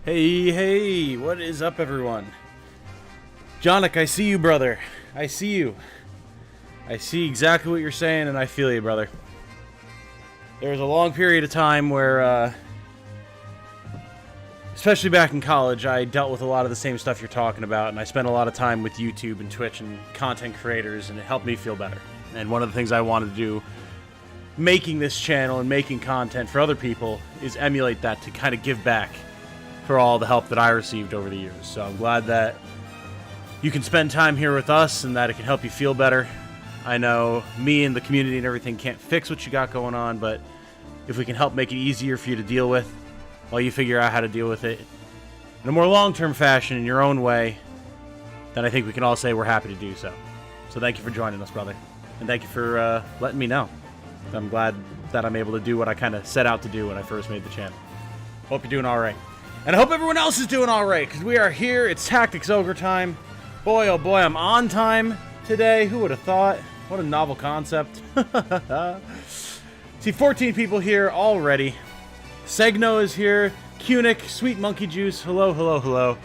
Hey, hey, what is up, everyone? Jonik, I see you, brother. I see you. I see exactly what you're saying, and I feel you, brother. There was a long period of time where, especially back in college, I dealt with a lot of the same stuff you're talking about, and I spent a lot of time with YouTube and Twitch and content creators, and it helped me feel better. And one of the things I wanted to do, making this channel and making content for other people, is emulate that to kind of give back for all the help that I received over the years. So I'm glad that you can spend time here with us and that it can help you feel better. I know me and the community and everything can't fix what you got going on, but if we can help make it easier for you to deal with while you figure out how to deal with it in a more long-term fashion in your own way, then I think we can all say we're happy to do so. So thank you for joining us, brother. And thank you for letting me know. I'm glad that I'm able to do what I kind of set out to do when I first made the channel. Hope you're doing all right. And I hope everyone else is doing all right, because we are here. It's Tactics Ogre time. Boy, oh boy, I'm on time today. Who would have thought? What a novel concept. See, 14 people here already. Segno is here. Cunic, Sweet Monkey Juice, hello, hello, hello.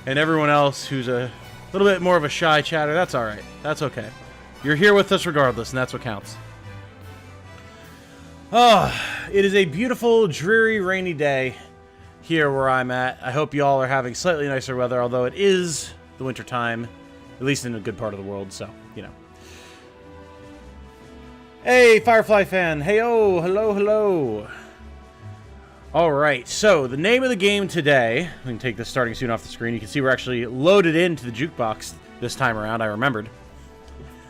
And everyone else who's a little bit more of a shy chatter, that's all right. That's okay. You're here with us regardless, and that's what counts. Oh, it is a beautiful, dreary, rainy day here where I'm at. I hope you all are having slightly nicer weather, although it is the winter time, at least in a good part of the world, so, you know. Hey, Firefly fan. Hey, oh, hello, hello. Alright, so the name of the game today, we can take this starting soon off the screen. You can see we're actually loaded into the jukebox this time around, I remembered.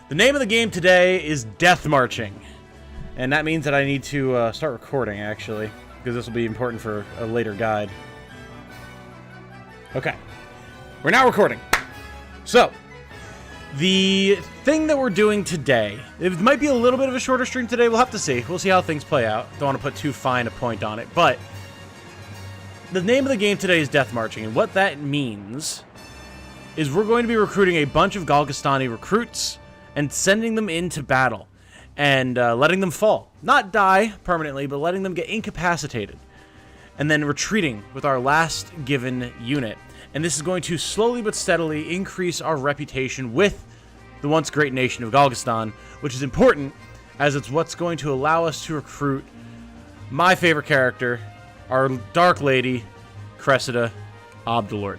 The name of the game today is Death Marching. And that means that I need to start recording, actually, because this will be important for a later guide. Okay. We're now recording. So, the thing that we're doing today, it might be a little bit of a shorter stream today. We'll have to see. We'll see how things play out. Don't want to put too fine a point on it. But the name of the game today is Death Marching. And what that means is we're going to be recruiting a bunch of Golgostani recruits and sending them into battle. And letting them fall. Not die permanently, but letting them get incapacitated. And then retreating with our last given unit. And this is going to slowly but steadily increase our reputation with the once great nation of Golgostan, which is important, as it's what's going to allow us to recruit my favorite character, our Dark Lady, Cressida Obdulord.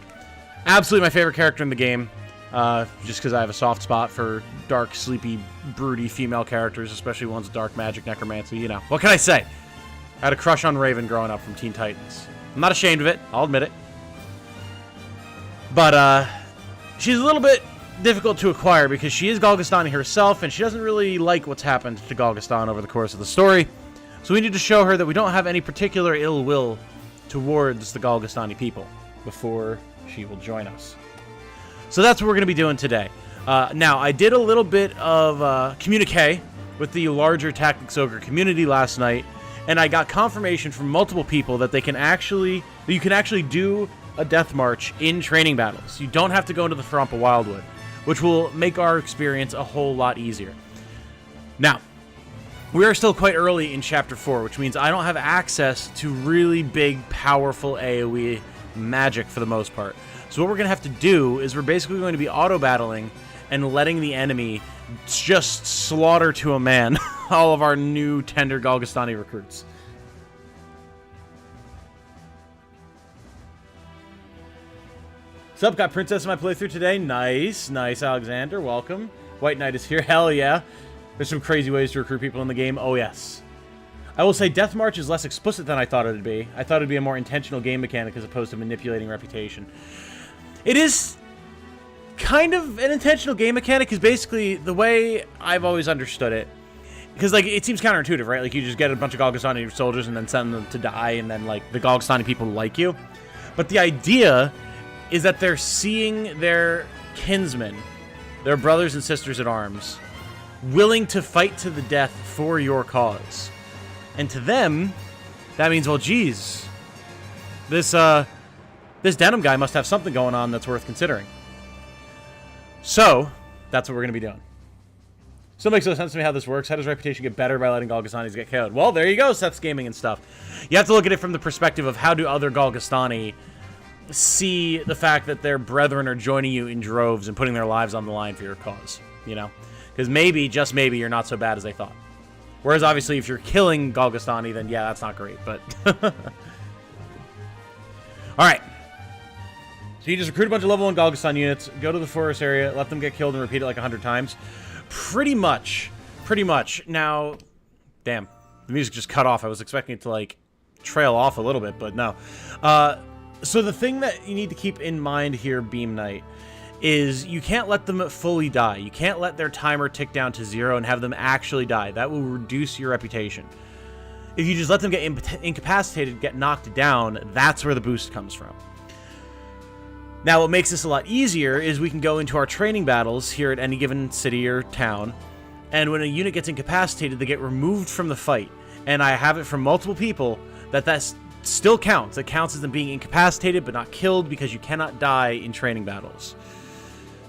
Absolutely my favorite character in the game. Just because I have a soft spot for dark, sleepy, broody female characters, especially ones with dark magic, necromancy, you know. What can I say? I had a crush on Raven growing up from Teen Titans. I'm not ashamed of it, I'll admit it. But, she's a little bit difficult to acquire because she is Golgostani herself, and she doesn't really like what's happened to Golgostan over the course of the story. So we need to show her that we don't have any particular ill will towards the Golgostani people before she will join us. So that's what we're going to be doing today. Now, I did a little bit of communique with the larger Tactics Ogre community last night, and I got confirmation from multiple people that you can actually do a death march in training battles. You don't have to go into the Thrompa Wildwood, which will make our experience a whole lot easier. Now, we are still quite early in Chapter 4, which means I don't have access to really big, powerful AoE magic for the most part. So what we're going to have to do is we're basically going to be auto-battling and letting the enemy just slaughter to a man all of our new tender Golgostani recruits. What's up? Got Princess in my playthrough today. Nice. Nice, Alexander. Welcome. White Knight is here. Hell yeah. There's some crazy ways to recruit people in the game. Oh, yes. I will say Death March is less explicit than I thought it would be. I thought it would be a more intentional game mechanic as opposed to manipulating reputation. It is kind of an intentional game mechanic, because basically the way I've always understood it, because like it seems counterintuitive, right? Like you just get a bunch of Golgostani soldiers and then send them to die, and then like the Golgostani people like you. But the idea is that they're seeing their kinsmen, their brothers and sisters at arms, willing to fight to the death for your cause. And to them, that means, well, geez, this denim guy must have something going on that's worth considering. So, that's what we're going to be doing. Still makes no sense to me how this works. How does reputation get better by letting Golgostanis get KO'd? Well, there you go, Seth's Gaming and stuff. You have to look at it from the perspective of how do other Golgostani see the fact that their brethren are joining you in droves and putting their lives on the line for your cause, you know? Because maybe, just maybe, you're not so bad as they thought. Whereas, obviously, if you're killing Golgostani, then yeah, that's not great, but... Alright. So you just recruit a bunch of level 1 Golgostan units, go to the forest area, let them get killed, and repeat it like 100 times. Pretty much. Pretty much. Now, damn. The music just cut off. I was expecting it to, like, trail off a little bit, but no. So the thing that you need to keep in mind here, Beam Knight, is you can't let them fully die. You can't let their timer tick down to 0 and have them actually die. That will reduce your reputation. If you just let them get incapacitated, get knocked down, that's where the boost comes from. Now, what makes this a lot easier is we can go into our training battles here at any given city or town, and when a unit gets incapacitated, they get removed from the fight. And I have it from multiple people that still counts. It counts as them being incapacitated but not killed because you cannot die in training battles.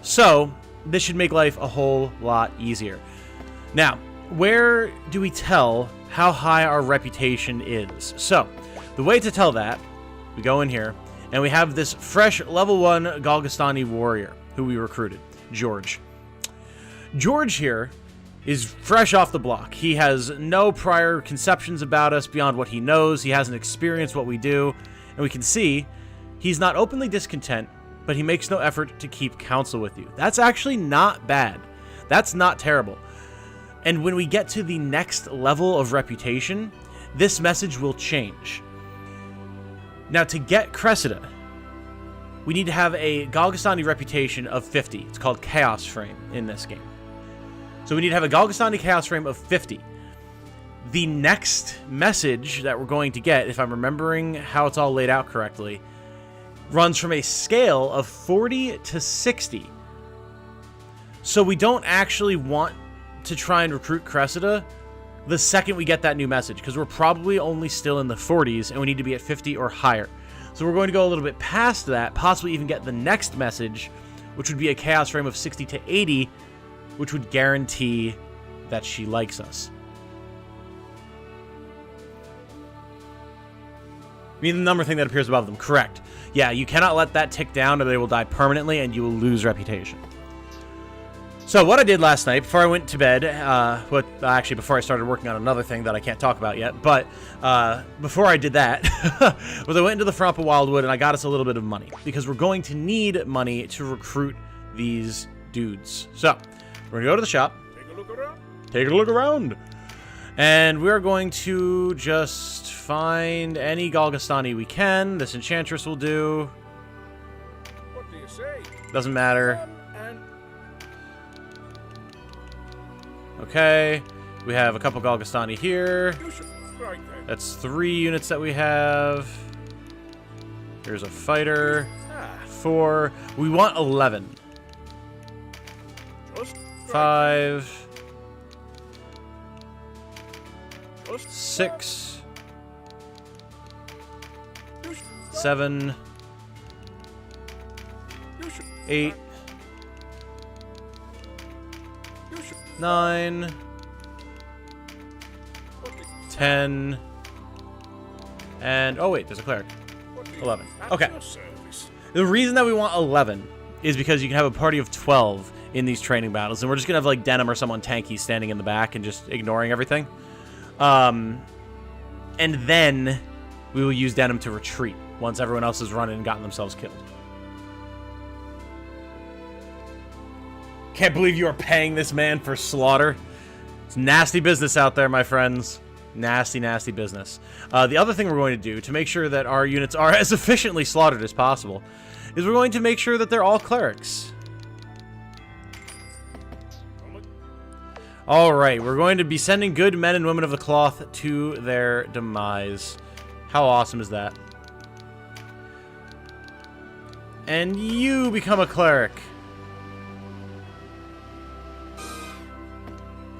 So, this should make life a whole lot easier. Now, where do we tell how high our reputation is? So, the way to tell that, we go in here, and we have this fresh level 1 Golgostani warrior who we recruited, George. George here is fresh off the block. He has no prior conceptions about us beyond what he knows. He hasn't experienced what we do, and we can see he's not openly discontent, but he makes no effort to keep counsel with you. That's actually not bad. That's not terrible. And when we get to the next level of reputation, this message will change. Now, to get Cressida, we need to have a Golgostani reputation of 50. It's called Chaos Frame in this game. So we need to have a Golgostani Chaos Frame of 50. The next message that we're going to get, if I'm remembering how it's all laid out correctly, runs from a scale of 40 to 60. So we don't actually want to try and recruit Cressida the second we get that new message, because we're probably only still in the 40s and we need to be at 50 or higher. So we're going to go a little bit past that, possibly even get the next message, which would be a Chaos Frame of 60 to 80, which would guarantee that she likes us. I mean, the number thing that appears above them, correct. Yeah, you cannot let that tick down or they will die permanently and you will lose reputation. So what I did last night, before I went to bed, actually before I started working on another thing that I can't talk about yet, but before I did that, was I went into the Frompa Wildwood and I got us a little bit of money, because we're going to need money to recruit these dudes. So, we're going to go to the shop. Take a look around. Take a look around. And we're going to just find any Golgostani we can. This Enchantress will do. What do you say? Doesn't matter. Okay, we have a couple Golgostani here. That's 3 units that we have. Here's a fighter. 4. We want 11. 5. 6. 7. 8. 9, 10, and oh wait, there's a cleric. 11. Okay. The reason that we want 11 is because you can have a party of 12 in these training battles, and we're just gonna have like Denim or someone tanky standing in the back and just ignoring everything. And then we will use Denim to retreat once everyone else has run in and gotten themselves killed. Can't believe you are paying this man for slaughter. It's nasty business out there, my friends. Nasty, nasty business. The other thing we're going to do to make sure that our units are as efficiently slaughtered as possible is we're going to make sure that they're all clerics. Alright, we're going to be sending good men and women of the cloth to their demise. How awesome is that? And you become a cleric.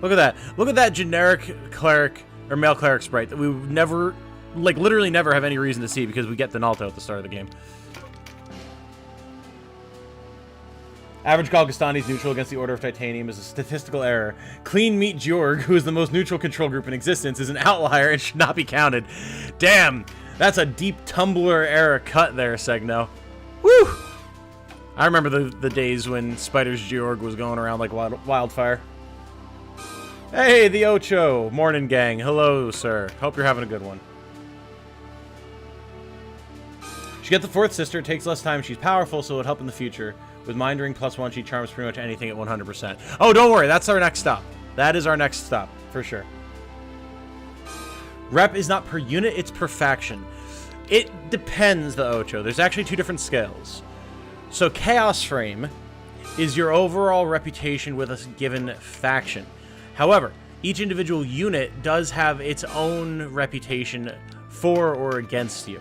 Look at that. Look at that generic cleric, or male cleric sprite that we would never, like literally never have any reason to see because we get the Nalto at the start of the game. Average Golgostani is neutral against the Order of Titanium is a statistical error. Clean Meat Jorg, who is the most neutral control group in existence, is an outlier and should not be counted. Damn, that's a deep Tumblr era cut there, Segno. Woo! I remember the days when Spider's Georg was going around like wildfire. Hey, the Ocho. Morning, gang. Hello, sir. Hope you're having a good one. She gets the fourth sister. It takes less time. She's powerful, so it'll help in the future. With Mind Ring +1, she charms pretty much anything at 100%. Oh, don't worry. That's our next stop. That is our next stop, for sure. Rep is not per unit. It's per faction. It depends, the Ocho. There's actually 2 different scales. So Chaos Frame is your overall reputation with a given faction. However, each individual unit does have its own reputation for or against you.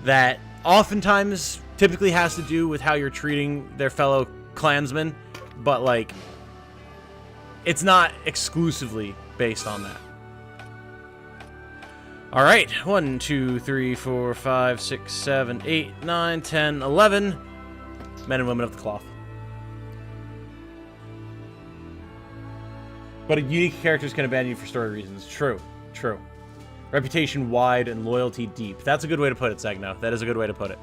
That oftentimes typically has to do with how you're treating their fellow clansmen, but like, it's not exclusively based on that. All right, 1, 2, 3, 4, 5, 6, 7, 8, 9, 10, 11 men and women of the cloth. But unique characters can abandon you for story reasons. True, true. Reputation wide and loyalty deep. That's a good way to put it, Segno. That is a good way to put it.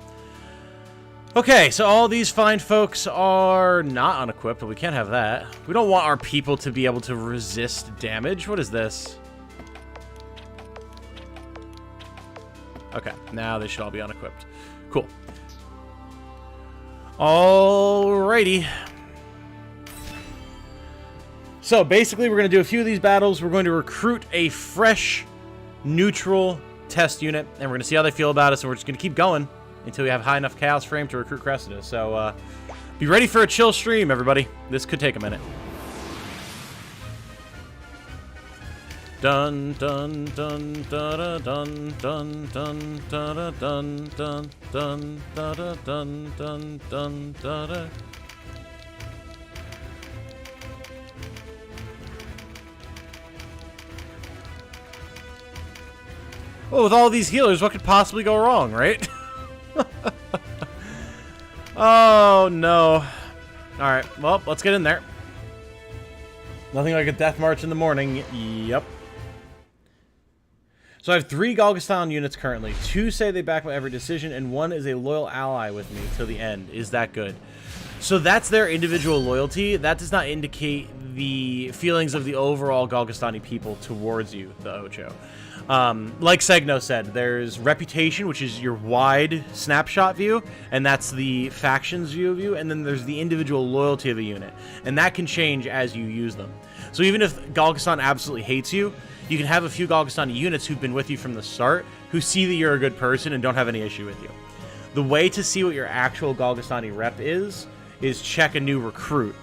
Okay, so all these fine folks are not unequipped, but we can't have that. We don't want our people to be able to resist damage. What is this? Okay, now they should all be unequipped. Cool. Alrighty. So basically, we're going to do a few of these battles. We're going to recruit a fresh, neutral test unit, and we're going to see how they feel about us, and we're just going to keep going until we have high enough Chaos Frame to recruit Cressida. So be ready for a chill stream, everybody. This could take a minute. Dun dun dun da dun dun dun da dun dun dun da dun dun dun da. Well, with all these healers, what could possibly go wrong, right? Oh no! All right, well, let's get in there. Nothing like a death march in the morning. Yep. So I have 3 Golgistan units currently. 2 say they back my every decision, and 1 is a loyal ally with me till the end. Is that good? So that's their individual loyalty. That does not indicate the feelings of the overall Golgistani people towards you, the Ocho. Like Segno said, there's reputation, which is your wide snapshot view, and that's the faction's view of you, and then there's the individual loyalty of a unit, and that can change as you use them. So even if Golgistan absolutely hates you, you can have a few Golgistani units who've been with you from the start, who see that you're a good person and don't have any issue with you. The way to see what your actual Golgistani rep is check a new recruit,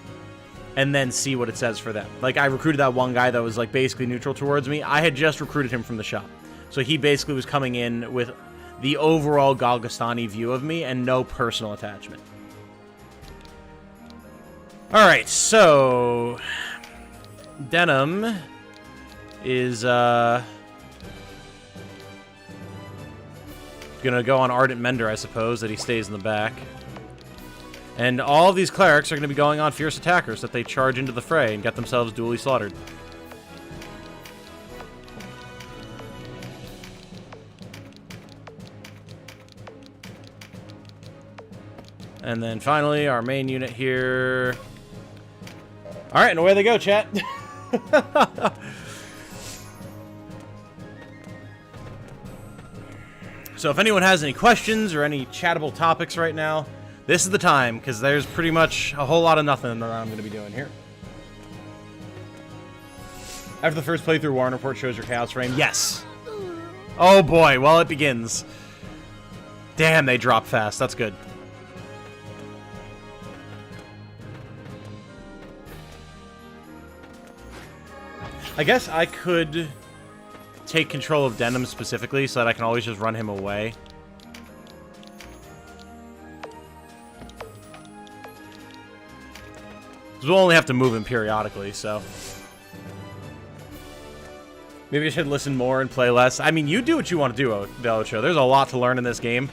and then see what it says for them. Like, I recruited that one guy that was, like, basically neutral towards me. I had just recruited him from the shop. So he basically was coming in with the overall Golgistani view of me and no personal attachment. Alright, so Denim is gonna go on Ardent Mender, I suppose, that he stays in the back. And all of these clerics are going to be going on Fierce Attackers that they charge into the fray and get themselves duly slaughtered. And then finally, our main unit here. Alright, and away they go, chat. So if anyone has any questions or any chattable topics right now, this is the time, because there's pretty much a whole lot of nothing that I'm going to be doing here. After the first playthrough, Warren Report shows your Chaos Frame. Yes! Oh boy, well it begins. Damn, they drop fast. That's good. I guess I could take control of Denim specifically so that I can always just run him away. We'll only have to move him periodically, so maybe I should listen more and play less. I mean, you do what you want to do, Ocho. There's a lot to learn in this game.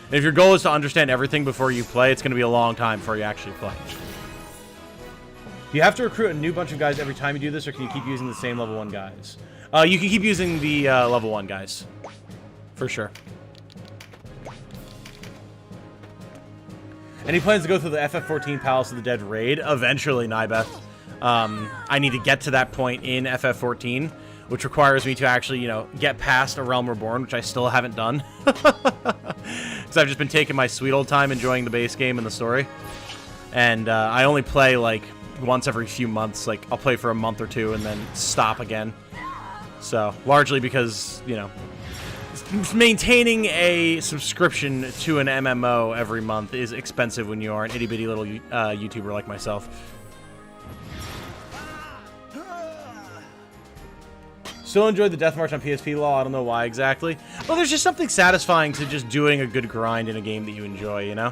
And if your goal is to understand everything before you play, it's going to be a long time before you actually play. Do you have to recruit a new bunch of guys every time you do this, or can you keep using the same level 1 guys? You can keep using the level 1 guys. For sure. And he plans to go through the FF14 Palace of the Dead raid eventually, Nybeth. I need to get to that point in FF14, which requires me to actually, you know, get past A Realm Reborn, which I still haven't done. Because I've just been taking my sweet old time enjoying the base game and the story. And I only play, like, once every few months. Like, I'll play for a month or two and then stop again. So, largely because, you know, maintaining a subscription to an MMO every month is expensive when you are an itty-bitty little YouTuber like myself. Still enjoyed the Death March on PSP, lol. I don't know why exactly. Well, there's just something satisfying to just doing a good grind in a game that you enjoy, you know?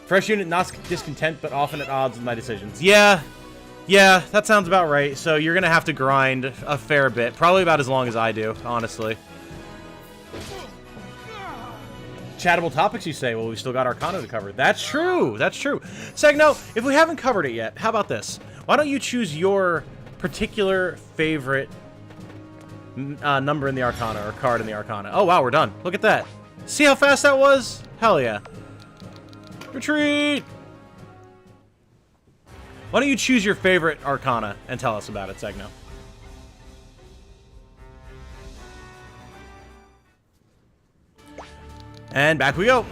Fresh unit, not discontent, but often at odds with my decisions. Yeah, that sounds about right. So you're going to have to grind a fair bit. Probably about as long as I do, honestly. Chattable topics, you say? Well, we still got Arcana to cover. That's true. That's true. Segno, if we haven't covered it yet, how about this? Why don't you choose your particular favorite number in the Arcana or card in the Arcana? Oh, wow, we're done. Look at that. See how fast that was? Hell yeah. Retreat! Why don't you choose your favorite Arcana and tell us about it, Segno? And back we go.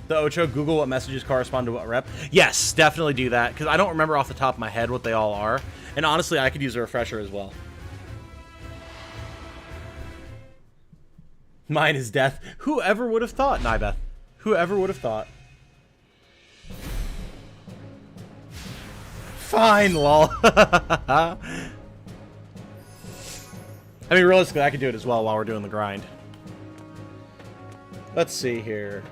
The Ocho, Google what messages correspond to what rep. Yes, definitely do that, because I don't remember off the top of my head what they all are. And honestly, I could use a refresher as well. Mine is death. Whoever would have thought, Nybeth? Whoever would have thought? Fine, lol. I mean, realistically, I could do it as well while we're doing the grind. Let's see here.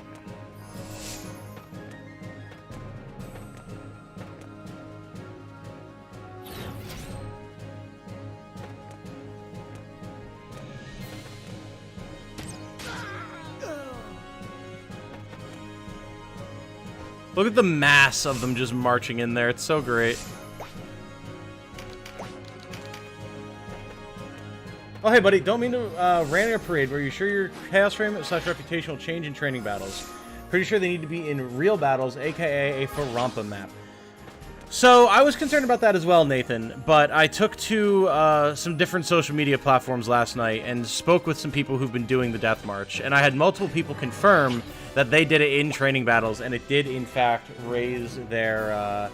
Look at the mass of them just marching in there. It's so great. Oh, hey, buddy. Don't mean to ran a parade. Were you sure your Chaos Frame / reputation will change in training battles? Pretty sure they need to be in real battles, a.k.a. a Farampa map. So, I was concerned about that as well, Nathan. But I took to some different social media platforms last night and spoke with some people who've been doing the Death March. And I had multiple people confirm that they did it in training battles, and it did, in fact, raise their...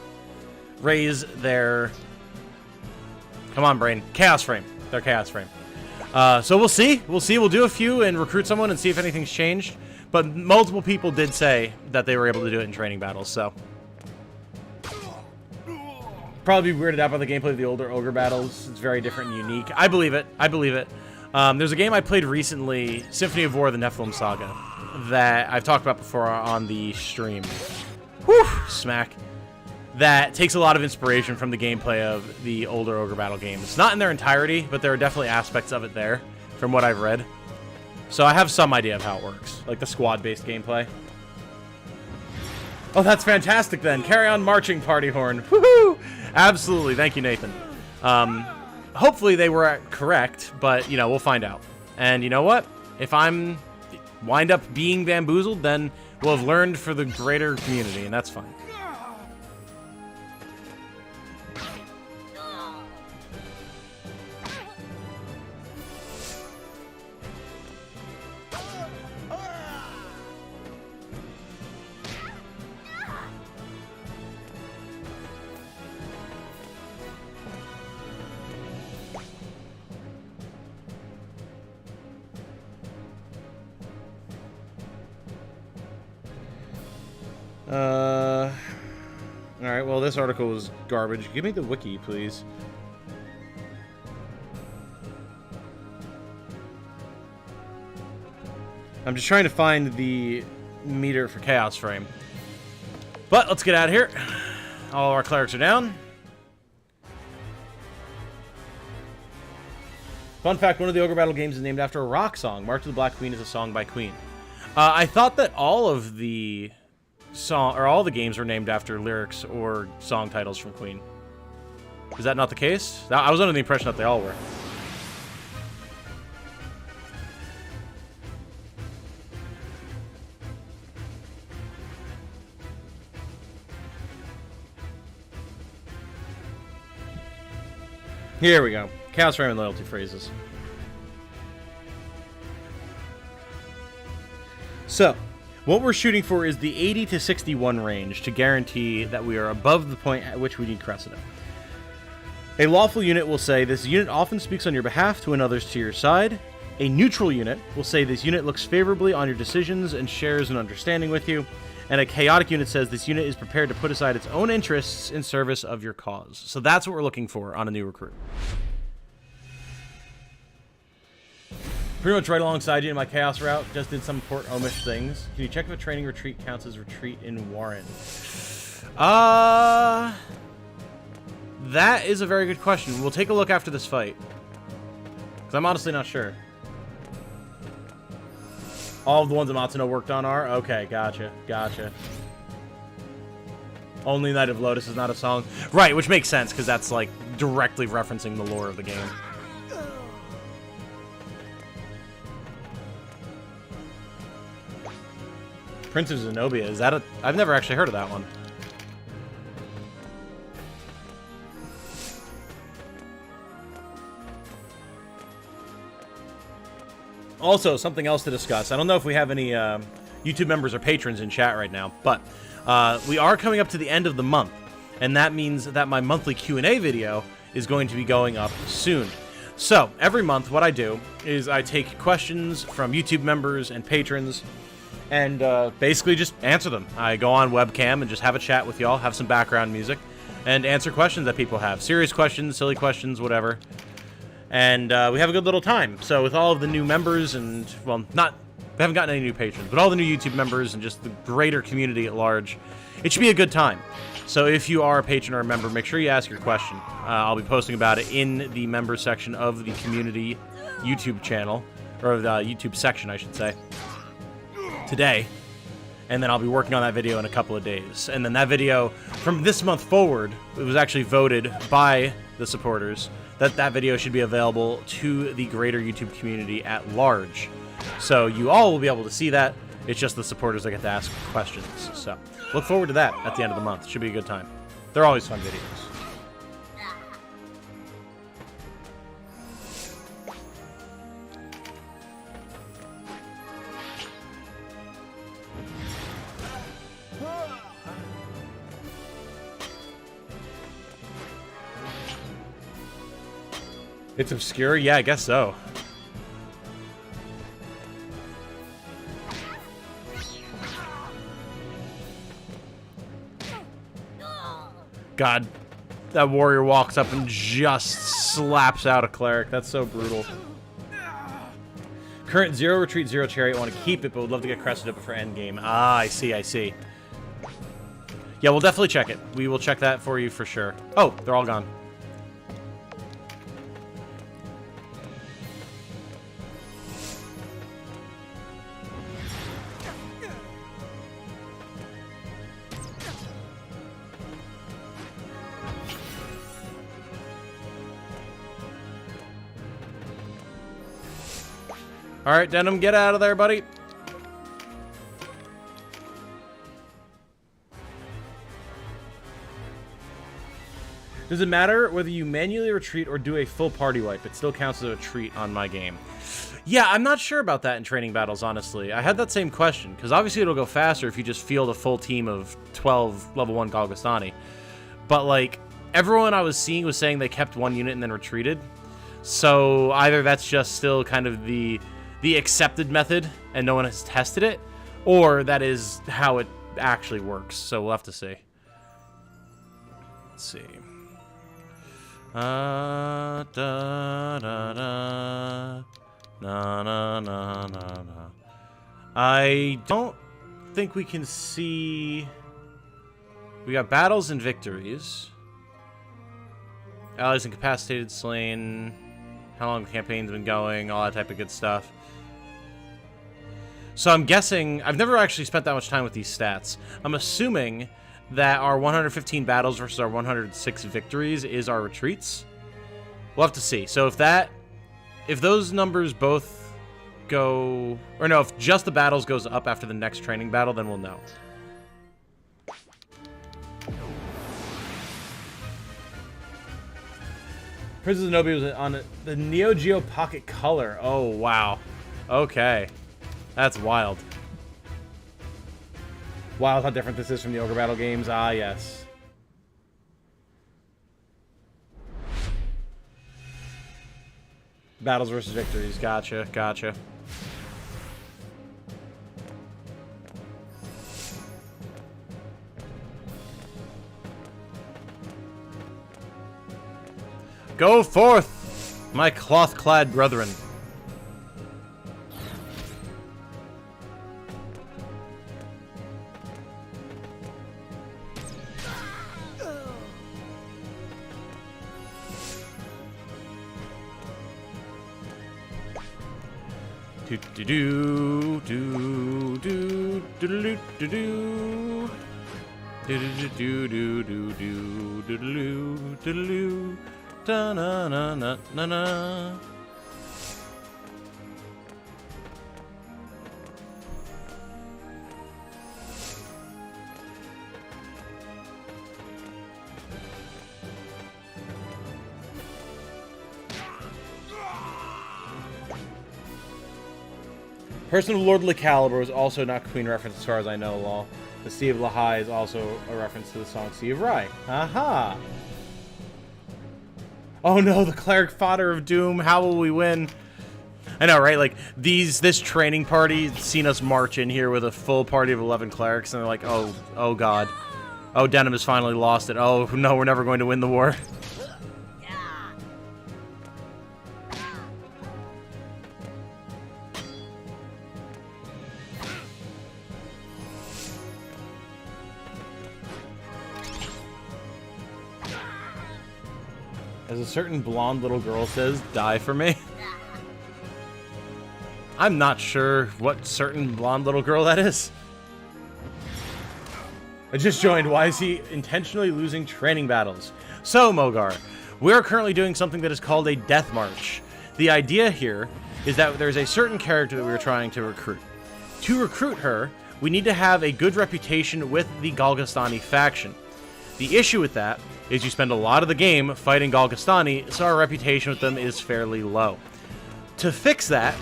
Come on, brain. Chaos Frame. Their Chaos Frame. So we'll see. We'll do a few and recruit someone and see if anything's changed. But multiple people did say that they were able to do it in training battles, so... Probably be weirded out by the gameplay of the older Ogre battles. It's very different and unique. I believe it. I believe it. There's a game I played recently, Symphony of War, the Nephilim Saga, that I've talked about before on the stream. Whew! Smack. That takes a lot of inspiration from the gameplay of the older Ogre battle games. Not in their entirety, but there are definitely aspects of it there, from what I've read. So I have some idea of how it works, like the squad-based gameplay. Oh, that's fantastic then. Carry on marching, party horn. Woohoo! Absolutely. Thank you, Nathan. Hopefully they were correct, but, you know, we'll find out. And you know what? If I'm wind up being bamboozled, then we'll have learned for the greater community, and that's fine. Alright, well, this article was garbage. Give me the wiki, please. I'm just trying to find the meter for Chaos Frame. But, let's get out of here. All our clerics are down. Fun fact, one of the Ogre Battle games is named after a rock song. March of the Black Queen is a song by Queen. I thought that all of the all the games were named after lyrics or song titles from Queen. Is that not the case? I was under the impression that they all were. Here we go. Chaos Ramen loyalty phrases. So, what we're shooting for is the 80 to 61 range to guarantee that we are above the point at which we need Cressida. A lawful unit will say, this unit often speaks on your behalf to win others to your side. A neutral unit will say, this unit looks favorably on your decisions and shares an understanding with you. And a chaotic unit says, this unit is prepared to put aside its own interests in service of your cause. So that's what we're looking for on a new recruit. Pretty much right alongside you in my chaos route. Just did some Port Omish things. Can you check if a training retreat counts as retreat in Warren? That is a very good question. We'll take a look after this fight. Because I'm honestly not sure. All of the ones that Matsuno worked on are? Okay, gotcha. Gotcha. Only Night of Lotus is not a song. Right, which makes sense, because that's, like, directly referencing the lore of the game. Prince of Zenobia, is that a... I've never actually heard of that one. Also, something else to discuss. I don't know if we have any YouTube members or patrons in chat right now, but we are coming up to the end of the month, and that means that my monthly Q&A video is going to be going up soon. So, every month, what I do is I take questions from YouTube members and patrons, and basically just answer them. I go on webcam and just have a chat with y'all, have some background music, and answer questions that people have. Serious questions, silly questions, whatever. And we have a good little time. So with all of the new members and, well, we haven't gotten any new patrons, but all the new YouTube members and just the greater community at large, it should be a good time. So if you are a patron or a member, make sure you ask your question. I'll be posting about it in the member section of the community YouTube channel, or the YouTube section, I should say, today. And then I'll be working on that video in a couple of days. And then that video, from this month forward, it was actually voted by the supporters that video should be available to the greater YouTube community at large. So you all will be able to see that. It's just the supporters that get to ask questions. So look forward to that at the end of the month. Should be a good time. They're always fun videos. It's obscure? Yeah, I guess so. God, that warrior walks up and just slaps out a cleric. That's so brutal. Current 0 retreat, 0 chariot. Want to keep it, but would love to get Cressida for endgame. Ah, I see, I see. Yeah, we'll definitely check it. We will check that for you for sure. Oh, they're all gone. All right, Denim, get out of there, buddy. Does it matter whether you manually retreat or do a full party wipe? It still counts as a retreat on my game. Yeah, I'm not sure about that in training battles, honestly. I had that same question, because obviously it'll go faster if you just field a full team of 12 level 1 Galgastani. But, like, everyone I was seeing was saying they kept one unit and then retreated. So either that's just still kind of the accepted method and no one has tested it, or that is how it actually works. So we'll have to see. Let's see. Da, da, da. Na, na, na, na, na. I don't think we can see... We got battles and victories. Allies incapacitated, slain. How long the campaign's been going, all that type of good stuff. So I'm guessing... I've never actually spent that much time with these stats. I'm assuming that our 115 battles versus our 106 victories is our retreats. We'll have to see. So if those numbers both go... Or no, if just the battles goes up after the next training battle, then we'll know. Princess Zenobia was on the Neo Geo Pocket Color. Oh, wow. Okay. That's wild. Wild how different this is from the Ogre Battle games. Ah, yes. Battles versus victories. Gotcha, gotcha. Go forth, my cloth-clad brethren. Do do do do do do do do do do do do do do do do do. Da na na na na na. Person of Lord Licalibur was also not Queen reference as far as I know, lol. The Sea of Lahai is also a reference to the song Sea of Rhye. Aha! Oh no, the cleric fodder of doom. How will we win? I know, right? Like, this training party seen us march in here with a full party of 11 clerics, and they're like, oh god. Oh, Denim has finally lost it. Oh no, we're never going to win the war. As a certain blonde little girl says, die for me. I'm not sure what certain blonde little girl that is. I just joined. Why is he intentionally losing training battles? So, Mogar, we're currently doing something that is called a death march. The idea here is that there's a certain character that we're trying to recruit. To recruit her, we need to have a good reputation with the Golgostani faction. The issue with that is you spend a lot of the game fighting Golgostani, so our reputation with them is fairly low. To fix that,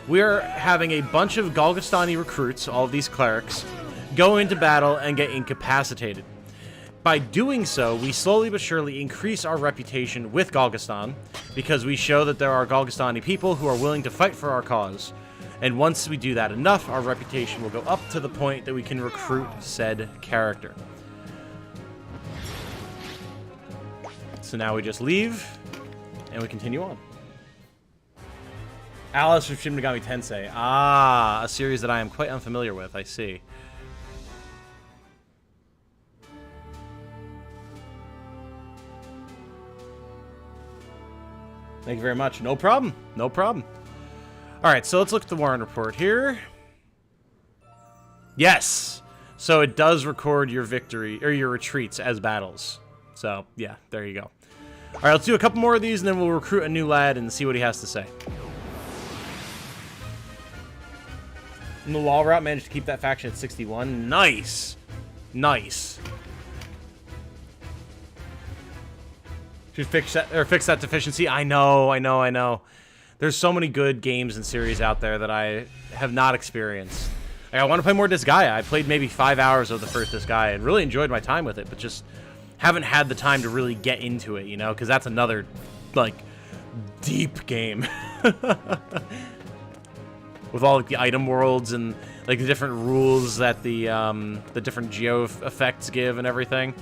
we're having a bunch of Golgostani recruits, all of these clerics, go into battle and get incapacitated. By doing so, we slowly but surely increase our reputation with Golgostan, because we show that there are Golgostani people who are willing to fight for our cause. And once we do that enough, our reputation will go up to the point that we can recruit said character. So now we just leave, and we continue on. Alice from Shin Megami Tensei. Ah, a series that I am quite unfamiliar with, I see. Thank you very much. No problem. No problem. Alright, so let's look at the Warren report here. Yes! So it does record your victory, or your retreats as battles. So, yeah, there you go. Alright, let's do a couple more of these, and then we'll recruit a new lad and see what he has to say. And the wall route managed to keep that faction at 61. Nice! Nice. Should fix that deficiency. I know. There's so many good games and series out there that I have not experienced. Like, I want to play more Disgaea. I played maybe 5 hours of the first Disgaea and really enjoyed my time with it, but just haven't had the time to really get into it, you know, because that's another, like, deep game. With all, like, the item worlds and, like, the different rules that the different geo effects give and everything.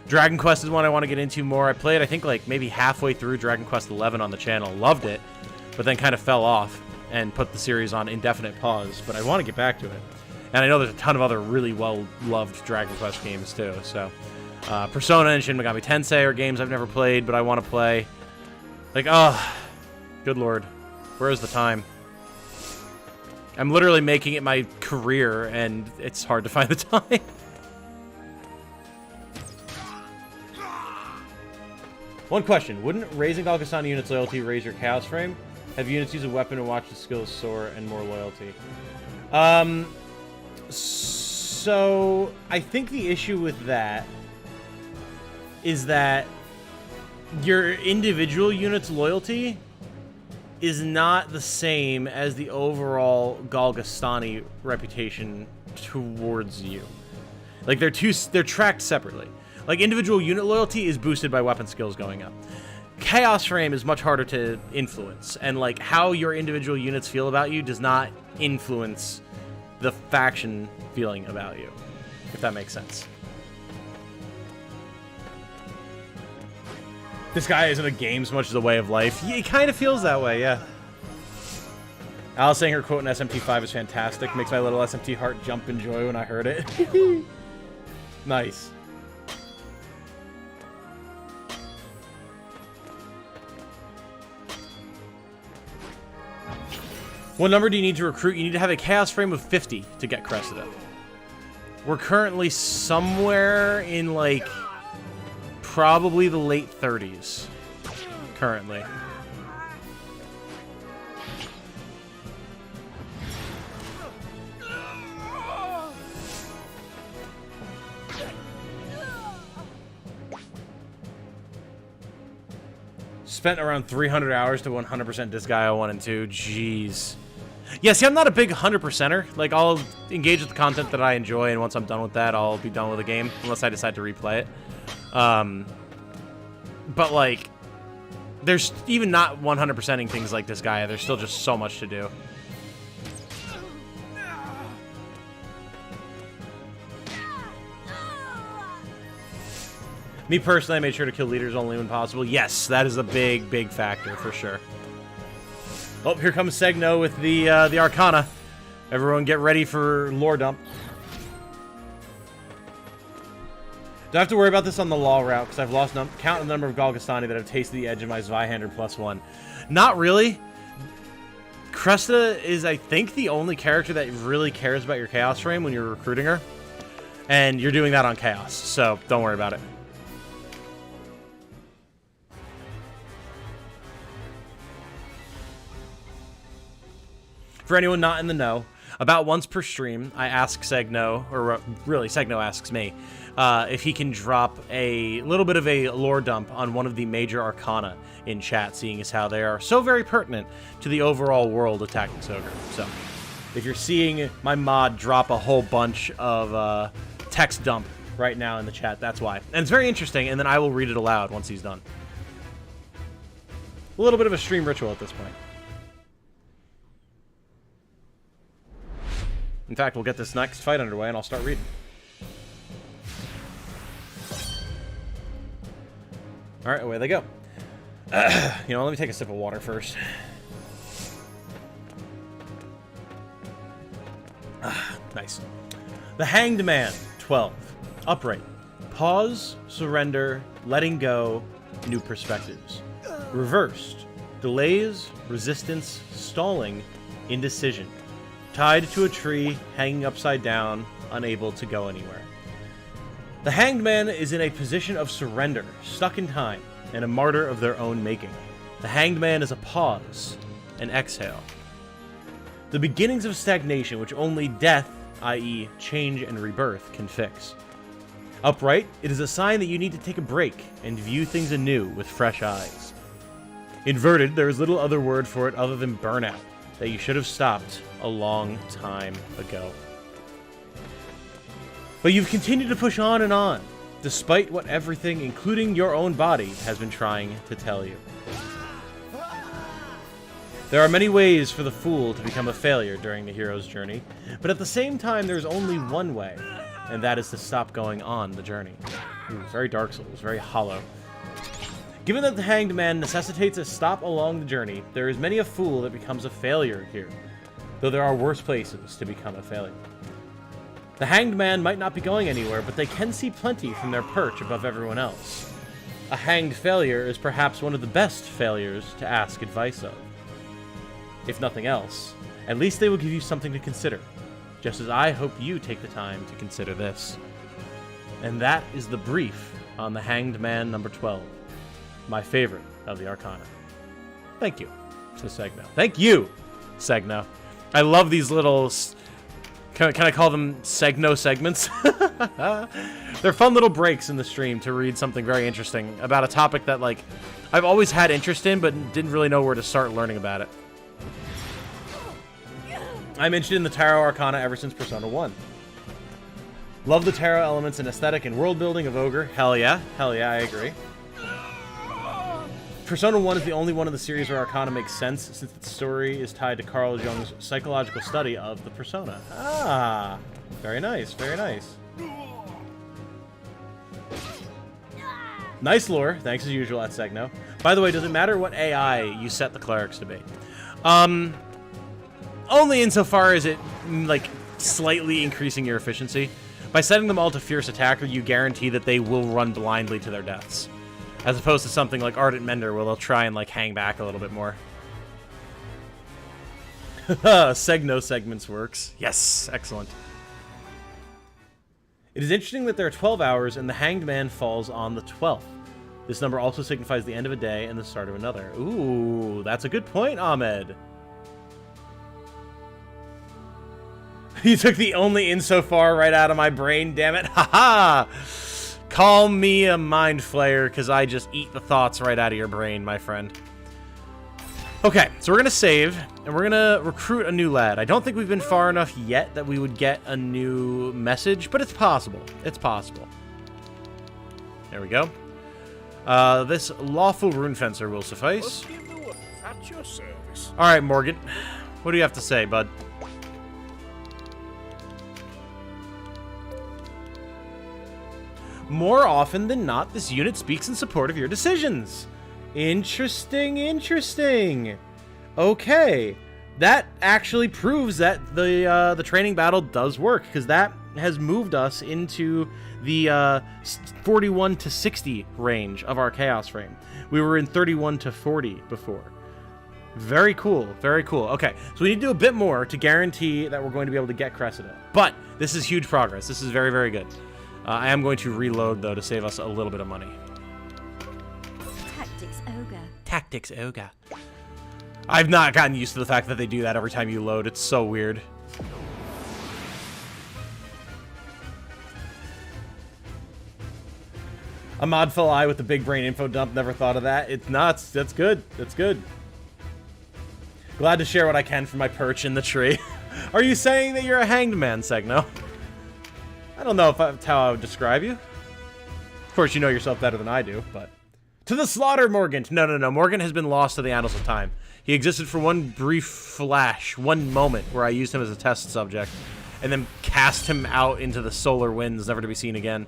Dragon Quest is one I want to get into more. I played, I think, like, maybe halfway through Dragon Quest 11 on the channel. Loved it, but then kind of fell off and put the series on indefinite pause, but I want to get back to it. And I know there's a ton of other really well-loved Dragon Quest games, too. So, Persona and Shin Megami Tensei are games I've never played, but I want to play. Like, oh, good lord. Where is the time? I'm literally making it my career, and it's hard to find the time. One question. Wouldn't raising Golgostani units' loyalty raise your Chaos frame? Have units use a weapon and watch the skills soar and more loyalty? So, I think the issue with that is that your individual unit's loyalty is not the same as the overall Galgastani reputation towards you. Like, they're tracked separately. Like, individual unit loyalty is boosted by weapon skills going up. Chaos Frame is much harder to influence, and like how your individual units feel about you does not influence the faction feeling about you, if that makes sense. This guy isn't a game so much as a way of life. He kind of feels that way, yeah. Alice saying her quote in SMT5 is fantastic. Makes my little SMT heart jump in joy when I heard it. Nice. What number do you need to recruit? You need to have a Chaos Frame of 50 to get Cressida. We're currently somewhere in, like, probably the late 30s. Currently. Spent around 300 hours to 100% Disgaea 1 and 2. Jeez. Yeah, see, I'm not a big 100%er. Like, I'll engage with the content that I enjoy, and once I'm done with that, I'll be done with the game, unless I decide to replay it. But, like, there's even not 100%ing things like Disgaea. There's still just so much to do. Me personally, I made sure to kill leaders only when possible. Yes, that is a big, big factor for sure. Oh, here comes Segno with the Arcana. Everyone get ready for lore dump. Don't have to worry about this on the law route, because I've lost count the number of Galgastani that have tasted the edge of my Zweihander +1. Not really. Cressida is, I think, the only character that really cares about your Chaos Frame when you're recruiting her. And you're doing that on Chaos, so don't worry about it. For anyone not in the know, about once per stream, I ask Segno, or really, Segno asks me, if he can drop a little bit of a lore dump on one of the major arcana in chat, seeing as how they are so very pertinent to the overall world of Tactics Ogre. So, if you're seeing my mod drop a whole bunch of text dump right now in the chat, that's why. And it's very interesting, and then I will read it aloud once he's done. A little bit of a stream ritual at this point. In fact, we'll get this next fight underway, and I'll start reading. Alright, away they go. You know, let me take a sip of water first. Nice. The Hanged Man, 12. Upright. Pause, surrender, letting go, new perspectives. Reversed. Delays, resistance, stalling, indecision. Tied to a tree, hanging upside down, unable to go anywhere. The Hanged Man is in a position of surrender, stuck in time, and a martyr of their own making. The Hanged Man is a pause, an exhale. The beginnings of stagnation which only death, i.e. change and rebirth, can fix. Upright, it is a sign that you need to take a break and view things anew with fresh eyes. Inverted, there is little other word for it other than burnout, that you should have stopped a long time ago. But you've continued to push on, despite what everything, including your own body, has been trying to tell you. There are many ways for the fool to become a failure during the hero's journey, but at the same time there's only one way, and that is to stop going on the journey. Ooh, very Dark Souls, very hollow. Given that the Hanged Man necessitates a stop along the journey, there is many a fool that becomes a failure here, though there are worse places to become a failure. The Hanged Man might not be going anywhere, but they can see plenty from their perch above everyone else. A hanged failure is perhaps one of the best failures to ask advice of. If nothing else, at least they will give you something to consider, just as I hope you take the time to consider this. And that is the brief on the Hanged Man number 12. My favorite of the Arcana. Thank you to Segno. Thank you, Segno. I love these little Can I call them Segno segments? They're fun little breaks in the stream to read something very interesting about a topic that, like, I've always had interest in, but didn't really know where to start learning about it. I'm interested in the Tarot Arcana ever since Persona 1. Love the tarot elements and aesthetic and world building of Ogre. Hell yeah, I agree. Persona 1 is the only one in the series where Arcana makes sense, since its story is tied to Carl Jung's psychological study of the persona. Ah, very nice, very nice. Nice lore, thanks as usual at Segno. By the way, does it matter what AI you set the clerics to be? Only insofar as it, like, slightly increasing your efficiency. By setting them all to Fierce Attacker, you guarantee that they will run blindly to their deaths. As opposed to something like Ardent Mender, where they'll try and, like, hang back a little bit more. Segno segments works. Yes, excellent. It is interesting that there are 12 hours, and the Hanged Man falls on the 12th. This number also signifies the end of a day and the start of another. Ooh, that's a good point, Ahmed. You took the only insofar right out of my brain, damn it. Ha-ha! Call me a mind flayer, because I just eat the thoughts right out of your brain, my friend. Okay, so we're going to save, and we're going to recruit a new lad. I don't think we've been far enough yet that we would get a new message, but it's possible. It's possible. There we go. This lawful rune fencer will suffice. At your service. All right, Morgan. What do you have to say, bud? More often than not, this unit speaks in support of your decisions. Interesting, interesting. Okay, that actually proves that the training battle does work, because that has moved us into the 41 to 60 range of our Chaos frame. We were in 31 to 40 before. Very cool, very cool. Okay, so we need to do a bit more to guarantee that we're going to be able to get Cressida. But this is huge progress. This is very, very good. I am going to reload, though, to save us a little bit of money. Tactics Ogre. Tactics Ogre. I've not gotten used to the fact that they do that every time you load. It's so weird. Ahmad Falai with the big brain info dump. Never thought of that. It's nuts. That's good. That's good. Glad to share what I can from my perch in the tree. Are you saying that you're a hanged man, Segno? I don't know if that's how I would describe you. Of course, you know yourself better than I do, but... To the slaughter, Morgan! No. Morgan has been lost to the annals of time. He existed for one brief flash, one moment, where I used him as a test subject, and then cast him out into the solar winds, never to be seen again.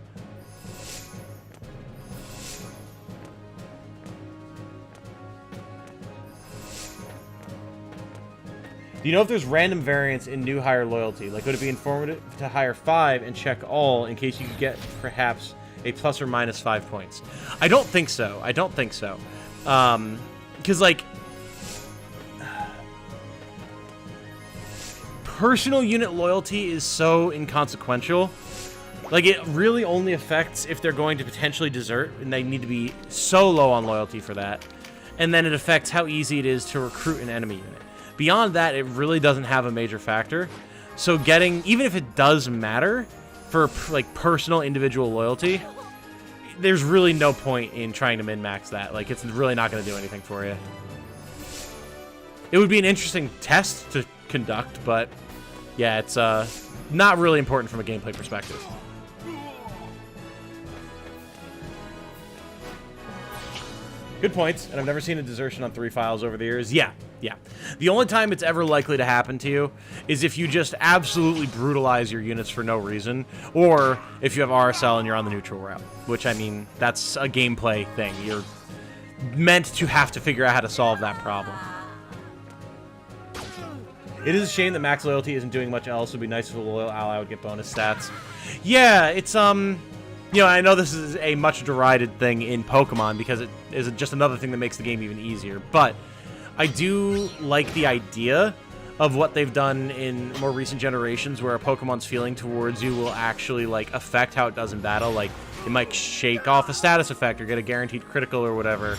Do you know if there's random variance in new hire loyalty? Like, would it be informative to hire 5 and check all in case you could get perhaps a plus or minus 5 points? I don't think so. I don't think so. Because, like, personal unit loyalty is so inconsequential. Like, it really only affects if they're going to potentially desert, and they need to be so low on loyalty for that. And then it affects how easy it is to recruit an enemy unit. Beyond that, it really doesn't have a major factor. So getting, even if it does matter for, like, personal individual loyalty, there's really no point in trying to min-max that. Like, it's really not going to do anything for you. It would be an interesting test to conduct, but yeah, it's not really important from a gameplay perspective. Good points, and I've never seen a desertion on 3 files over the years. Yeah. The only time it's ever likely to happen to you is if you just absolutely brutalize your units for no reason, or if you have RSL and you're on the neutral route, which, I mean, that's a gameplay thing. You're meant to have to figure out how to solve that problem. It is a shame that max loyalty isn't doing much else. It would be nice if a loyal ally would get bonus stats. Yeah, it's, you know, I know this is a much derided thing in Pokemon because it is just another thing that makes the game even easier, but I do like the idea of what they've done in more recent generations where a Pokemon's feeling towards you will actually, like, affect how it does in battle. Like, it might shake off a status effect or get a guaranteed critical or whatever.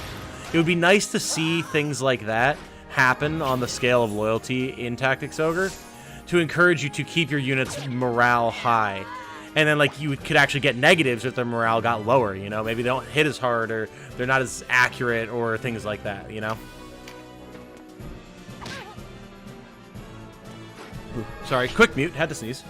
It would be nice to see things like that happen on the scale of loyalty in Tactics Ogre, to encourage you to keep your units' morale high. And then, like, you could actually get negatives if their morale got lower, you know? Maybe they don't hit as hard, or they're not as accurate, or things like that, you know? Ooh, sorry, quick mute, had to sneeze.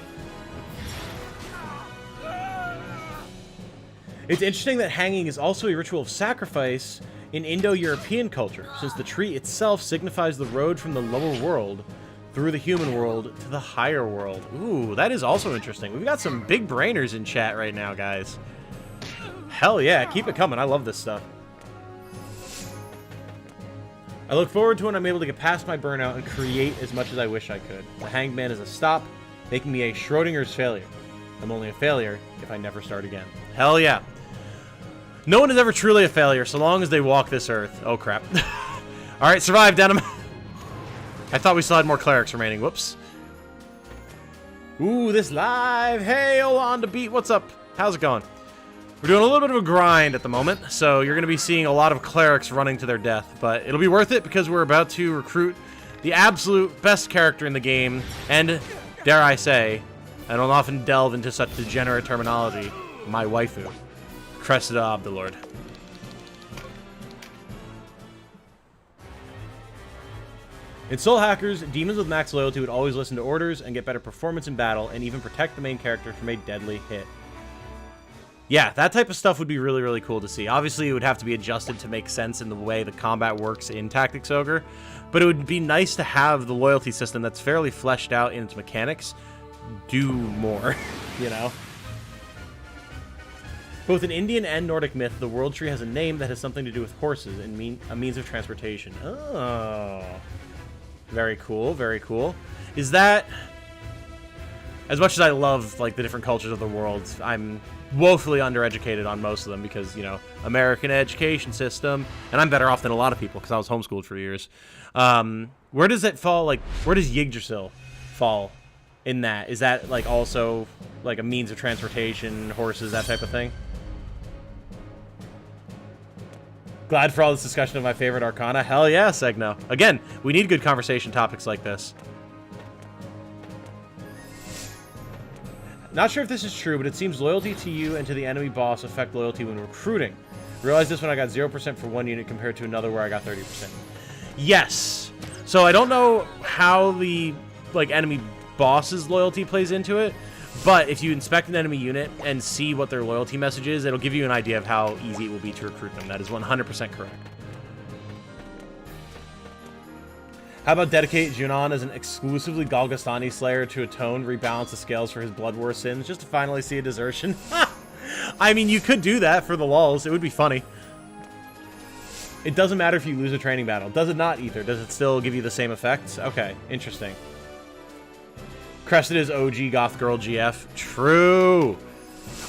It's interesting that hanging is also a ritual of sacrifice in Indo-European culture, since the tree itself signifies the road from the lower world through the human world to the higher world. Ooh, that is also interesting. We've got some big brainers in chat right now, guys. Hell yeah, keep it coming. I love this stuff. I look forward to when I'm able to get past my burnout and create as much as I wish I could. The Hanged Man is a stop, making me a Schrodinger's failure. I'm only a failure if I never start again. Hell yeah. No one is ever truly a failure so long as they walk this earth. Oh, crap. All right, survive, Denim. I thought we still had more clerics remaining. Whoops. Ooh, this live. Hey, on the beat. What's up? How's it going? We're doing a little bit of a grind at the moment, so you're going to be seeing a lot of clerics running to their death, but it'll be worth it because we're about to recruit the absolute best character in the game, and, dare I say, I don't often delve into such degenerate terminology, my waifu, Cressida of the Lord. In Soul Hackers, demons with max loyalty would always listen to orders and get better performance in battle, and even protect the main character from a deadly hit. Yeah, that type of stuff would be really, really cool to see. Obviously, it would have to be adjusted to make sense in the way the combat works in Tactics Ogre, but it would be nice to have the loyalty system that's fairly fleshed out in its mechanics do more, you know? Both in Indian and Nordic myth, the World Tree has a name that has something to do with horses and a means of transportation. Oh. Very cool, very cool. Is that... As much as I love, like, the different cultures of the world, I'm woefully undereducated on most of them because, you know, American education system, and I'm better off than a lot of people because I was homeschooled for years. Where does it fall, like, where does Yggdrasil fall in that? Is that, like, also, like, a means of transportation, horses, that type of thing? Glad for all this discussion of my favorite arcana. Hell yeah, Segno. Again, we need good conversation topics like this. Not sure if this is true, but it seems loyalty to you and to the enemy boss affect loyalty when recruiting. Realized this when I got 0% for one unit compared to another where I got 30%. Yes. So I don't know how the, like, enemy boss's loyalty plays into it, but if you inspect an enemy unit and see what their loyalty message is, it'll give you an idea of how easy it will be to recruit them. That is 100% correct. How about dedicate Junon as an exclusively Galgastani Slayer to atone, rebalance the scales for his Blood War sins, just to finally see a desertion? I mean, you could do that for the lulz. It would be funny. It doesn't matter if you lose a training battle. Does it not, Ether? Does it still give you the same effects? Okay, interesting. Cressida's OG Goth Girl GF. True.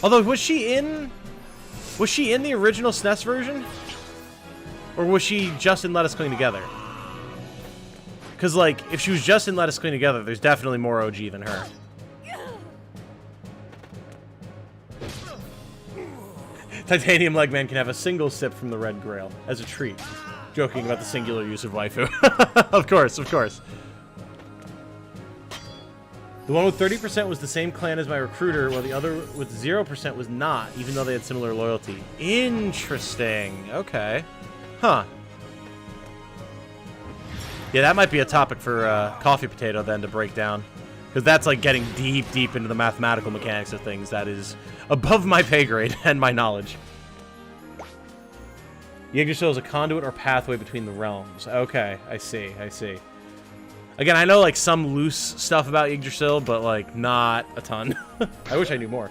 Although, was she in the original SNES version? Or was she just in Let Us Cling Together? Because, like, if she was just in Let Us Cling Together, there's definitely more OG than her. Titanium Legman can have a single sip from the Red Grail as a treat. Joking about the singular use of waifu. Of course, of course. The one with 30% was the same clan as my recruiter, while the other with 0% was not, even though they had similar loyalty. Interesting. Okay. Huh. Yeah, that might be a topic for Coffee Potato, then, to break down. Because that's, like, getting deep, deep into the mathematical mechanics of things. That is above my pay grade and my knowledge. Yggdrasil is a conduit or pathway between the realms. Okay, I see, I see. Again, I know, like, some loose stuff about Yggdrasil, but, like, not a ton. I wish I knew more.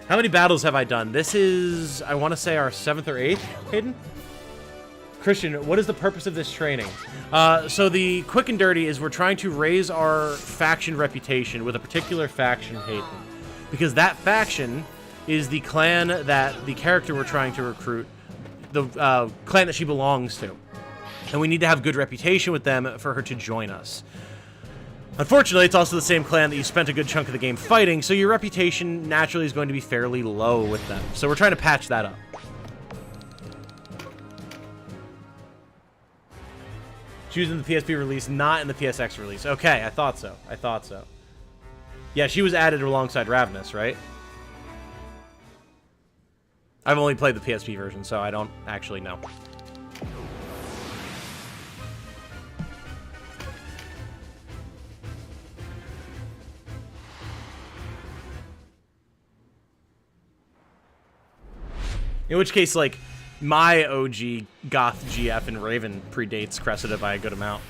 How many battles have I done? This is, I want to say, our 7th or 8th, Hayden? Christian, what is the purpose of this training? So the quick and dirty is we're trying to raise our faction reputation with a particular faction, Hayden. Because that faction is the clan that the character we're trying to recruit, the clan that she belongs to. And we need to have good reputation with them for her to join us. Unfortunately, it's also the same clan that you spent a good chunk of the game fighting, so your reputation naturally is going to be fairly low with them. So we're trying to patch that up. She was in the PSP release, not in the PSX release. Okay, I thought so. I thought so. Yeah, she was added alongside Ravenous, right? I've only played the PSP version, so I don't actually know. In which case, like, my OG Goth GF and Raven predates Cressida by a good amount.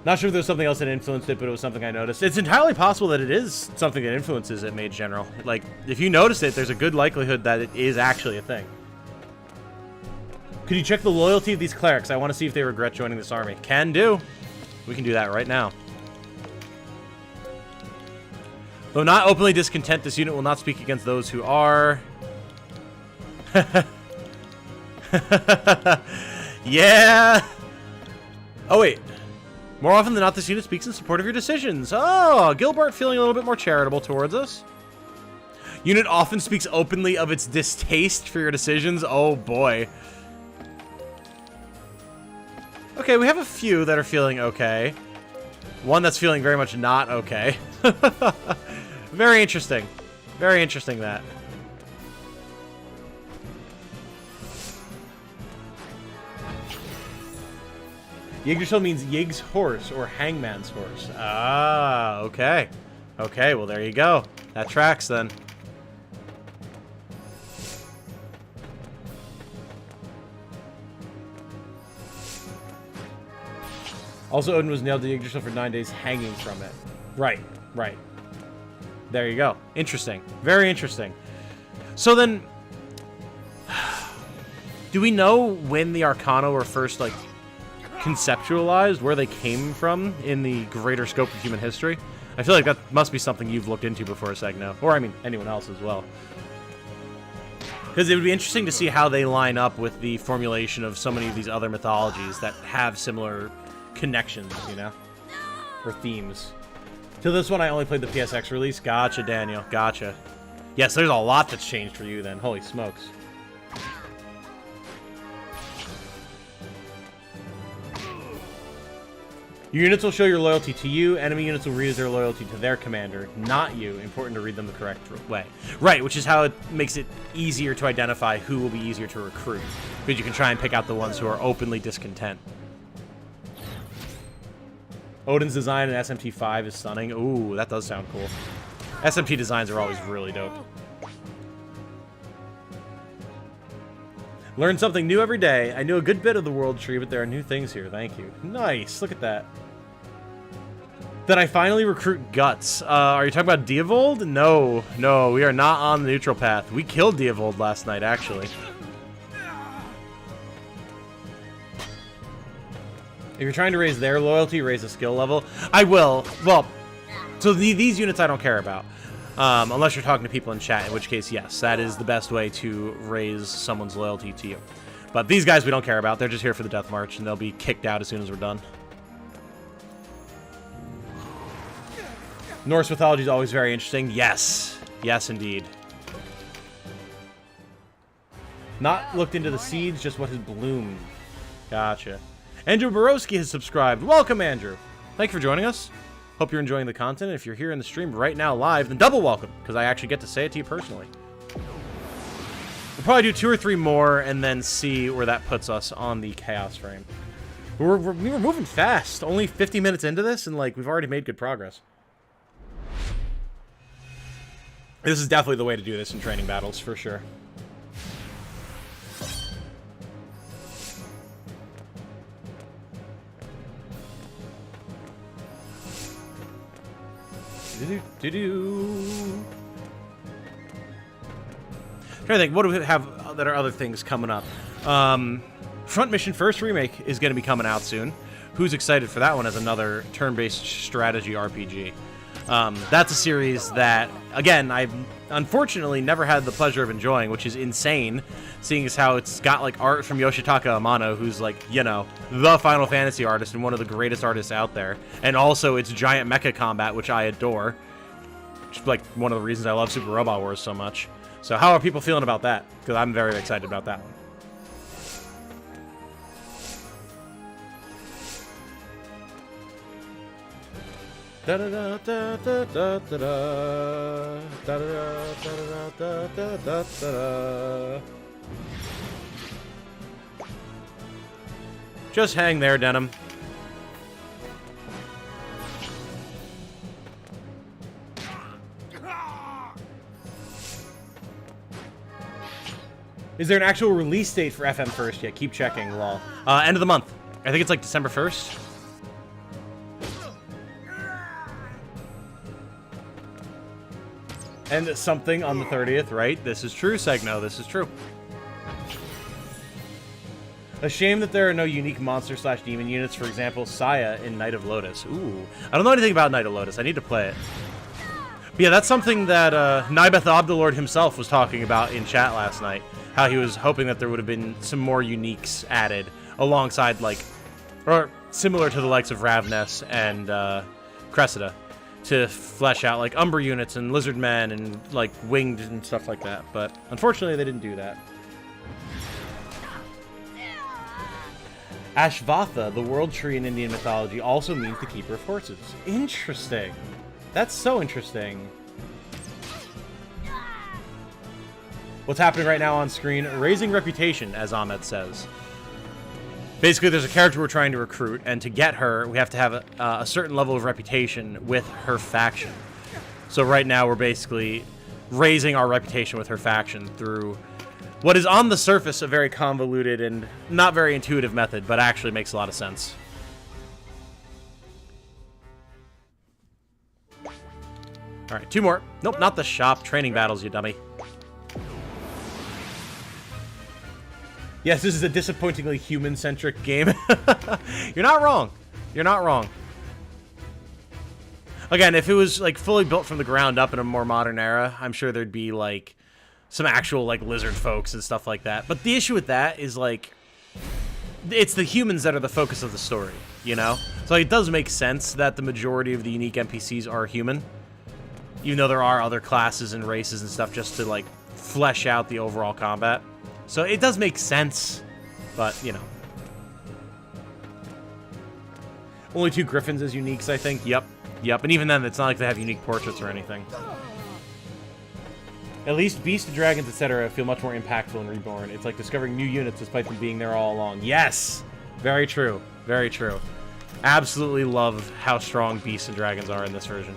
Not sure if there's something else that influenced it, but it was something I noticed. It's entirely possible that it is something that influences it, Mage General. Like, if you notice it, there's a good likelihood that it is actually a thing. Could you check the loyalty of these clerics? I want to see if they regret joining this army. Can do. We can do that right now. Though not openly discontent, this unit will not speak against those who are. Yeah. Oh, wait. More often than not, this unit speaks in support of your decisions. Oh, Gilbert feeling a little bit more charitable towards us. Unit often speaks openly of its distaste for your decisions. Oh, boy. Okay, we have a few that are feeling okay. One that's feeling very much not okay. Very interesting. Very interesting, that. Yggdrasil means Ygg's horse or Hangman's horse. Ah, okay. Okay, well, there you go. That tracks, then. Also, Odin was nailed to Yggdrasil for 9 days hanging from it. Right, right. There you go. Interesting. Very interesting. So then, do we know when the Arcana were first, like, conceptualized, where they came from in the greater scope of human history? I feel like that must be something you've looked into before, Segno. Or, I mean, anyone else as well. Because it would be interesting to see how they line up with the formulation of so many of these other mythologies that have similar connections, you know? Or themes. To this one, I only played the PSX release. Gotcha, Daniel. Gotcha. Yes, there's a lot that's changed for you then. Holy smokes. Your units will show your loyalty to you. Enemy units will read their loyalty to their commander, not you. Important to read them the correct way. Right, which is how it makes it easier to identify who will be easier to recruit. Because you can try and pick out the ones who are openly discontent. Odin's design in SMT5 is stunning. Ooh, that does sound cool. SMT designs are always really dope. Learn something new every day. I knew a good bit of the world tree, but there are new things here. Thank you. Nice. Look at that. Did I finally recruit Guts? Are you talking about Diavold? No. No, we are not on the neutral path. We killed Diavold last night, actually. If you're trying to raise their loyalty, raise the skill level. I will. Well, so these units I don't care about. Unless you're talking to people in chat, in which case, yes, that is the best way to raise someone's loyalty to you. But these guys we don't care about. They're just here for the Death March, and they'll be kicked out as soon as we're done. Norse mythology is always very interesting. Yes. Yes, indeed. Not looked into the seeds, just what has bloomed. Gotcha. Andrew Borowski has subscribed. Welcome, Andrew. Thank you for joining us. Hope you're enjoying the content. If you're here in the stream right now live, then double welcome, because I actually get to say it to you personally. We'll probably do 2 or 3 more and then see where that puts us on the Chaos frame. We were moving fast. Only 50 minutes into this, and like we've already made good progress. This is definitely the way to do this in training battles, for sure. Trying to think, what do we have that are other things coming up? Front Mission First Remake is going to be coming out soon. Who's excited for that one as another turn-based strategy RPG? That's a series that, again, I've unfortunately never had the pleasure of enjoying, which is insane, seeing as how it's got, like, art from Yoshitaka Amano, who's, like, you know, the Final Fantasy artist and one of the greatest artists out there. And also, it's giant mecha combat, which I adore. Which is, like, one of the reasons I love Super Robot Wars so much. So how are people feeling about that? Because I'm very excited about that one. Da da da da da da da da da da da da da da. Just hang there, Denim. Is there an actual release date for FM First yet? Keep checking, lol. End of the month. I think it's like December 1st. And something on the 30th, right? This is true, Segno. This is true. A shame that there are no unique monster/demon units, for example, Saya in Knight of Lotus. Ooh. I don't know anything about Knight of Lotus. I need to play it. But yeah, that's something that Nibeth Obdalord himself was talking about in chat last night. How he was hoping that there would have been some more uniques added alongside, like, or similar to the likes of Ravness and Cressida, to flesh out, like, Umber units and Lizard Men and, like, Winged and stuff like that. But unfortunately, they didn't do that. Ashvatha, the world tree in Indian mythology, also means the keeper of horses. Interesting. That's so interesting. What's happening right now on screen? Raising reputation, as Ahmed says. Basically, there's a character we're trying to recruit, and to get her, we have to have a certain level of reputation with her faction. So right now, we're basically raising our reputation with her faction through what is on the surface a very convoluted and not very intuitive method, but actually makes a lot of sense. All right, 2 more. Nope, not the shop. Training battles, you dummy. Yes, this is a disappointingly human-centric game. You're not wrong. You're not wrong. Again, if it was like fully built from the ground up in a more modern era, I'm sure there'd be like some actual like lizard folks and stuff like that. But the issue with that is like it's the humans that are the focus of the story, you know? So it does make sense that the majority of the unique NPCs are human, even though there are other classes and races and stuff just to like flesh out the overall combat. So it does make sense, but, you know. Only 2 griffins as uniques, I think. Yep. And even then, it's not like they have unique portraits or anything. At least beasts, dragons, etc. feel much more impactful in Reborn. It's like discovering new units despite them being there all along. Yes! Very true. Very true. Absolutely love how strong beasts and dragons are in this version.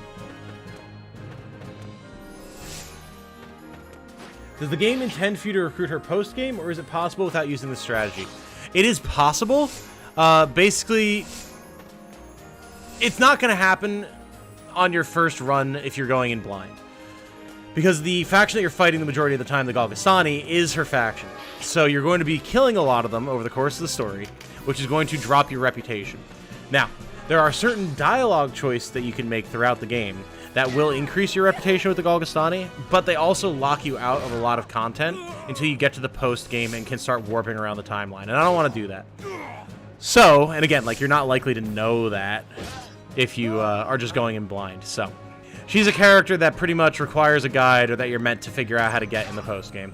Does the game intend for you to recruit her post-game, or is it possible without using the strategy? It is possible. Basically, it's not going to happen on your first run if you're going in blind. Because the faction that you're fighting the majority of the time, the Golgastani, is her faction. So you're going to be killing a lot of them over the course of the story, which is going to drop your reputation. Now, there are certain dialogue choices that you can make throughout the game that will increase your reputation with the Golgastani, but they also lock you out of a lot of content until you get to the post-game and can start warping around the timeline, and I don't want to do that. So, and again, like, you're not likely to know that if you are just going in blind, so. She's a character that pretty much requires a guide, or that you're meant to figure out how to get in the post-game.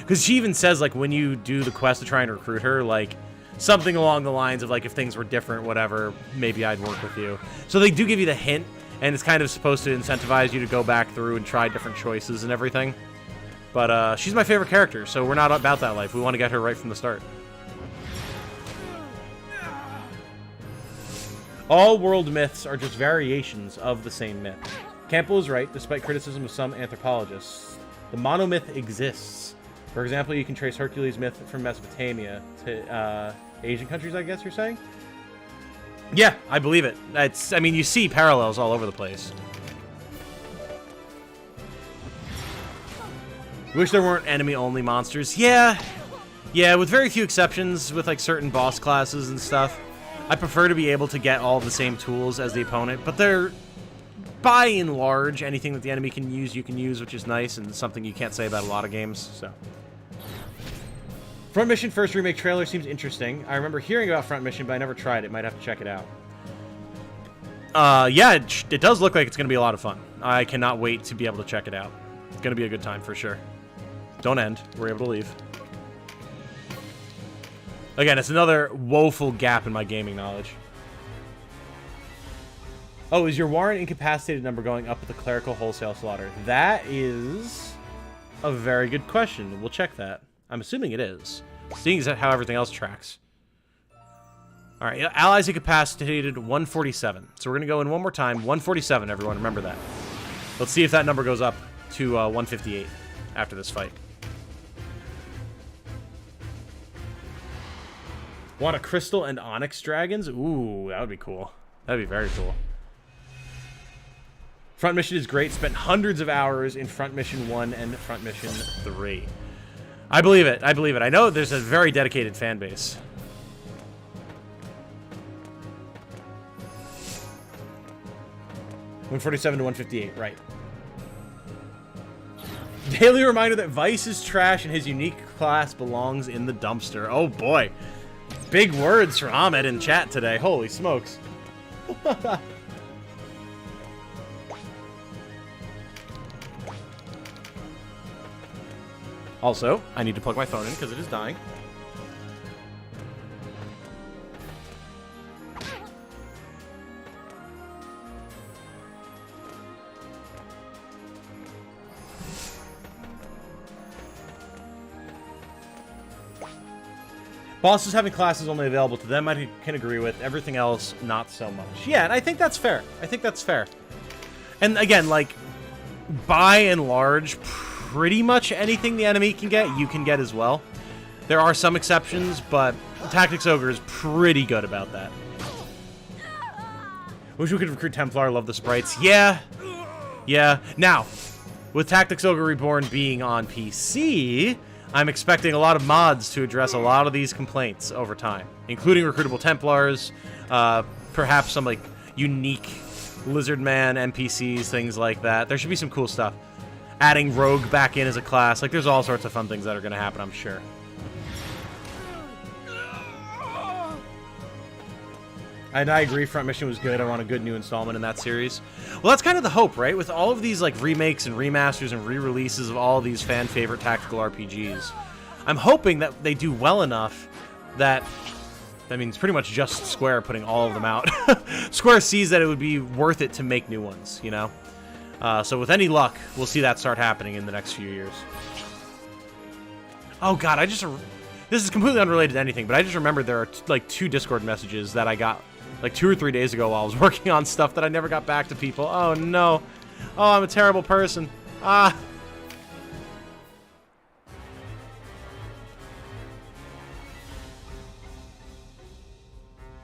Because she even says, like, when you do the quest to try and recruit her, like, something along the lines of, like, if things were different, whatever, maybe I'd work with you. So they do give you the hint, and it's kind of supposed to incentivize you to go back through and try different choices and everything. But she's my favorite character, so we're not about that life. We want to get her right from the start. All world myths are just variations of the same myth. Campbell is right, despite criticism of some anthropologists. The monomyth exists. For example, you can trace Hercules' myth from Mesopotamia to Asian countries, I guess you're saying? Yeah, I believe it. I mean, you see parallels all over the place. Wish there weren't enemy-only monsters. Yeah, with very few exceptions, with like certain boss classes and stuff. I prefer to be able to get all the same tools as the opponent, but they're, by and large, anything that the enemy can use, you can use, which is nice, and something you can't say about a lot of games, so. Front Mission First Remake trailer seems interesting. I remember hearing about Front Mission, but I never tried it. Might have to check it out. Yeah, it does look like it's going to be a lot of fun. I cannot wait to be able to check it out. It's going to be a good time for sure. Don't end. We're able to leave. Again, it's another woeful gap in my gaming knowledge. Oh, is your warrant incapacitated number going up with the clerical wholesale slaughter? That is a very good question. We'll check that. I'm assuming it is, seeing as how everything else tracks. All right, allies incapacitated 147. So we're going to go in one more time. 147, everyone. Remember that. Let's see if that number goes up to 158 after this fight. Want a crystal and onyx dragons? Ooh, that would be cool. That'd be very cool. Front mission is great. Spent hundreds of hours in front mission 1 and front mission 3. I believe it. I believe it. I know there's a very dedicated fan base. $147 to $158, right. Daily reminder that Vice is trash and his unique class belongs in the dumpster. Oh boy. Big words from Ahmed in chat today. Holy smokes. Also, I need to plug my phone in because it is dying. Bosses having classes only available to them, I can agree with. Everything else, not so much. Yeah, and I think that's fair. I think that's fair. And again, like, by and large, pretty much anything the enemy can get, you can get as well. There are some exceptions, but Tactics Ogre is pretty good about that. Wish we could recruit Templar, love the sprites. Yeah. Yeah. Now, with Tactics Ogre Reborn being on PC, I'm expecting a lot of mods to address a lot of these complaints over time, including recruitable Templars, perhaps some like unique Lizardman NPCs, things like that. There should be some cool stuff. Adding Rogue back in as a class. Like, there's all sorts of fun things that are going to happen, I'm sure. And I agree, Front Mission was good. I want a good new installment in that series. Well, that's kind of the hope, right? With all of these like remakes and remasters and re-releases of all of these fan-favorite tactical RPGs, I'm hoping that they do well enough that, I mean, it's pretty much just Square putting all of them out. Square sees that it would be worth it to make new ones, you know? So with any luck, we'll see that start happening in the next few years. Oh god, this is completely unrelated to anything, but I just remembered there are like 2 Discord messages that I got like 2 or 3 days ago while I was working on stuff that I never got back to people. Oh no. Oh, I'm a terrible person. Ah.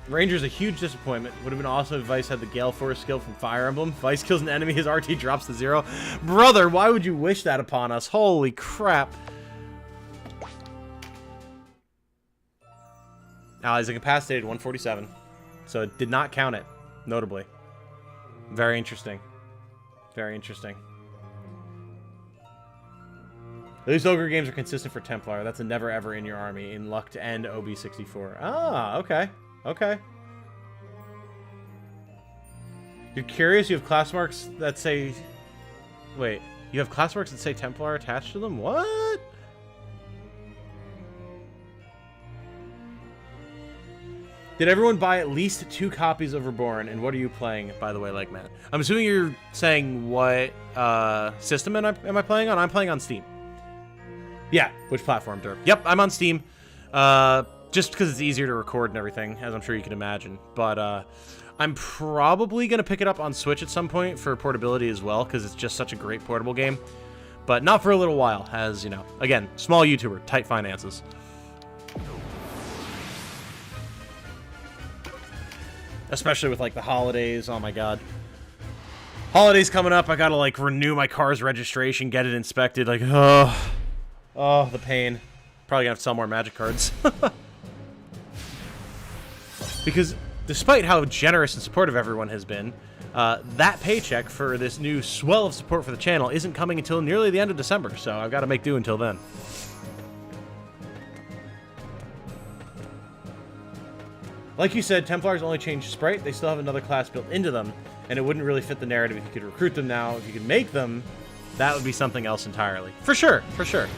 Ranger's a huge disappointment. Would have been awesome if Vice had the Gale Force skill from Fire Emblem. Vice kills an enemy, his RT drops to 0. Brother, why would you wish that upon us? Holy crap. Allies incapacitated 147. So it did not count it, notably. Very interesting. Very interesting. These Ogre games are consistent for Templar. That's a never ever in your army. In luck to end OB64. Ah, okay. Okay. You're curious? You have class marks that say... Wait. You have class marks that say Templar attached to them? What? Did everyone buy at least 2 copies of Reborn? And what are you playing, by the way, like man? I'm assuming you're saying what system am I playing on? I'm playing on Steam. Yeah, which platform, Derp? Yep, I'm on Steam. Just because it's easier to record and everything, as I'm sure you can imagine. But I'm probably going to pick it up on Switch at some point for portability as well, because it's just such a great portable game. But not for a little while, as, you know, again, small YouTuber, tight finances. Especially with, like, the holidays. Oh, my God. Holidays coming up. I gotta, like, renew my car's registration, get it inspected. Like, oh, the pain. Probably gonna have to sell more Magic cards. Because despite how generous and supportive everyone has been, that paycheck for this new swell of support for the channel isn't coming until nearly the end of December, so I've got to make do until then. Like you said, Templars only change sprite. They still have another class built into them, and it wouldn't really fit the narrative if you could recruit them now. If you could make them, that would be something else entirely. For sure, for sure.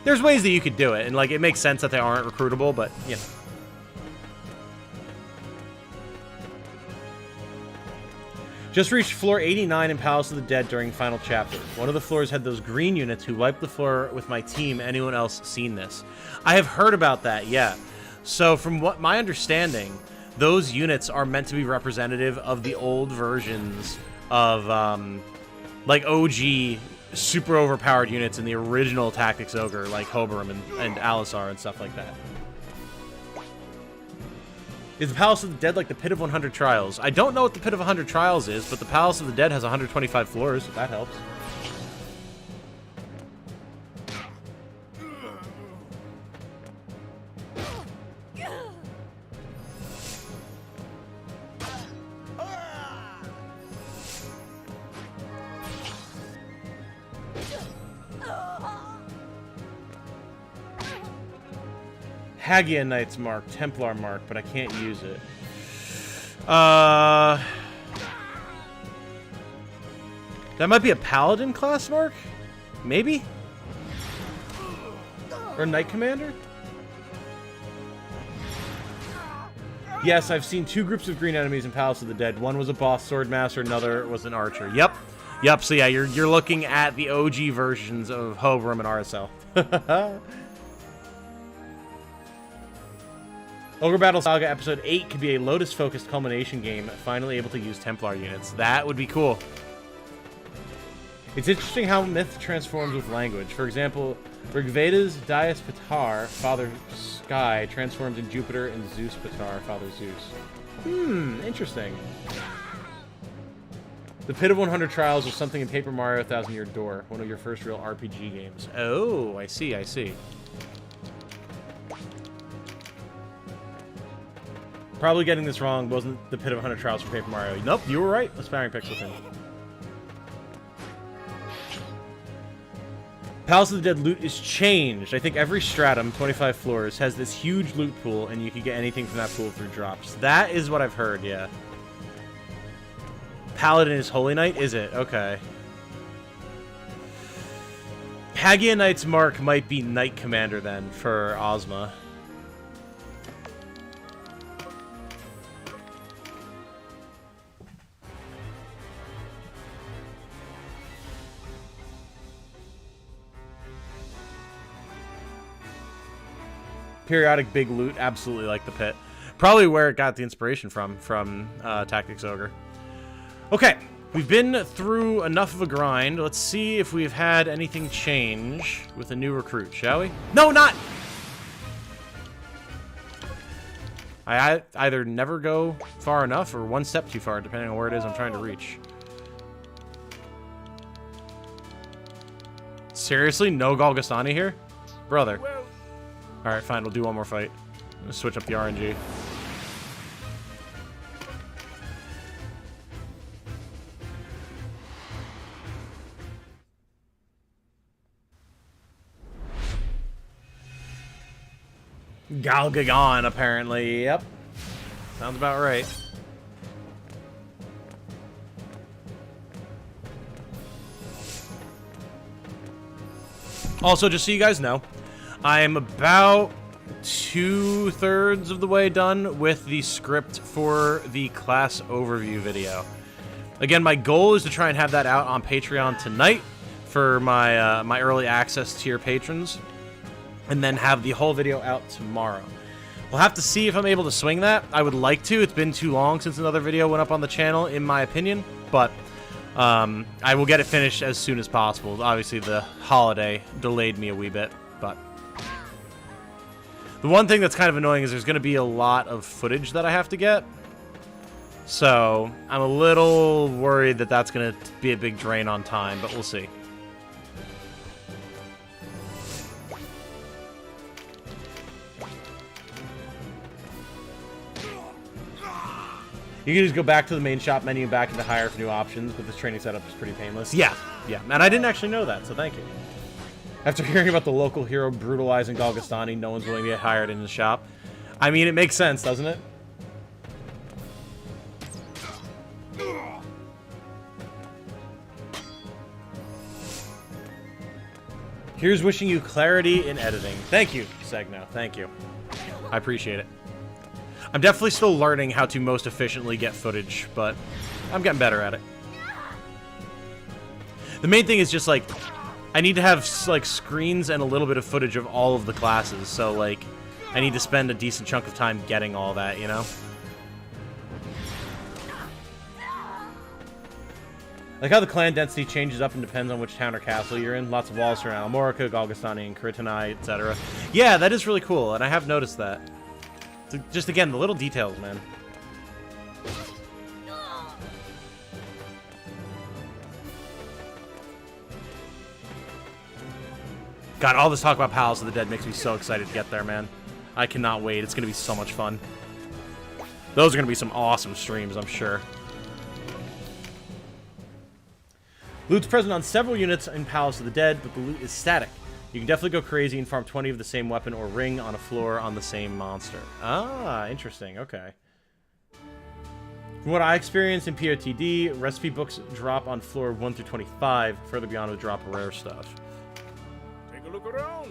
There's ways that you could do it, and like it makes sense that they aren't recruitable, but you know. Just reached floor 89 in Palace of the Dead during final chapter. One of the floors had those green units who wiped the floor with my team. Anyone else seen this? I have heard about that, yeah. So from what my understanding, those units are meant to be representative of the old versions of like OG super overpowered units in the original Tactics Ogre, like Hoberim and Alisar and stuff like that. Is the Palace of the Dead like the Pit of 100 Trials? I don't know what the Pit of 100 Trials is, but the Palace of the Dead has 125 floors, if that helps. Hagia Knight's mark, Templar mark, but I can't use it. That might be a Paladin class mark? Maybe? Or Knight Commander? Yes, I've seen 2 groups of green enemies in Palace of the Dead. One was a boss swordmaster, another was an archer. Yep. Yep, so yeah, you're looking at the OG versions of Hoverum and RSL. Ogre Battle Saga Episode 8 could be a Lotus-focused culmination game, finally able to use Templar units. That would be cool. It's interesting how myth transforms with language. For example, Rigveda's Dias Pitar, Father Sky, transforms in Jupiter, and Zeus Pitar, Father Zeus. Interesting. The Pit of 100 Trials was something in Paper Mario 1000 Year Door, one of your first real RPG games. Oh, I see, I see. Probably getting this wrong. Wasn't the Pit of 100 Trials for Paper Mario? Nope, you were right. Let's sparring picks with him. Palace of the Dead loot is changed. I think every stratum, 25 floors, has this huge loot pool, and you can get anything from that pool through drops. That is what I've heard, yeah. Paladin is Holy Knight? Is it? Okay. Hagia Knight's mark might be Knight Commander, then, for Ozma. Periodic big loot, absolutely like the pit. Probably where it got the inspiration from Tactics Ogre. Okay, we've been through enough of a grind. Let's see if we've had anything change with a new recruit, shall we? No, not! I either never go far enough or one step too far, depending on where it is I'm trying to reach. Seriously? No Golgastani here? Brother. Alright, fine, we'll do one more fight. Let's switch up the RNG. Galgagon, apparently. Yep. Sounds about right. Also, just so you guys know, I'm about 2/3 of the way done with the script for the class overview video. Again, my goal is to try and have that out on Patreon tonight for my my early access tier patrons, and then have the whole video out tomorrow. We'll have to see if I'm able to swing that. I would like to. It's been too long since another video went up on the channel, in my opinion, but I will get it finished as soon as possible. Obviously, the holiday delayed me a wee bit, but the one thing that's kind of annoying is there's going to be a lot of footage that I have to get. So I'm a little worried that that's going to be a big drain on time, but we'll see. You can just go back to the main shop menu, back into hire for new options, but this training setup is pretty painless. Yeah, and I didn't actually know that, so thank you. After hearing about the local hero brutalizing Golgastani, no one's willing to get hired in the shop. I mean, it makes sense, doesn't it? Here's wishing you clarity in editing. Thank you, Segno. Thank you. I appreciate it. I'm definitely still learning how to most efficiently get footage, but I'm getting better at it. The main thing is just, like, I need to have, like, screens and a little bit of footage of all of the classes, so, like, I need to spend a decent chunk of time getting all that, you know? Like how the clan density changes up and depends on which town or castle you're in. Lots of walls surround Almorica, Golgastani, and Kritanai, etc. Yeah, that is really cool, and I have noticed that. So just, again, the little details, man. God, all this talk about Palace of the Dead makes me so excited to get there, man. I cannot wait. It's going to be so much fun. Those are going to be some awesome streams, I'm sure. Loot's present on several units in Palace of the Dead, but the loot is static. You can definitely go crazy and farm 20 of the same weapon or ring on a floor on the same monster. Ah, interesting. Okay. From what I experienced in POTD, recipe books drop on floor 1 through 25. Further beyond would drop rare stuff. Take a look around.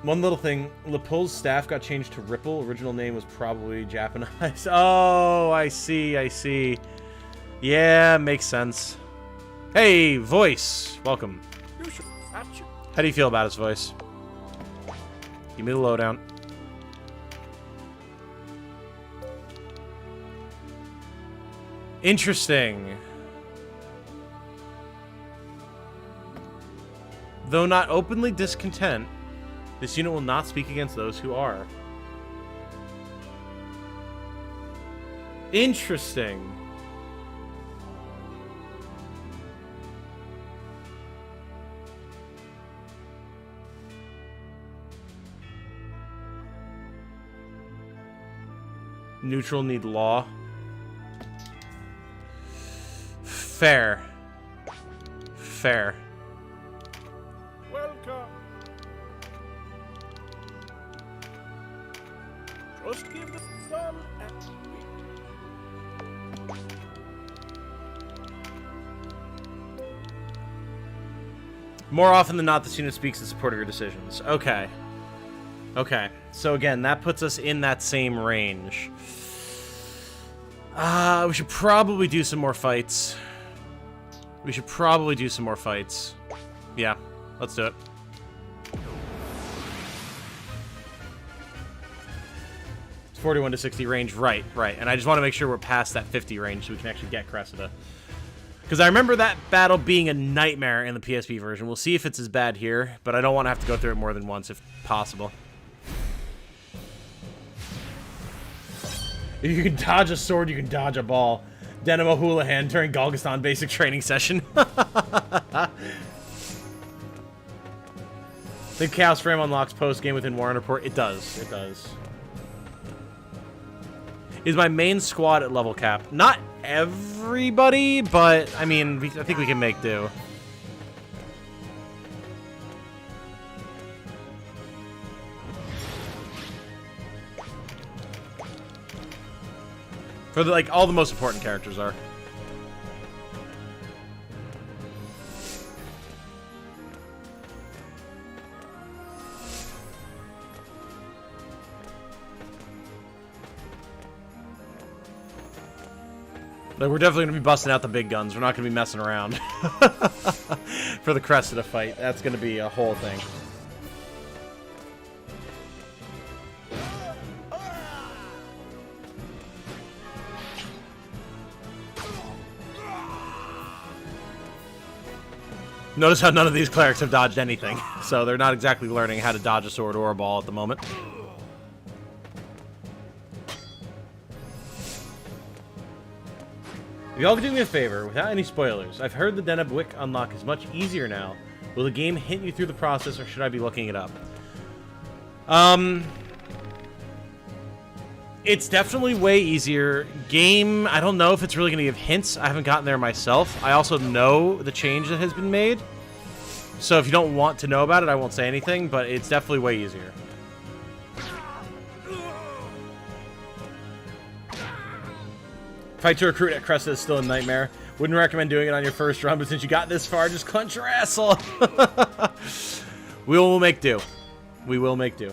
One little thing. Lepul's staff got changed to Ripple. Original name was probably Japanized. Oh, I see. I see. Yeah, makes sense. Hey, voice. Welcome. How do you feel about his voice? Give me the lowdown. Interesting. Though not openly discontent, this unit will not speak against those who are. Interesting. Neutral need law. Fair. Fair. Welcome. Just give the thumb and More often than not, this unit speaks in support of your decisions. Okay. Okay. So again, that puts us in that same range. We should probably do some more fights. We should probably do some more fights. Yeah, let's do it. It's 41 to 60 range. Right, right. And I just want to make sure we're past that 50 range so we can actually get Cressida. Because I remember that battle being a nightmare in the PSP version. We'll see if it's as bad here, but I don't want to have to go through it more than once if possible. If you can dodge a sword, you can dodge a ball. Denim O'Houlihan during Golgaston basic training session. The Chaos Frame unlocks post-game within Warren Report. It does. It does. Is my main squad at level cap? Not everybody, but, I mean, I think we can make do. For the, like, all the most important characters are. Like, we're definitely going to be busting out the big guns. We're not going to be messing around. For the Cressida fight. That's going to be a whole thing. Notice how none of these clerics have dodged anything. So they're not exactly learning how to dodge a sword or a ball at the moment. If y'all could do me a favor, without any spoilers, I've heard the Deneb Wick unlock is much easier now. Will the game hint you through the process, or should I be looking it up? It's definitely way easier. Game, I don't know if it's really going to give hints. I haven't gotten there myself. I also know the change that has been made. So if you don't want to know about it, I won't say anything, but it's definitely way easier. Fight to recruit at Cressida is still a nightmare. Wouldn't recommend doing it on your first run, but since you got this far, just clench your asshole. We will make do. We will make do.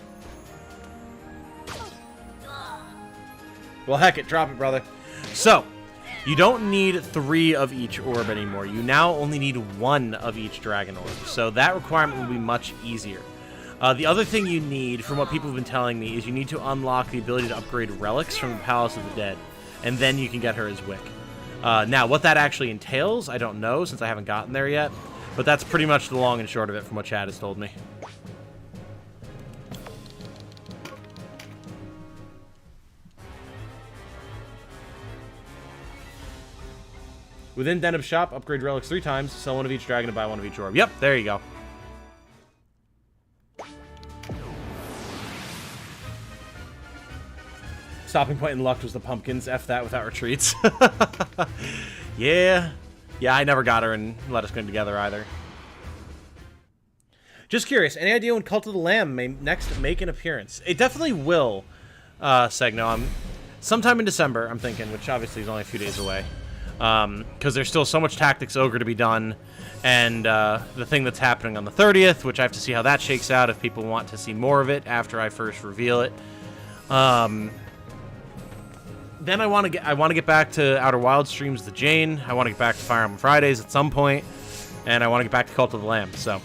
Well, heck it. Drop it, brother. So, you don't need 3 of each orb anymore. You now only need 1 of each dragon orb. So that requirement will be much easier. The other thing you need, from what people have been telling me, is you need to unlock the ability to upgrade relics from the Palace of the Dead. And then you can get her as Wick. Now, what that actually entails, I don't know, since I haven't gotten there yet. But that's pretty much the long and short of it from what Chad has told me. Within Deneb's shop, upgrade relics 3 times, sell 1 of each dragon, and buy 1 of each orb. Yep, there you go. Stopping point in luck was the pumpkins. F that without retreats. Yeah. Yeah, I never got her and let us go together either. Just curious, any idea when Cult of the Lamb may next make an appearance? It definitely will, Segno. Sometime in December, I'm thinking, which obviously is only a few days away. Because there's still so much Tactics Ogre to be done, and the thing that's happening on the 30th, which I have to see how that shakes out if people want to see more of it after I first reveal it. Then I want to get back to Outer Wild streams with Jane. I want to get back to Fire Emblem Fridays at some point, and I want to get back to Cult of the Lamb. So,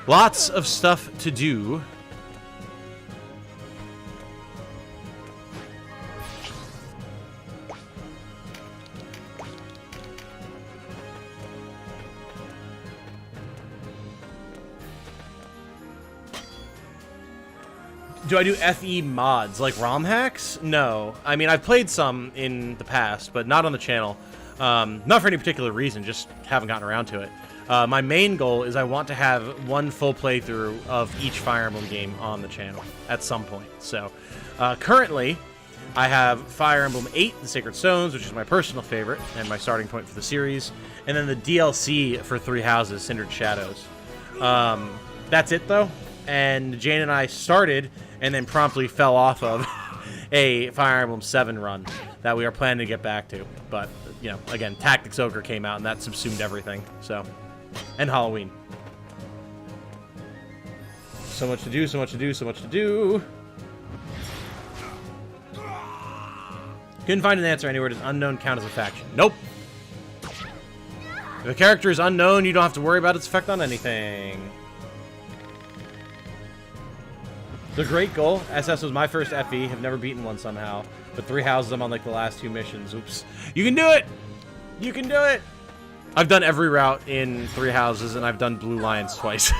lots of stuff to do. Do I do FE mods, like ROM hacks? No. I mean, I've played some in the past, but not on the channel. Not for any particular reason, just haven't gotten around to it. My main goal is I want to have 1 full playthrough of each Fire Emblem game on the channel at some point. So, currently, I have Fire Emblem 8, The Sacred Stones, which is my personal favorite and my starting point for the series, and then the DLC for 3 Houses, Cindered Shadows. That's it, though. And Jane and I started and then promptly fell off of a Fire Emblem 7 run that we are planning to get back to. But, you know, again, Tactics Ogre came out and that subsumed everything. So, and Halloween. So much to do, so much to do, so much to do. Couldn't find an answer anywhere. Does unknown count as a faction? Nope. If a character is unknown, you don't have to worry about its effect on anything. The great goal. SS was my first FE. Have never beaten one somehow. But 3 Houses, I'm on like the last 2 missions. Oops. You can do it! You can do it! I've done every route in 3 Houses, and I've done Blue Lions twice.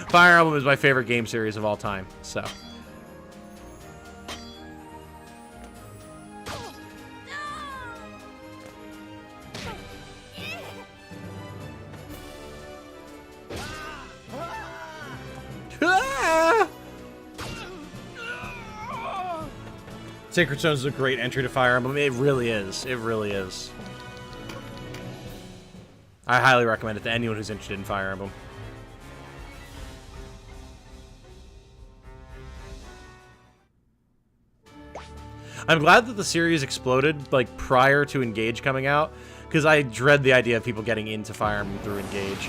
Fire Emblem is my favorite game series of all time, so. Sacred Stones is a great entry to Fire Emblem. It really is. It really is. I highly recommend it to anyone who's interested in Fire Emblem. I'm glad that the series exploded, like, prior to Engage coming out, because I dread the idea of people getting into Fire Emblem through Engage.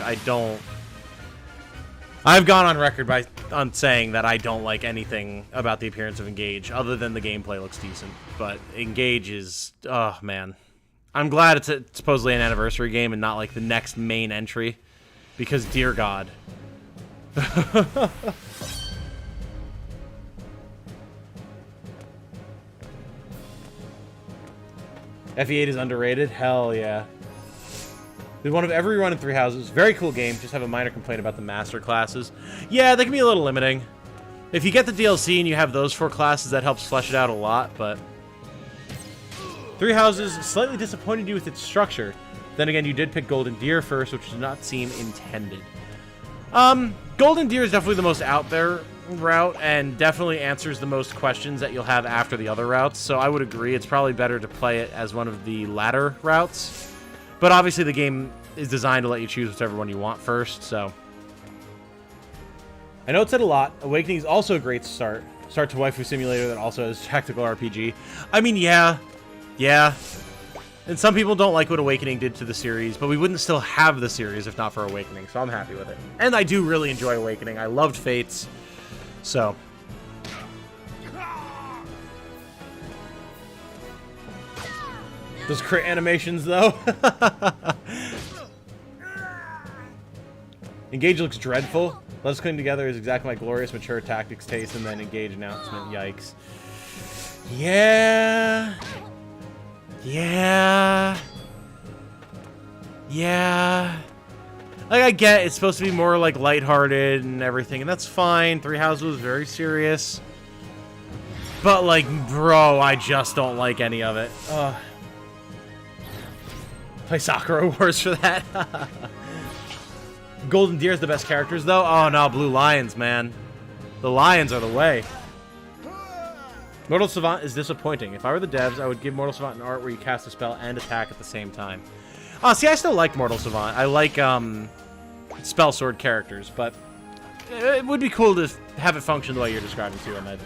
I've gone on record on saying that I don't like anything about the appearance of Engage, other than the gameplay looks decent. But Engage is... oh, man. I'm glad it's supposedly an anniversary game and not, like, the next main entry. Because, dear God. FE8 is underrated? Hell yeah. Did one of every run in 3 Houses. Very cool game. Just have a minor complaint about the master classes. Yeah, they can be a little limiting. If you get the DLC and you have those 4 classes, that helps flesh it out a lot, but... 3 Houses slightly disappointed you with its structure. Then again, you did pick Golden Deer first, which did not seem intended. Golden Deer is definitely the most out there route, and definitely answers the most questions that you'll have after the other routes, so I would agree it's probably better to play it as one of the latter routes. But obviously the game is designed to let you choose whichever one you want first, so... I know it said a lot. Awakening is also a great start. Start to Waifu Simulator that also has tactical RPG. I mean, yeah. Yeah. And some people don't like what Awakening did to the series, but we wouldn't still have the series if not for Awakening, so I'm happy with it. And I do really enjoy Awakening. I loved Fates, so... Those crit animations, though. Engage looks dreadful. Let's Cling Together is exactly my glorious, mature tactics taste, and then Engage announcement. Yikes. Yeah. Yeah. Yeah. Like, I get it's supposed to be more, like, lighthearted and everything, and that's fine. Three Houses was very serious. But, like, bro, I just don't like any of it. Ugh. Play Sakura Wars for that. Golden Deer is the best characters, though. Oh, no, Blue Lions, man. The Lions are the way. Mortal Savant is disappointing. If I were the devs, I would give Mortal Savant an art where you cast a spell and attack at the same time. Oh, see, I still like Mortal Savant. I like spell sword characters, but it would be cool to have it function the way you're describing too, Ahmed.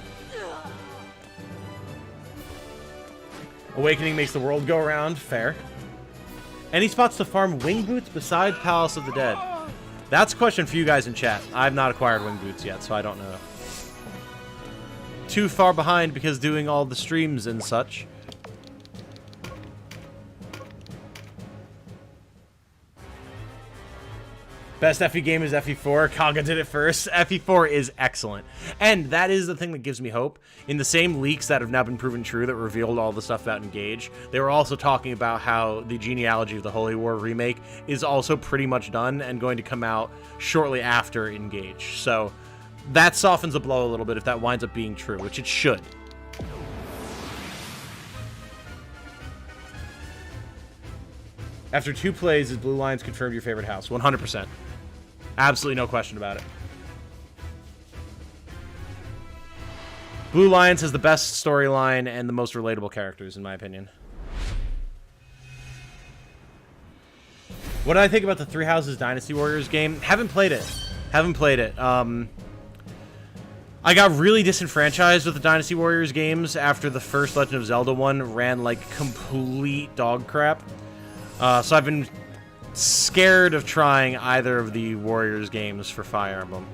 Awakening makes the world go around. Fair. Any spots to farm wing boots besides Palace of the Dead? That's a question for you guys in chat. I've not acquired wing boots yet, so I don't know. Too far behind because doing all the streams and such. Best FE game is FE4. Kaga did it first. FE4 is excellent. And that is the thing that gives me hope. In the same leaks that have now been proven true that revealed all the stuff about Engage, they were also talking about how the genealogy of the Holy War remake is also pretty much done and going to come out shortly after Engage. So that softens the blow a little bit if that winds up being true, which it should. After 2 plays, is Blue Lions confirmed your favorite house? 100%. Absolutely no question about it. Blue Lions has the best storyline and the most relatable characters, in my opinion. What do I think about the Three Houses Dynasty Warriors game? Haven't played it. Haven't played it. I got really disenfranchised with the Dynasty Warriors games after the first Legend of Zelda one ran like complete dog crap. So I've been scared of trying either of the Warriors games for Fire Emblem.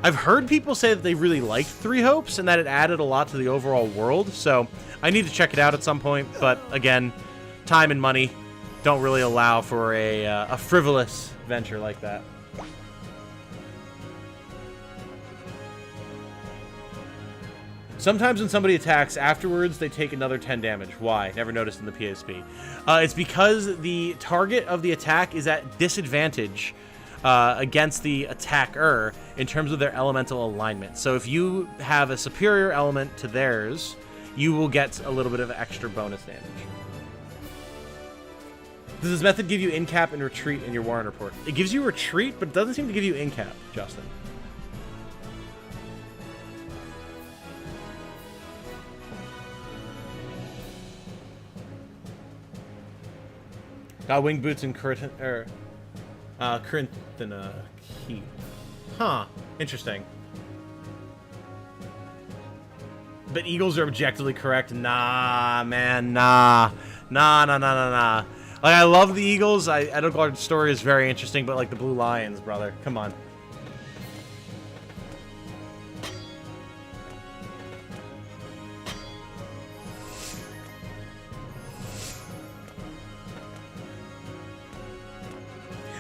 I've heard people say that they really liked Three Hopes and that it added a lot to the overall world, so I need to check it out at some point, but again, time and money don't really allow for a frivolous venture like that. Sometimes when somebody attacks afterwards, they take another 10 damage. Why? Never noticed in the PSP. It's because the target of the attack is at disadvantage against the attacker in terms of their elemental alignment. So if you have a superior element to theirs, you will get a little bit of extra bonus damage. Does this method give you in-cap and retreat in your Warren report? It gives you retreat, but it doesn't seem to give you in-cap, Justin. Got wing boots in Corinthina Keep. Huh. Interesting. But Eagles are objectively correct. Nah, man. Nah. Nah. Like, I love the Eagles. Edelgard's story is very interesting, but like the Blue Lions, brother. Come on.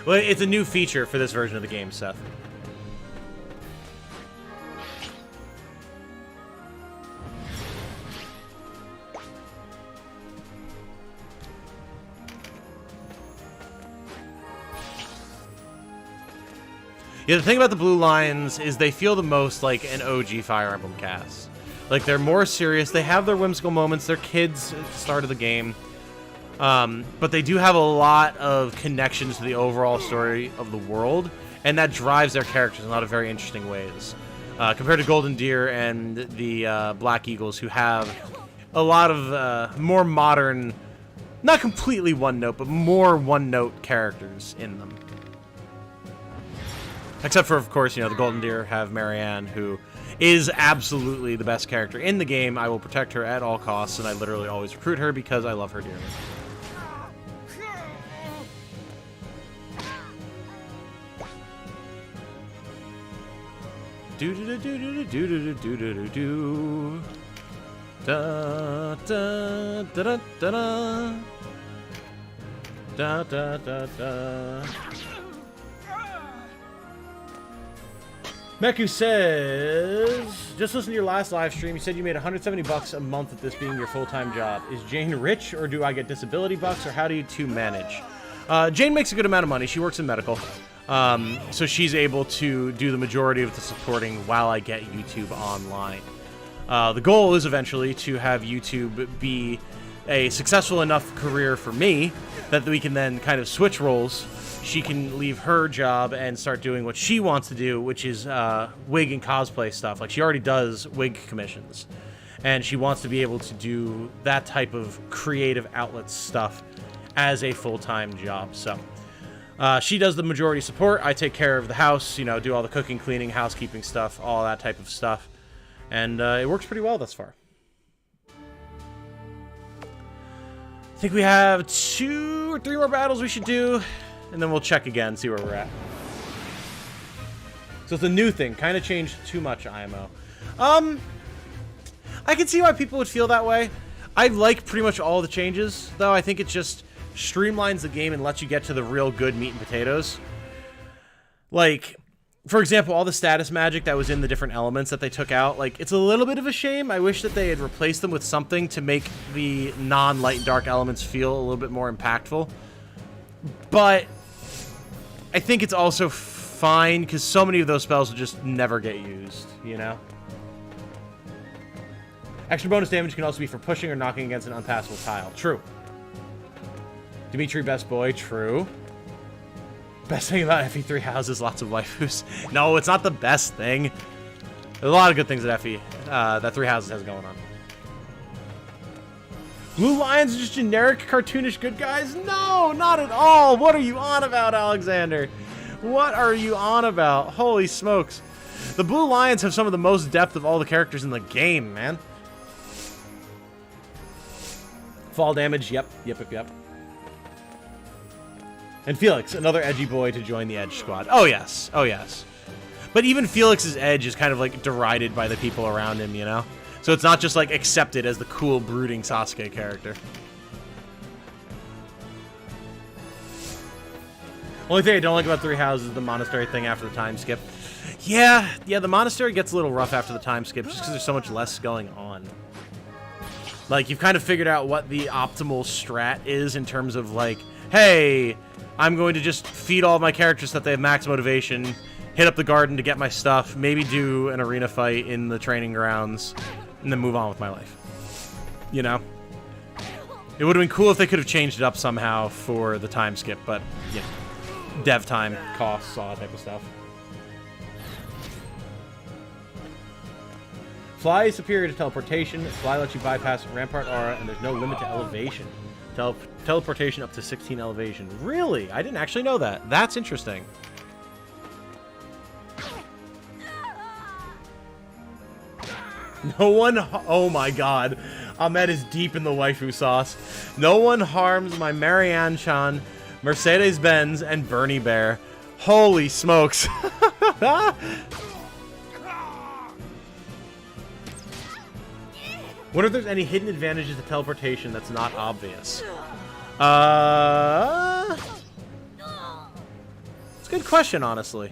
Well, it's a new feature for this version of the game, Seth. Yeah, the thing about the Blue Lions is they feel the most like an OG Fire Emblem cast. Like, they're more serious. They have their whimsical moments. They're kids at the start of the game. But they do have a lot of connections to the overall story of the world, and that drives their characters in a lot of very interesting ways. Compared to Golden Deer and the Black Eagles, who have a lot of more modern, not completely one-note, but more one-note characters in them. Except for, of course, you know, the Golden Deer have Marianne, who is absolutely the best character in the game. I will protect her at all costs, and I literally always recruit her because I love her dearly. Do do do do do do do do do do. Da da da da da da da da da. Meku says, just listen to your last live stream. You said you made $170 a month with this being your full-time job. Is Jane rich, or do I get disability bucks, or how do you two manage? Jane makes a good amount of money. She works in medical. So she's able to do the majority of the supporting while I get YouTube online. The goal is eventually to have YouTube be a successful enough career for me that we can then kind of switch roles. She can leave her job and start doing what she wants to do, which is wig and cosplay stuff. Like, she already does wig commissions, and she wants to be able to do that type of creative outlet stuff as a full-time job. So she does the majority support. I take care of the house, you know, do all the cooking, cleaning, housekeeping stuff, all that type of stuff. And it works pretty well thus far. I think we have 2 or 3 more battles we should do, and then we'll check again, see where we're at. So it's a new thing. Kind of changed too much, IMO. I can see why people would feel that way. I like pretty much all the changes, though. I think it just streamlines the game and lets you get to the real good meat and potatoes. Like, for example, all the status magic that was in the different elements that they took out, like, it's a little bit of a shame. I wish that they had replaced them with something to make the non-light and dark elements feel a little bit more impactful. But I think it's also fine, because so many of those spells will just never get used, you know? Extra bonus damage can also be for pushing or knocking against an unpassable tile. True. Dimitri, best boy. True. Best thing about FE3 houses, lots of waifus. No, it's not the best thing. There's a lot of good things that that 3 houses has going on. Blue Lions are just generic, cartoonish good guys? No, not at all. What are you on about, Alexander? What are you on about? Holy smokes. The Blue Lions have some of the most depth of all the characters in the game, man. Fall damage, yep. And Felix, another edgy boy to join the Edge squad. Oh, yes. Oh, yes. But even Felix's edge is kind of, like, derided by the people around him, you know? So it's not just, like, accepted as the cool, brooding Sasuke character. Only thing I don't like about 3 houses is the monastery thing after the time skip. Yeah, the monastery gets a little rough after the time skip just because there's so much less going on. Like, you've kind of figured out what the optimal strat is in terms of, like, hey, I'm going to just feed all of my characters so that they have max motivation, hit up the garden to get my stuff, maybe do an arena fight in the training grounds, and then move on with my life. You know? It would have been cool if they could have changed it up somehow for the time skip, but, yeah. Dev time, costs, all that type of stuff. Fly is superior to teleportation. Fly lets you bypass Rampart Aura, and there's no limit to elevation. Teleportation up to 16 elevation. Really? I didn't actually know that. That's interesting. No one... Oh my god. Ahmed is deep in the waifu sauce. No one harms my Marianne-chan, Mercedes-Benz, and Bernie Bear. Holy smokes. Wonder if there's any hidden advantages to teleportation that's not obvious. It's a good question, honestly.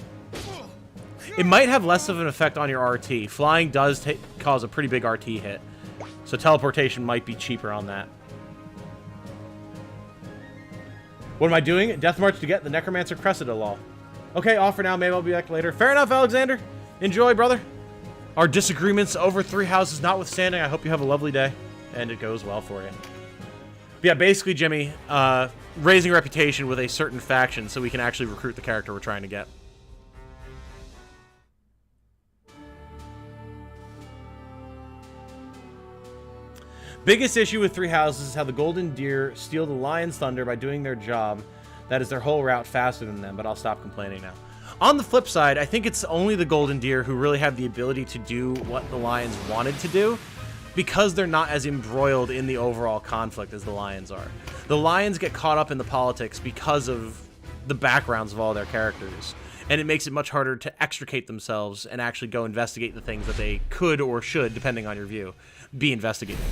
It might have less of an effect on your RT. Flying does cause a pretty big RT hit. So teleportation might be cheaper on that. What am I doing? Death March to get the Necromancer Cressida lol. Okay, off for now. Maybe I'll be back later. Fair enough, Alexander. Enjoy, brother. Our disagreements over 3 houses notwithstanding, I hope you have a lovely day, and it goes well for you. But yeah, basically, Jimmy, raising reputation with a certain faction so we can actually recruit the character we're trying to get. Biggest issue with 3 houses is how the Golden Deer steal the Lion's Thunder by doing their job. That is their whole route faster than them, but I'll stop complaining now. On the flip side, I think it's only the Golden Deer who really have the ability to do what the Lions wanted to do, because they're not as embroiled in the overall conflict as the Lions are. The Lions get caught up in the politics because of the backgrounds of all their characters. and it makes it much harder to extricate themselves and actually go investigate the things that they could or should, depending on your view, be investigating.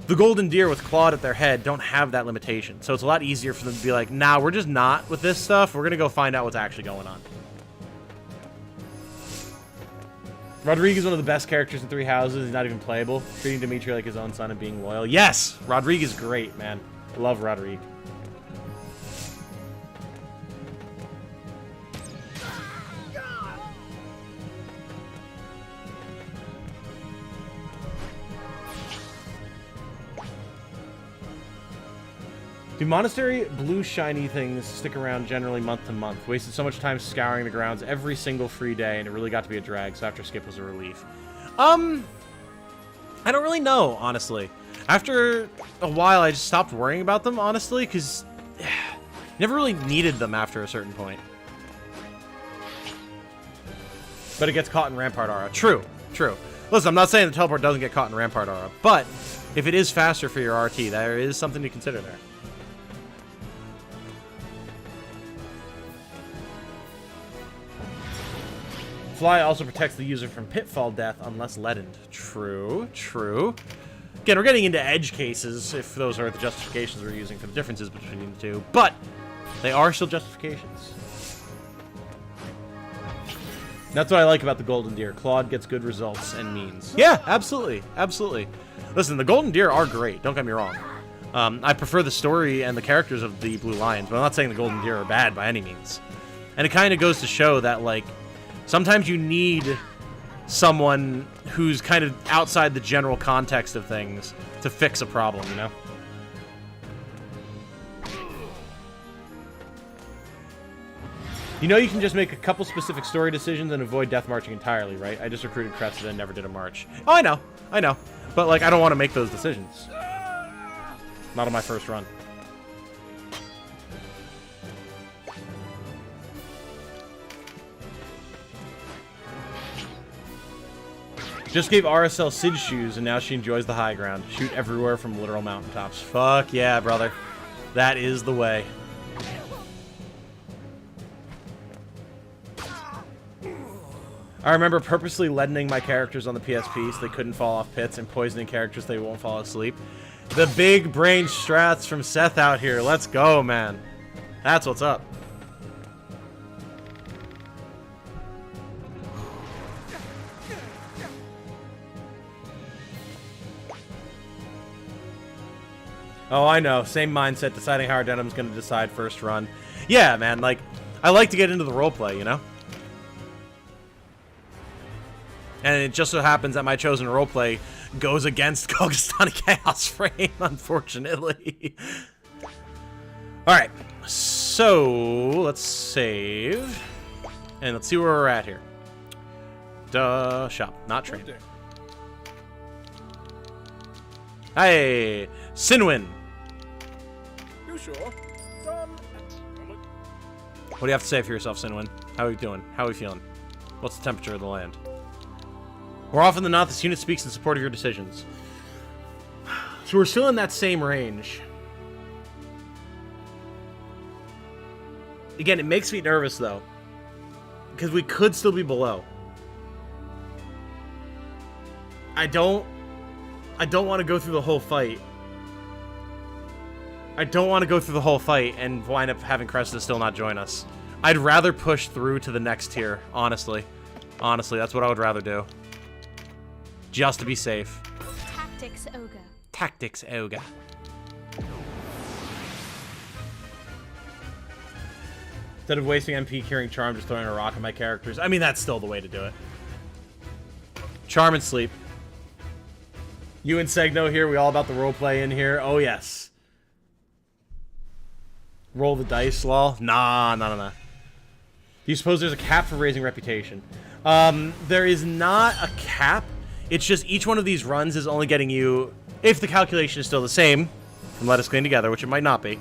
The golden deer with Claude at their head don't have that limitation, so it's a lot easier for them to be like, nah, we're just not with this stuff. We're going to go find out what's actually going on. Rodrigue is one of the best characters in Three Houses. He's not even playable. Treating Dimitri like his own son and being loyal. Yes! Rodrigue is great, man. I love Rodrigue. Do monastery blue shiny things stick around generally month to month? Wasted so much time scouring the grounds every single free day, and it really got to be a drag, so after skip was a relief. I don't really know, honestly. After a while, I just stopped worrying about them, honestly, because never really needed them after a certain point. But it gets caught in Rampart Aura. True, true. Listen, I'm not saying the teleport doesn't get caught in Rampart Aura, but if it is faster for your RT, there is something to consider there. Fly also protects the user from pitfall death unless leadened. True, true. Again, we're getting into edge cases, if those are the justifications we're using for the differences between the two, but they are still justifications. That's what I like about the Golden Deer. Claude gets good results and means. Yeah, absolutely, absolutely. Listen, the Golden Deer are great, don't get me wrong. I prefer the story and the characters of the Blue Lions, but I'm not saying the Golden Deer are bad by any means. And it kind of goes to show that, like, sometimes you need someone who's kind of outside the general context of things to fix a problem, you know? You know you can just make a couple specific story decisions and avoid death marching entirely, right? I just recruited Cressida and never did a march. Oh, I know. I know. But, like, I don't want to make those decisions. Not on my first run. Just gave RSL Sid shoes, and now she enjoys the high ground. Shoot everywhere from literal mountaintops. Fuck yeah, brother. That is the way. I remember purposely leadening my characters on the PSP so they couldn't fall off pits and poisoning characters so they won't fall asleep. The big brain strats from Seth out here. Let's go, man. That's what's up. Oh, I know. Same mindset, deciding how our denim's going to decide first run. Yeah, man, like, I like to get into the roleplay, you know? And it just so happens that my chosen roleplay goes against Kogastani Chaos Frame, unfortunately. Alright, so let's save. And let's see where we're at here. Duh, shop, not train. Hey, Sinwin. You sure? Done. What do you have to say for yourself, Sinwin? How are we doing? How are we feeling? What's the temperature of the land? More often than not, this unit speaks in support of your decisions. So we're still in that same range. Again, it makes me nervous, though. Because we could still be below. I don't want to go through the whole fight. I don't want to go through the whole fight and wind up having Cressida still not join us. I'd rather push through to the next tier, honestly. Honestly, that's what I would rather do. Just to be safe. Tactics Ogre. Tactics Ogre. Instead of wasting MP curing Charm, just throwing a rock at my characters. I mean, that's still the way to do it. Charm and sleep. You and Segno here, we all about the roleplay in here. Oh, yes. Roll the dice, lol. Nah. Do you suppose there's a cap for raising reputation? There is not a cap. It's just each one of these runs is only getting you, if the calculation is still the same, from Let Us Clean Together, which it might not be,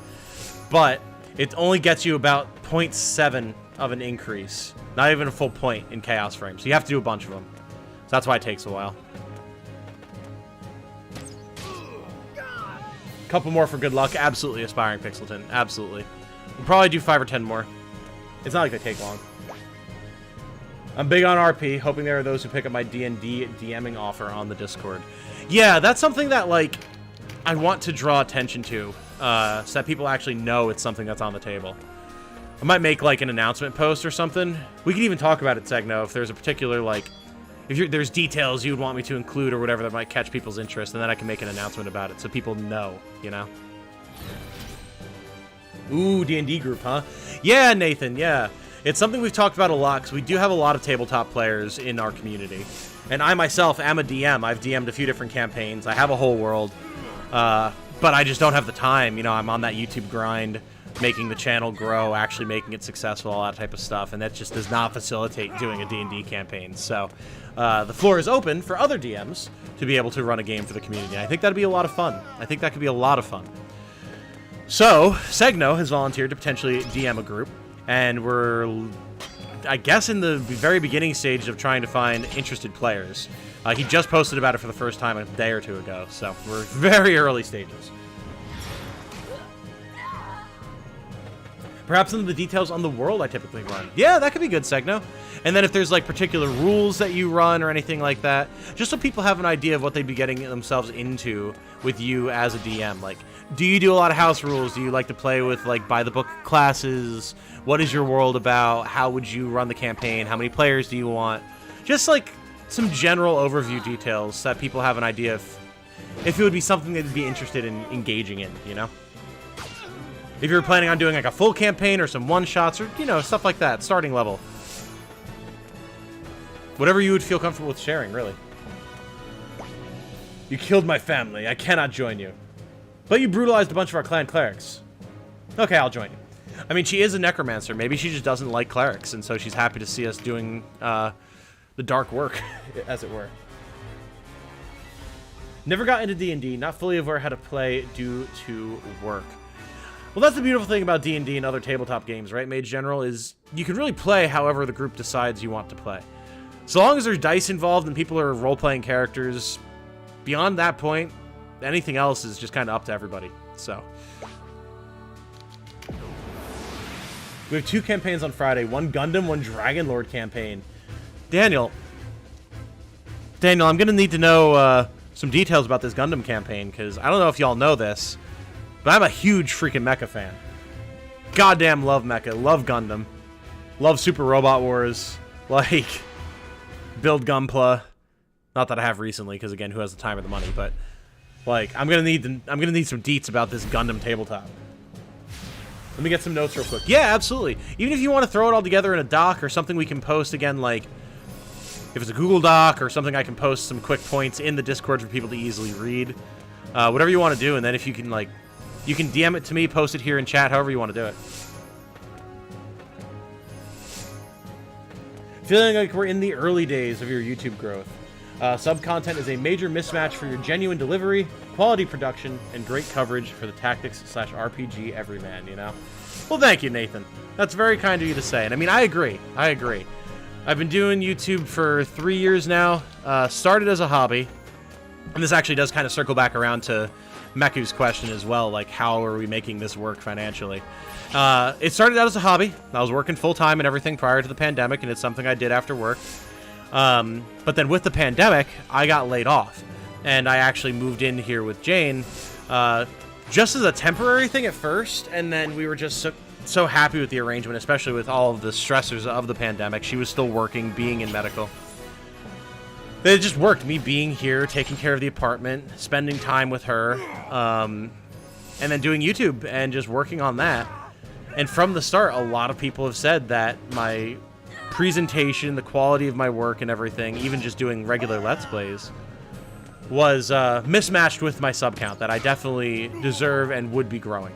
but it only gets you about 0.7 of an increase. Not even a full point in Chaos Frame. So you have to do a bunch of them. So that's why it takes a while. Couple more for good luck. Absolutely aspiring Pixelton. Absolutely. We'll probably do 5 or 10 more. It's not like they take long. I'm big on RP, hoping there are those who pick up my D&D DMing offer on the Discord. Yeah, that's something that, like, I want to draw attention to, so that people actually know it's something that's on the table. I might make, like, an announcement post or something. We could even talk about it, Segno, if there's a particular, like, if there's details you would want me to include or whatever that might catch people's interest, and then I can make an announcement about it so people know, you know? Ooh, D&D group, huh? Yeah, Nathan, yeah. It's something we've talked about a lot, because we do have a lot of tabletop players in our community. And I myself am a DM. I've DM'd a few different campaigns. I have a whole world. But I just don't have the time. You know, I'm on that YouTube grind, making the channel grow, actually making it successful, all that type of stuff. And that just does not facilitate doing a D&D campaign. So the floor is open for other DMs to be able to run a game for the community. I think that'd be a lot of fun. I think that could be a lot of fun. So, Segno has volunteered to potentially DM a group. And we're, I guess, in the very beginning stage of trying to find interested players. He just posted about it for the first time a day or two ago, so we're very early stages. Perhaps some of the details on the world I typically run. Yeah, that could be good, Segno. And then if there's, like, particular rules that you run or anything like that, just so people have an idea of what they'd be getting themselves into with you as a DM. Like, do you do a lot of house rules? Do you like to play with, like, by-the-book classes? What is your world about? How would you run the campaign? How many players do you want? Just, like, some general overview details so that people have an idea if it would be something they'd be interested in engaging in, you know? If you're planning on doing, like, a full campaign or some one-shots or, you know, stuff like that, starting level. Whatever you would feel comfortable with sharing, really. You killed my family. I cannot join you. But you brutalized a bunch of our clan clerics. Okay, I'll join you. I mean, she is a necromancer. Maybe she just doesn't like clerics, and so she's happy to see us doing the dark work, as it were. Never got into D&D. Not fully aware how to play due to work. Well, that's the beautiful thing about D&D and other tabletop games, right, Mage General, is you can really play however the group decides you want to play. So long as there's dice involved and people are role-playing characters, beyond that point, anything else is just kind of up to everybody, so. We have 2 campaigns on Friday, one Gundam, one Dragon Lord campaign. Daniel, I'm going to need to know some details about this Gundam campaign, because I don't know if y'all know this, but I'm a huge freaking mecha fan. Goddamn love mecha, love Gundam, love Super Robot Wars, like, build Gunpla. Not that I have recently, because again, who has the time or the money, but like, I'm gonna need some deets about this Gundam tabletop. Let me get some notes real quick. Yeah, absolutely. Even if you want to throw it all together in a doc or something we can post again, like, if it's a Google Doc or something I can post some quick points in the Discord for people to easily read. Whatever you want to do, and then if you can, like, you can DM it to me, post it here in chat, however you want to do it. Feeling like we're in the early days of your YouTube growth. Sub-content is a major mismatch for your genuine delivery, quality production, and great coverage for the tactics/RPG everyman, you know? Well, thank you, Nathan. That's very kind of you to say. And I mean, I agree. I've been doing YouTube for 3 years now. Started as a hobby. And this actually does kind of circle back around to Meku's question as well, like, how are we making this work financially? It started out as a hobby. I was working full-time and everything prior to the pandemic, and it's something I did after work. But then with the pandemic, I got laid off. And I actually moved in here with Jane, just as a temporary thing at first, and then we were just so happy with the arrangement, especially with all of the stressors of the pandemic. She was still working, being in medical. It just worked, me being here, taking care of the apartment, spending time with her, and then doing YouTube and just working on that. And from the start, a lot of people have said that my presentation, the quality of my work and everything, even just doing regular Let's Plays, was mismatched with my sub count, that I definitely deserve and would be growing.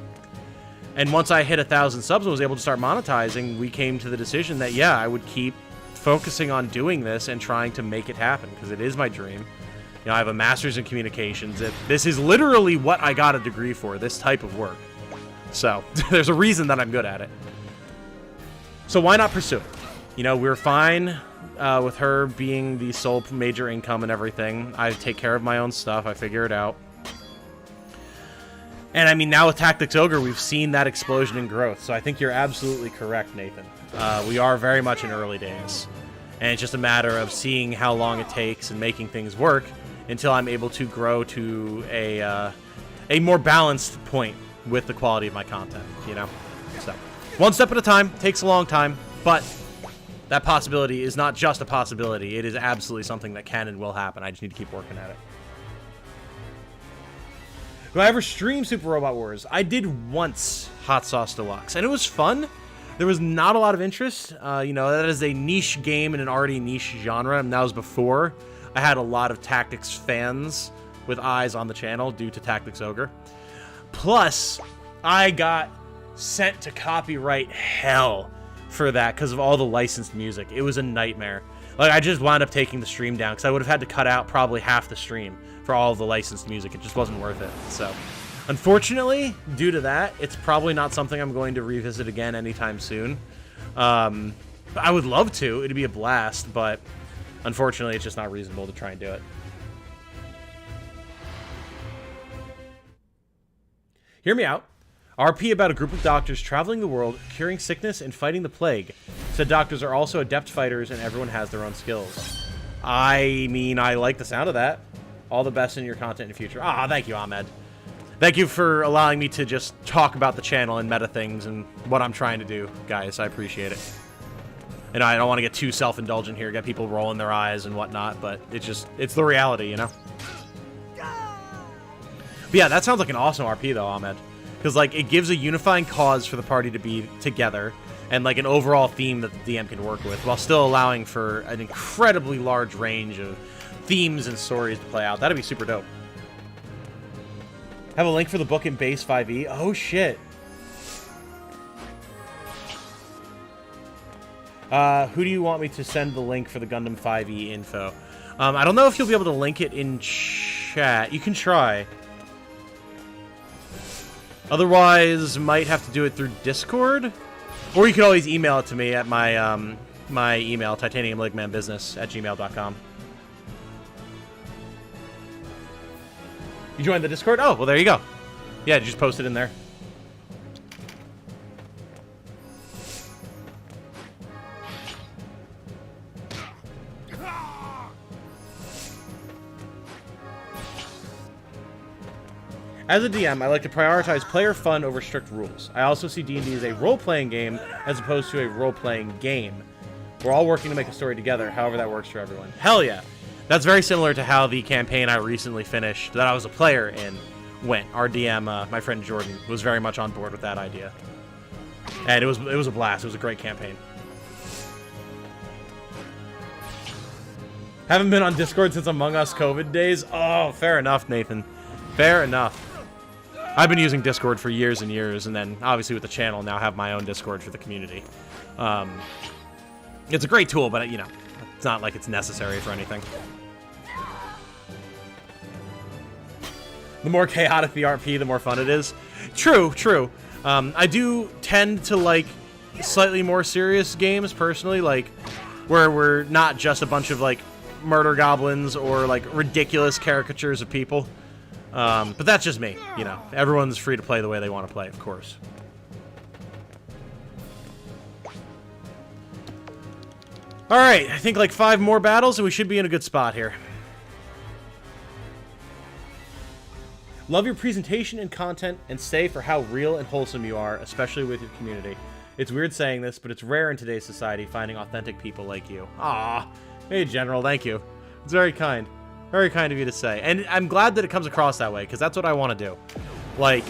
And once I hit 1,000 subs and was able to start monetizing, we came to the decision that, yeah, I would keep focusing on doing this and trying to make it happen, because it is my dream. You know, I have a master's in communications. This is literally what I got a degree for, this type of work. So, there's a reason that I'm good at it. So why not pursue it? You know, we're fine with her being the sole major income and everything. I take care of my own stuff. I figure it out. And I mean, now with Tactics Ogre, we've seen that explosion in growth. So I think you're absolutely correct, Nathan. We are very much in early days. And it's just a matter of seeing how long it takes and making things work until I'm able to grow to a more balanced point with the quality of my content, you know? So, one step at a time, takes a long time, but that possibility is not just a possibility. It is absolutely something that can and will happen. I just need to keep working at it. Do I ever stream Super Robot Wars? I did once, Hot Sauce Deluxe, and it was fun. There was not a lot of interest. You know, that is a niche game in an already niche genre, and that was before I had a lot of Tactics fans with eyes on the channel due to Tactics Ogre. Plus, I got sent to copyright hell for that because of all the licensed music. It was a nightmare. Like, I just wound up taking the stream down because I would have had to cut out probably half the stream for all of the licensed music. It just wasn't worth it. So, unfortunately, due to that, it's probably not something I'm going to revisit again anytime soon. I would love to. It'd be a blast, but unfortunately, it's just not reasonable to try and do it. Hear me out. RP about a group of doctors traveling the world, curing sickness and fighting the plague. Said doctors are also adept fighters and everyone has their own skills. I mean, I like the sound of that. All the best in your content in the future. Ah, thank you, Ahmed. Thank you for allowing me to just talk about the channel and meta things and what I'm trying to do, guys. I appreciate it. And I don't want to get too self-indulgent here, get people rolling their eyes and whatnot, but it's the reality, you know? But yeah, that sounds like an awesome RP, though, Ahmed. Because, like, it gives a unifying cause for the party to be together and, like, an overall theme that the DM can work with while still allowing for an incredibly large range of themes and stories to play out. That'd be super dope. Have a link for the book in base 5e. Oh, shit. Who do you want me to send the link for the Gundam 5e info? I don't know if you'll be able to link it in chat. You can try. Otherwise, might have to do it through Discord. Or you can always email it to me at my my email, titaniumlegmanbusiness@gmail.com. You joined the Discord? Oh, well, there you go. Yeah, just post it in there. As a DM, I like to prioritize player fun over strict rules. I also see D&D as a role-playing game as opposed to a role-playing game. We're all working to make a story together, however that works for everyone. Hell yeah! That's very similar to how the campaign I recently finished, that I was a player in, went. Our DM, my friend Jordan, was very much on board with that idea. And it was a blast. It was a great campaign. Haven't been on Discord since Among Us COVID days? Oh, fair enough, Nathan. Fair enough. I've been using Discord for years and years, and then obviously with the channel now have my own Discord for the community. It's a great tool, but you know, it's not like it's necessary for anything. The more chaotic the RP, the more fun it is. True, true. I do tend to like slightly more serious games personally, like where we're not just a bunch of like murder goblins or like ridiculous caricatures of people. But that's just me, you know. Everyone's free to play the way they want to play, of course. Alright, I think like 5 more battles and we should be in a good spot here. Love your presentation and content and stay for how real and wholesome you are, especially with your community. It's weird saying this, but it's rare in today's society finding authentic people like you. Aw, hey General, thank you. It's very kind. Very kind of you to say. And I'm glad that it comes across that way, because that's what I want to do. Like,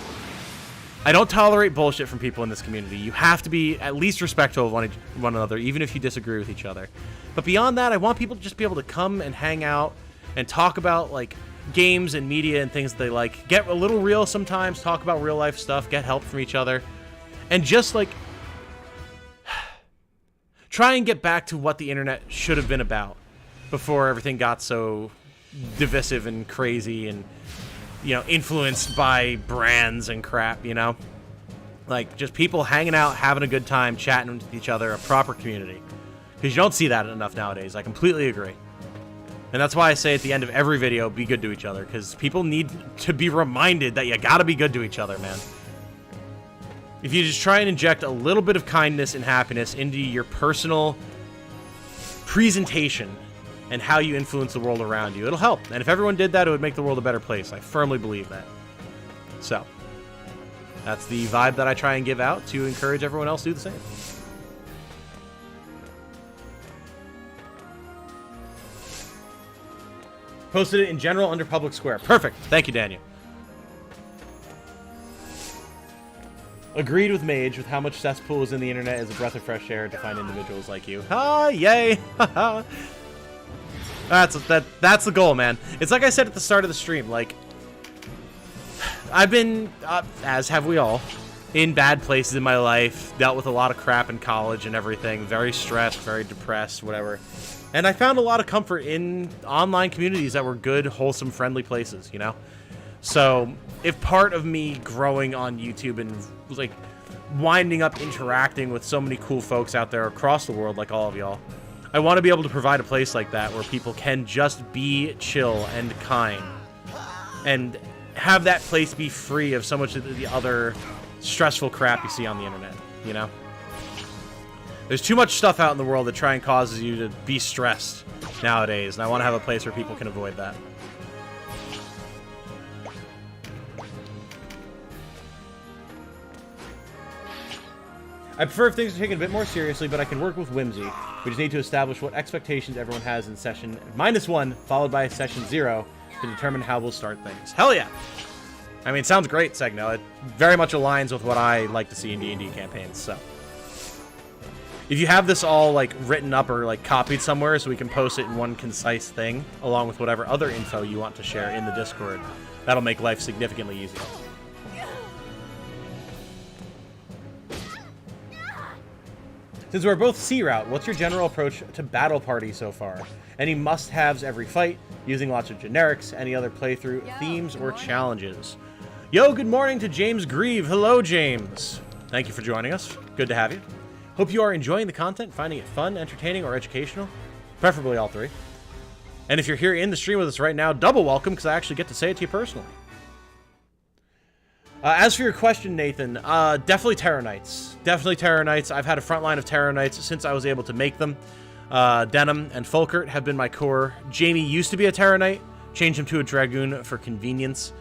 I don't tolerate bullshit from people in this community. You have to be at least respectful of one another, even if you disagree with each other. But beyond that, I want people to just be able to come and hang out and talk about, like, games and media and things that they like. Get a little real sometimes, talk about real life stuff, get help from each other. And just, like, try and get back to what the internet should have been about before everything got so divisive and crazy and, you know, influenced by brands and crap, you know? Like, just people hanging out, having a good time, chatting with each other, a proper community. Because you don't see that enough nowadays. I completely agree. And that's why I say at the end of every video, be good to each other. Because people need to be reminded that you gotta be good to each other, man. If you just try and inject a little bit of kindness and happiness into your personal presentation and how you influence the world around you. It'll help. And if everyone did that, it would make the world a better place. I firmly believe that. So, that's the vibe that I try and give out to encourage everyone else to do the same. Posted it in general under public square. Perfect. Thank you, Daniel. Agreed with Mage with how much cesspool is in the internet as a breath of fresh air to find individuals like you. Ah, yay! That's the goal, man. It's like I said at the start of the stream. Like, I've been, as have we all, in bad places in my life. Dealt with a lot of crap in college and everything. Very stressed, very depressed, whatever. And I found a lot of comfort in online communities that were good, wholesome, friendly places, you know? So, if part of me growing on YouTube and, like, winding up interacting with so many cool folks out there across the world, like all of y'all, I want to be able to provide a place like that where people can just be chill and kind. And have that place be free of so much of the other stressful crap you see on the internet, you know? There's too much stuff out in the world that try and causes you to be stressed nowadays, and I want to have a place where people can avoid that. I prefer if things are taken a bit more seriously, but I can work with whimsy. We just need to establish what expectations everyone has in session -1, followed by session 0, to determine how we'll start things. Hell yeah! I mean, it sounds great, Segno. It very much aligns with what I like to see in D&D campaigns, so. If you have this all, like, written up or, like, copied somewhere so we can post it in one concise thing, along with whatever other info you want to share in the Discord, that'll make life significantly easier. Since we're both Sea Route, what's your general approach to Battle Party so far? Any must-haves every fight, using lots of generics, any other playthrough themes or challenges? Yo, good morning to James Grieve. Hello, James. Thank you for joining us. Good to have you. Hope you are enjoying the content, finding it fun, entertaining, or educational. Preferably all three. And if you're here in the stream with us right now, double welcome, because I actually get to say it to you personally. As for your question, Nathan, definitely Terror Knights. Definitely Terror Knights. I've had a front line of Terror Knights since I was able to make them. Denim and Folkert have been my core. Jamie used to be a Terror Knight. Changed him to a Dragoon for convenience.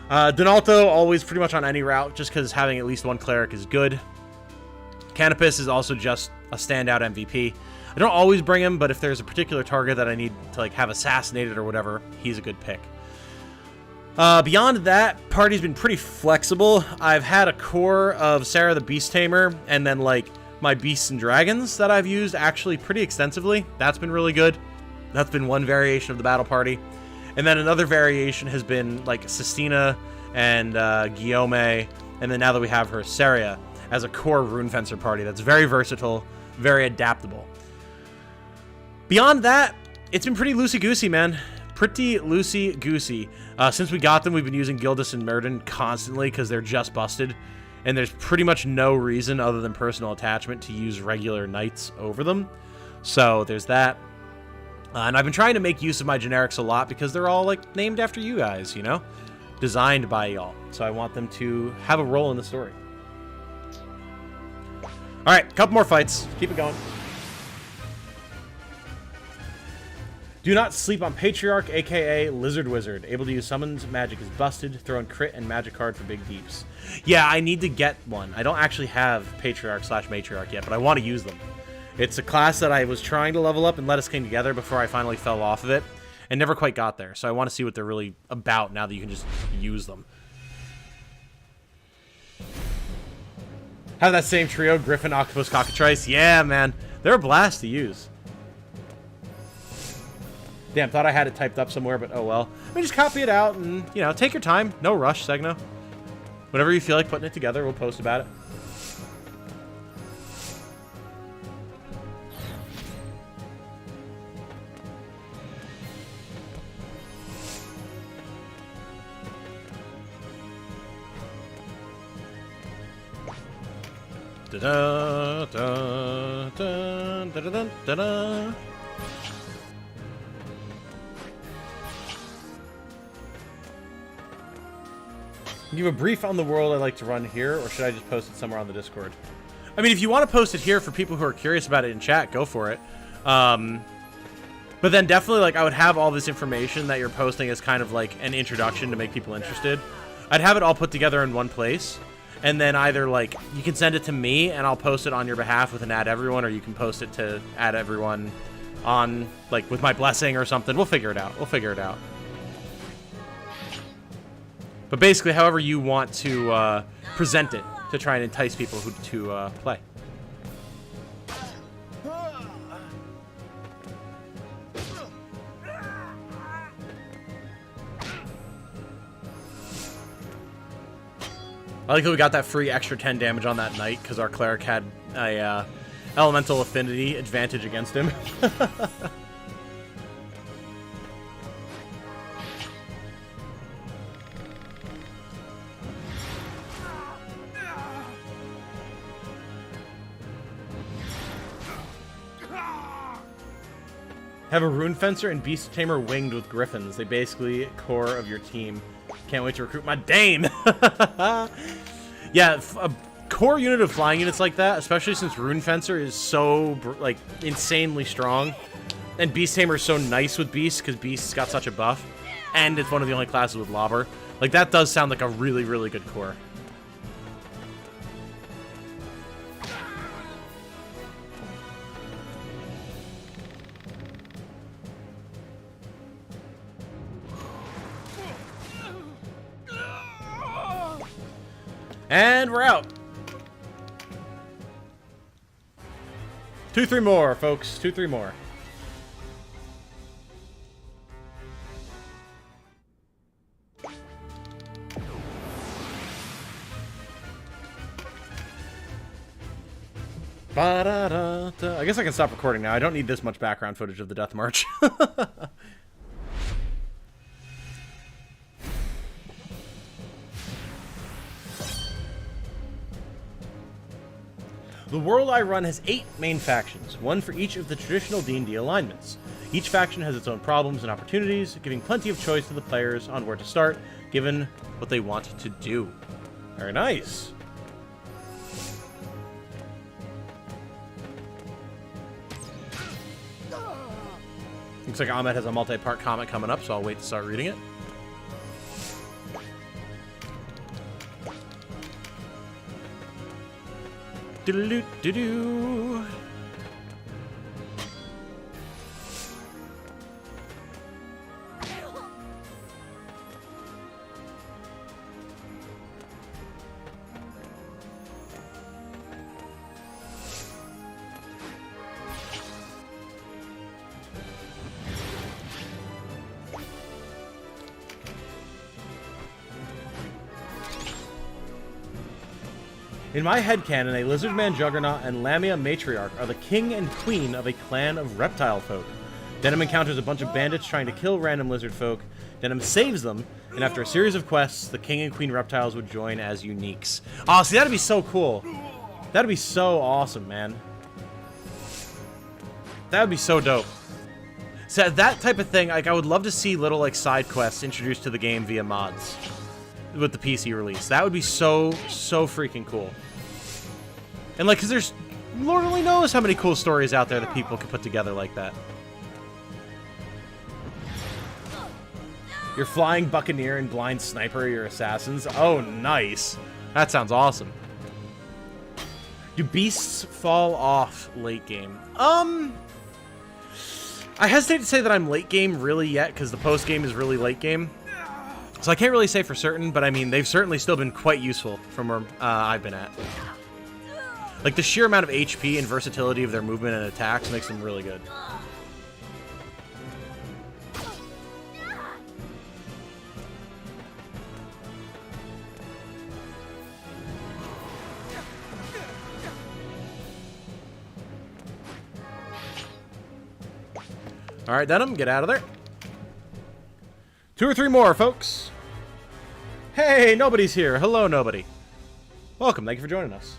Donalto, always pretty much on any route, just because having at least one cleric is good. Canopus is also just a standout MVP. I don't always bring him, but if there's a particular target that I need to like have assassinated or whatever, he's a good pick. Beyond that, party's been pretty flexible. I've had a core of Sarah the Beast Tamer, and then like my Beasts and Dragons that I've used actually pretty extensively. That's been really good. That's been one variation of the battle party. And then another variation has been like Sistina and Guillaume, and then now that we have her, Saria, as a core Rune Fencer party that's very versatile, very adaptable. Beyond that, it's been pretty loosey-goosey, man. Pretty loosey-goosey. Since we got them, we've been using Gildas and Murden constantly because they're just busted. And there's pretty much no reason other than personal attachment to use regular knights over them. So there's that. And I've been trying to make use of my generics a lot because they're all like named after you guys, you know? Designed by y'all. So I want them to have a role in the story. Alright, couple more fights. Keep it going. Do not sleep on Patriarch, aka Lizard Wizard. Able to use summons, magic is busted. Throw in crit and magic card for big deeps. Yeah, I need to get one. I don't actually have Patriarch / Matriarch yet, but I want to use them. It's a class that I was trying to level up and let us came together before I finally fell off of it. And never quite got there. So I want to see what they're really about now that you can just use them. Have that same trio, Griffin, Octopus, Cockatrice. Yeah, man. They're a blast to use. Damn, thought I had it typed up somewhere, but oh well. I mean, just copy it out and, you know, take your time. No rush, Segno. Whenever you feel like putting it together, we'll post about it. Da da da da da da da da. Give a brief on the world I like to run here, or should I just post it somewhere on the Discord? I mean, if you want to post it here for people who are curious about it in chat, go for it. But then definitely, like, I would have all this information that you're posting as kind of like an introduction to make people interested. I'd have it all put together in one place, and then either, like, you can send it to me and I'll post it on your behalf with an add everyone, or you can post it to add everyone on, like, with my blessing or something. We'll figure it out. We'll figure it out. But basically, however you want to present it to try and entice people to play. I like that we got that free extra 10 damage on that knight because our cleric had a elemental affinity advantage against him. Have a rune fencer and beast tamer winged with griffins. They basically core of your team. Can't wait to recruit my Dane. Yeah, a core unit of flying units like that, especially since rune fencer is so like insanely strong, and beast tamer is so nice with beasts because beasts got such a buff, and it's one of the only classes with lobber. Like, that does sound like a really, really good core. And we're out. 2-3 more, folks. 2-3 more. Ba-da-da-da. I guess I can stop recording now. I don't need this much background footage of the Death March. The world I run has 8 main factions, one for each of the traditional D&D alignments. Each faction has its own problems and opportunities, giving plenty of choice to the players on where to start, given what they want to do. Very nice. Looks like Ahmed has a multi-part comment coming up, so I'll wait to start reading it. Do-do-do-do-do. In my headcanon, a Lizardman Juggernaut and Lamia Matriarch are the king and queen of a clan of reptile folk. Denim encounters a bunch of bandits trying to kill random lizard folk. Denim saves them, and after a series of quests, the king and queen reptiles would join as uniques. Oh, see, that'd be so cool. That'd be so awesome, man. That would be so dope. So that type of thing, like, I would love to see little, like, side quests introduced to the game via mods with the PC release. That would be so freaking cool. And, like, because there's, Lord only knows how many cool stories out there that people could put together like that. Your flying buccaneer and blind sniper are your assassins. Oh, nice. That sounds awesome. Do beasts fall off late game? I hesitate to say that I'm late game really yet, because the post game is really late game. So I can't really say for certain, but I mean, they've certainly still been quite useful from where I've been at. Like, the sheer amount of HP and versatility of their movement and attacks makes them really good. Alright, Denim, get out of there. 2 or 3 more, folks. Hey, nobody's here. Hello, nobody. Welcome. Thank you for joining us.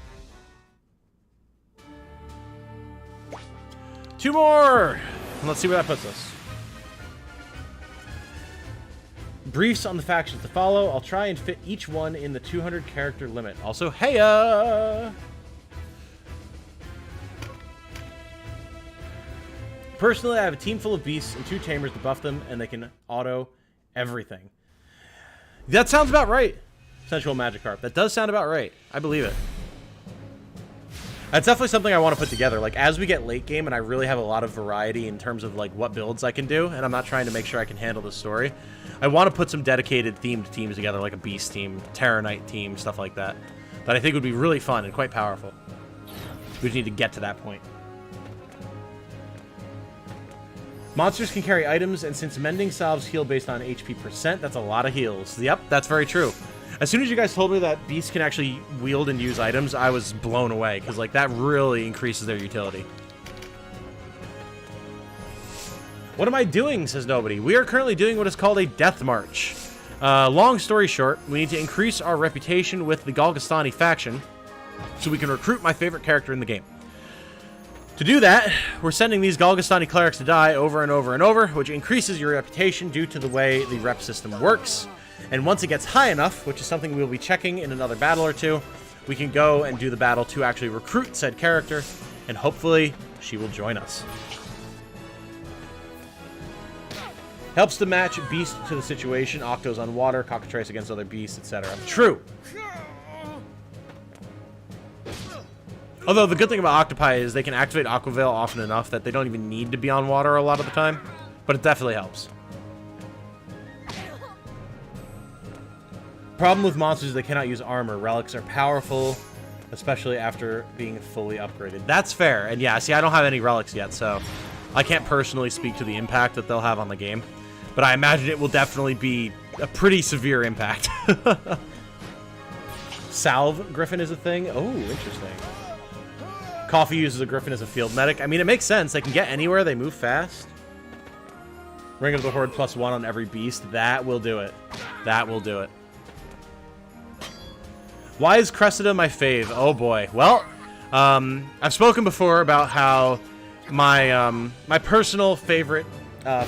2 more. Let's see where that puts us. Briefs on the factions to follow. I'll try and fit each one in the 200 character limit. Also, heya! Personally, I have a team full of beasts and 2 tamers to buff them, and they can auto everything. That sounds about right, Sensual Magikarp. That does sound about right. I believe it. That's definitely something I want to put together. Like, as we get late game and I really have a lot of variety in terms of, like, what builds I can do, and I'm not trying to make sure I can handle the story, I want to put some dedicated themed teams together, like a Beast team, Terra Knight team, stuff like that, that I think would be really fun and quite powerful. We just need to get to that point. Monsters can carry items, and since mending salves heal based on HP percent, that's a lot of heals. Yep, that's very true. As soon as you guys told me that beasts can actually wield and use items, I was blown away, because, like, that really increases their utility. What am I doing, says nobody. We are currently doing what is called a death march. Long story short, we need to increase our reputation with the Golgostani faction so we can recruit my favorite character in the game. To do that, we're sending these Golgostani clerics to die over and over and over, which increases your reputation due to the way the rep system works. And once it gets high enough, which is something we'll be checking in another battle or two, we can go and do the battle to actually recruit said character, and hopefully she will join us. Helps to match beast to the situation, Octos on water, cockatrice against other beasts, etc. True! Although the good thing about octopi is they can activate Aqua Veil often enough that they don't even need to be on water a lot of the time, but it definitely helps. Problem with monsters is they cannot use armor. Relics are powerful, especially after being fully upgraded. That's fair, and yeah, see, I don't have any relics yet, so I can't personally speak to the impact that they'll have on the game, but I imagine it will definitely be a pretty severe impact. Salve Griffin is a thing? Oh, interesting. Coffee uses a Griffin as a field medic. I mean, it makes sense. They can get anywhere. They move fast. Ring of the Horde +1 on every beast. That will do it. That will do it. Why is Cressida my fave? Oh, boy. Well, I've spoken before about how my my personal favorite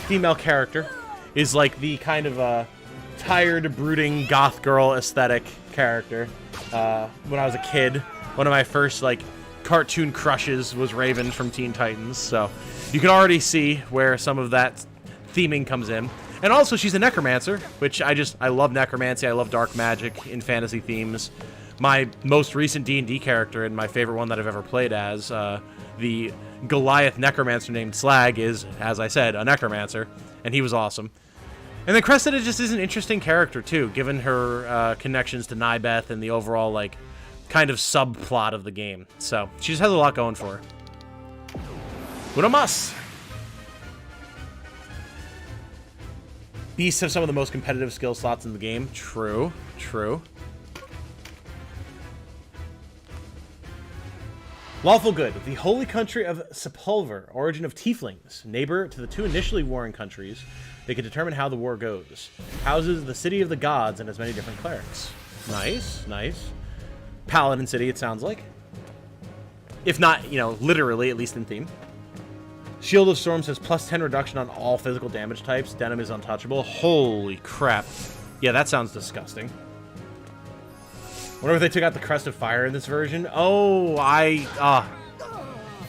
female character is like the kind of tired, brooding goth girl aesthetic character. When I was a kid, one of my first, like, cartoon crushes was Raven from Teen Titans, so you can already see where some of that theming comes in. And also, she's a necromancer, which I love necromancy. I love dark magic in fantasy themes. My most recent D&D character, and my favorite one that I've ever played as, the Goliath necromancer named Slag, is, as I said, a necromancer, and he was awesome. And then Cressida just is an interesting character, too, given her connections to Nybeth and the overall, like, kind of subplot of the game. So, she just has a lot going for her. Uno mas! Beasts have some of the most competitive skill slots in the game. True. True. Lawful Good. The holy country of Sepulver, origin of tieflings, neighbor to the 2 initially warring countries. They can determine how the war goes. Houses the city of the gods and has many different clerics. Nice, nice. Paladin city, it sounds like. If not, you know, literally, at least in theme. Shield of Storms has +10 reduction on all physical damage types. Denim is untouchable. Holy crap. Yeah, that sounds disgusting. Wonder if they took out the Crest of Fire in this version. Oh,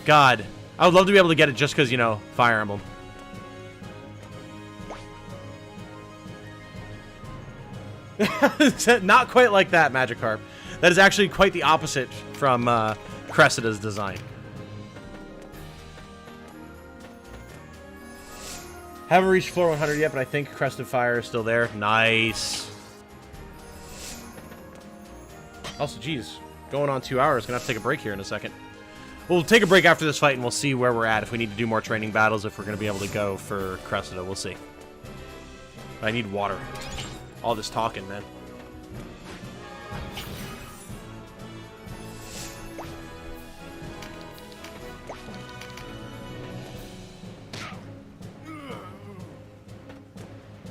God. I would love to be able to get it just because, you know, Fire Emblem. Not quite like that, Magikarp. That is actually quite the opposite from Cressida's design. Haven't reached floor 100 yet, but I think Crest of Fire is still there. Nice. Also, geez, going on 2 hours. Gonna have to take a break here in a second. We'll take a break after this fight, and we'll see where we're at. If we need to do more training battles, if we're gonna be able to go for Cressida, we'll see. I need water. All this talking, man.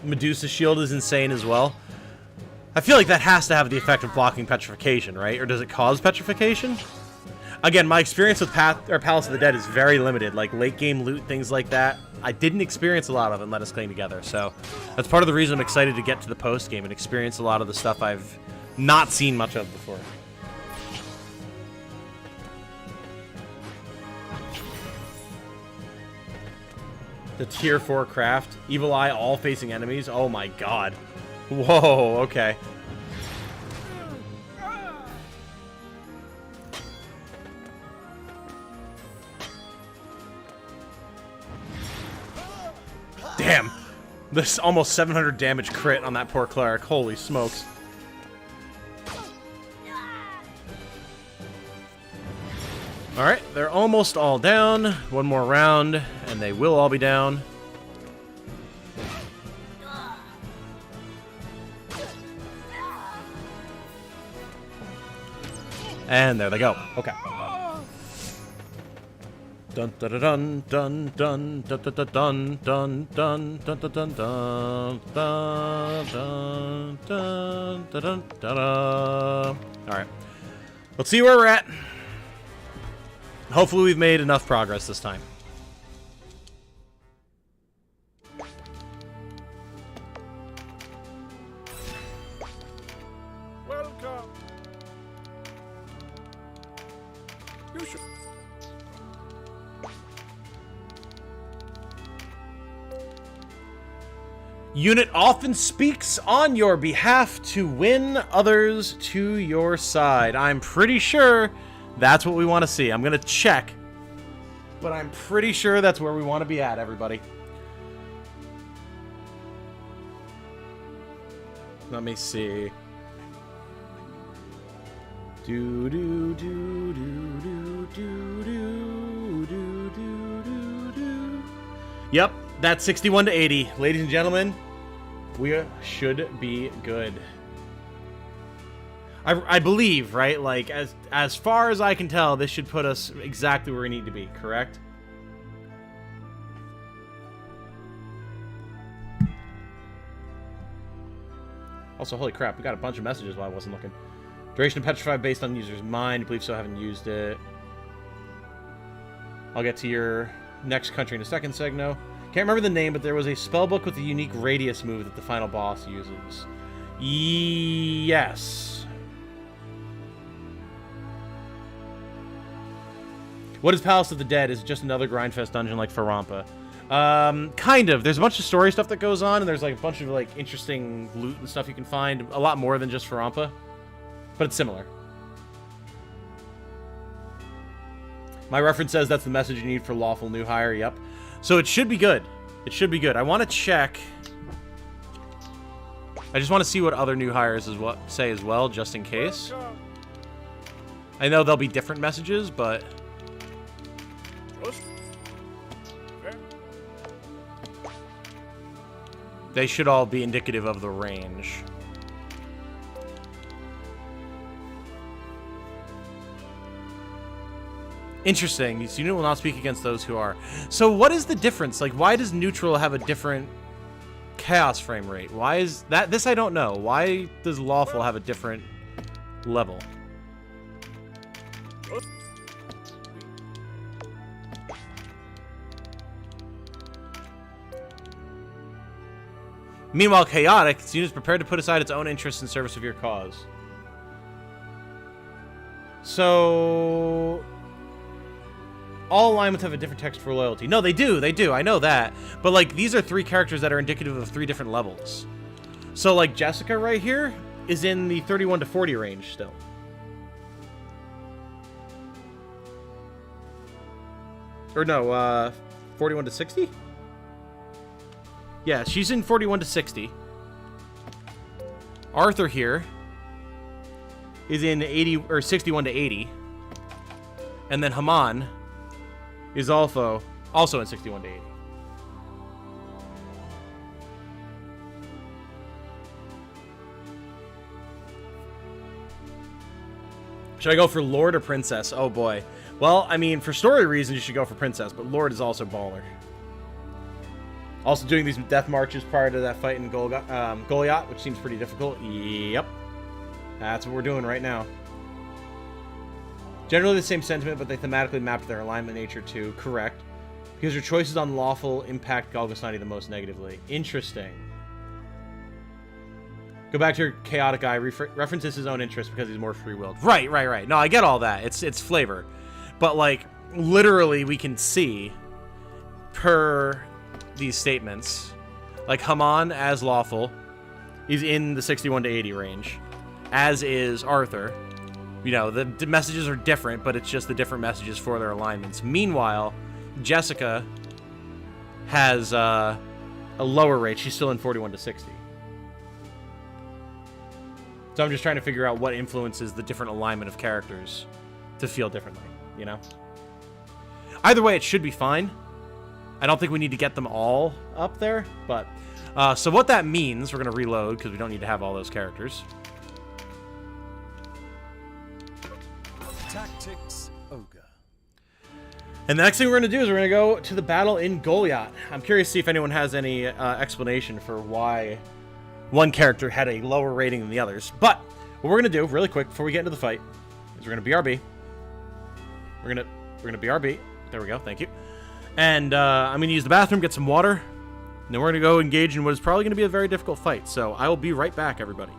Medusa's shield is insane as well. I feel like that has to have the effect of blocking petrification, right? Or does it cause petrification? Again, my experience with Palace of the Dead is very limited. Like, late game loot, things like that, I didn't experience a lot of in Let Us Cling Together. So that's part of the reason I'm excited to get to the post game and experience a lot of the stuff I've not seen much of before. The tier 4 craft. Evil Eye, all facing enemies. Oh my god. Whoa, okay. Damn. This almost 700 damage crit on that poor cleric. Holy smokes. Alright, they're almost all down. One more round, and they will all be down. And there they go. Okay. Dun dun dun dun dun dun dun dun dun dun dun dun dun dun dun dun dun. All right, let's see where we're at. Hopefully, we've made enough progress this time. Welcome. You should. Unit often speaks on your behalf to win others to your side. I'm pretty sure that's what we want to see. I'm going to check, but I'm pretty sure that's where we want to be at, everybody. Let me see. Do do do do do do do do do do. Yep, that's 61 to 80, ladies and gentlemen. We should be good. I believe, right? Like, as far as I can tell, this should put us exactly where we need to be, correct? Also, holy crap, we got a bunch of messages while I wasn't looking. Duration of Petrified based on user's mind. I believe so, I haven't used it. I'll get to your next country in a second, Segno. Can't remember the name, but there was a spellbook with a unique radius move that the final boss uses. Yes. What is Palace of the Dead? Is it just another Grindfest dungeon like Farampa? Kind of. There's a bunch of story stuff that goes on, and there's like a bunch of like interesting loot and stuff you can find. A lot more than just Farampa, but it's similar. My reference says that's the message you need for lawful new hire. Yep. So it should be good. It should be good. I want to check. I just want to see what other new hires say as well, just in case. I know there'll be different messages, but they should all be indicative of the range. Interesting. This unit will not speak against those who are. So what is the difference? Like, why does neutral have a different chaos frame rate? Why is that? This I don't know. Why does lawful have a different level? Meanwhile, chaotic, this unit is prepared to put aside its own interests in service of your cause. So all alignments have a different text for loyalty. No, they do. They do. I know that. But, like, these are three characters that are indicative of 3 different levels. So, like, Jessica right here is in the 31 to 40 range still. Or no, 41 to 60? Yeah, she's in 41 to 60. Arthur here is in 80 or 61 to 80. And then Haman is also in 61 to 80. Should I go for Lord or Princess? Oh boy. Well, I mean, for story reasons, you should go for Princess, but Lord is also baller. Also doing these death marches prior to that fight in Goliath, which seems pretty difficult. Yep. That's what we're doing right now. Generally the same sentiment, but they thematically mapped their alignment nature too. Correct. Because your choices on lawful impact Galgastani the most negatively. Interesting. Go back to your chaotic eye. References his own interest because he's more free-willed. Right, right, right. No, I get all that. It's flavor. But, like, literally we can see per these statements. Like Haman as lawful, he's in the 61 to 80 range, as is Arthur. You know, the messages are different, but it's just the different messages for their alignments. Meanwhile, Jessica has a lower rate. She's still in 41 to 60. So I'm just trying to figure out what influences the different alignment of characters to feel differently, you know? Either way, it should be fine. I don't think we need to get them all up there, but... so what that means, we're going to reload, because we don't need to have all those characters. Tactics Ogre. And the next thing we're going to do is we're going to go to the battle in Goliath. I'm curious to see if anyone has any explanation for why one character had a lower rating than the others. But what we're going to do, really quick, before we get into the fight, is we're going to BRB. We're going to BRB. There we go. Thank you. And I'm going to use the bathroom, get some water, and then we're going to go engage in what is probably going to be a very difficult fight. So I will be right back, everybody.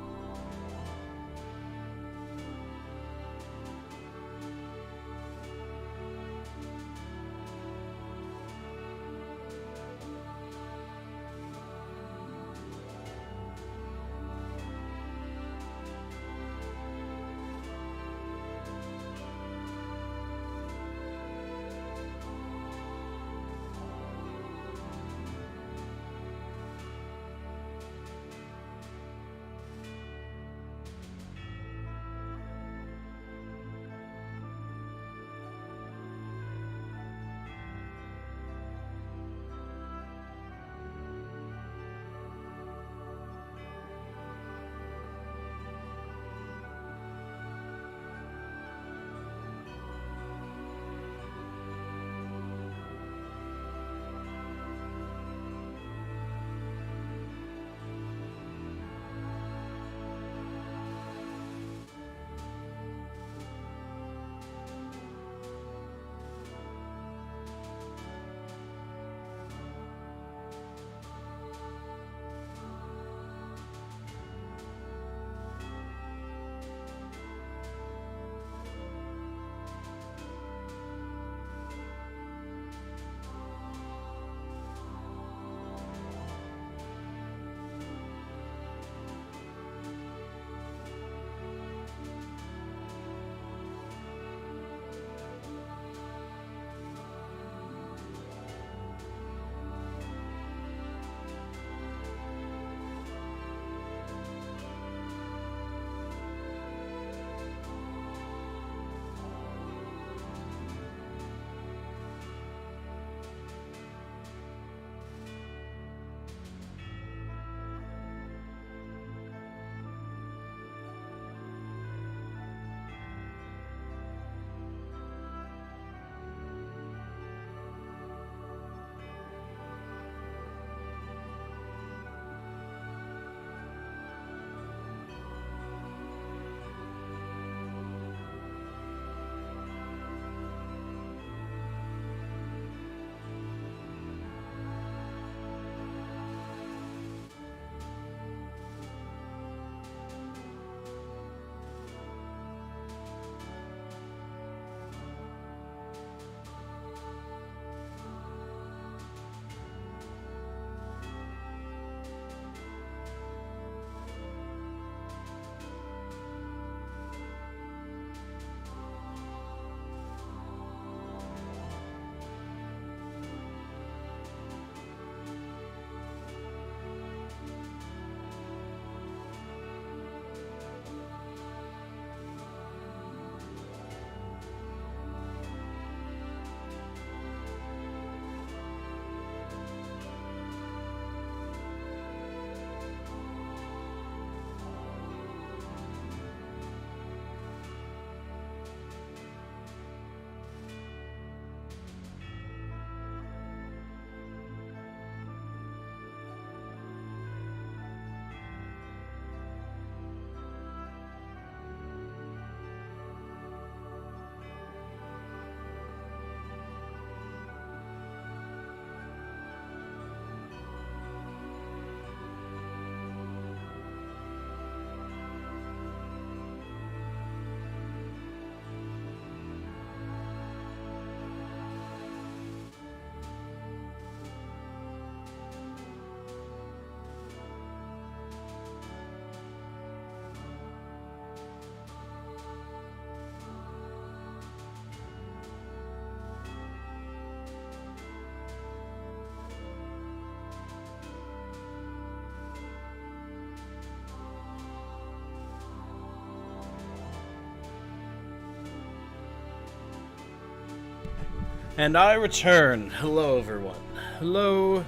And I return. Hello, everyone. Hello.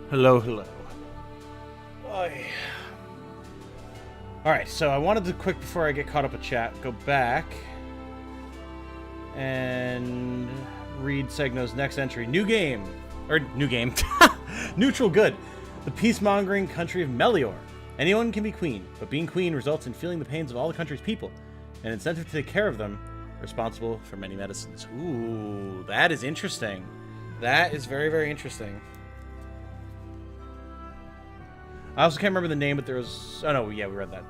Hello, hello. Oy. Alright, so I wanted to, quick before I get caught up with chat, go back and read Segno's next entry. New game. Or, new game. Neutral good. The peace-mongering country of Melior. Anyone can be queen, but being queen results in feeling the pains of all the country's people. An incentive to take care of them, responsible for many medicines. Ooh, that is interesting. That is very, very interesting. I also can't remember the name, but there was... Oh, no, yeah, we read that.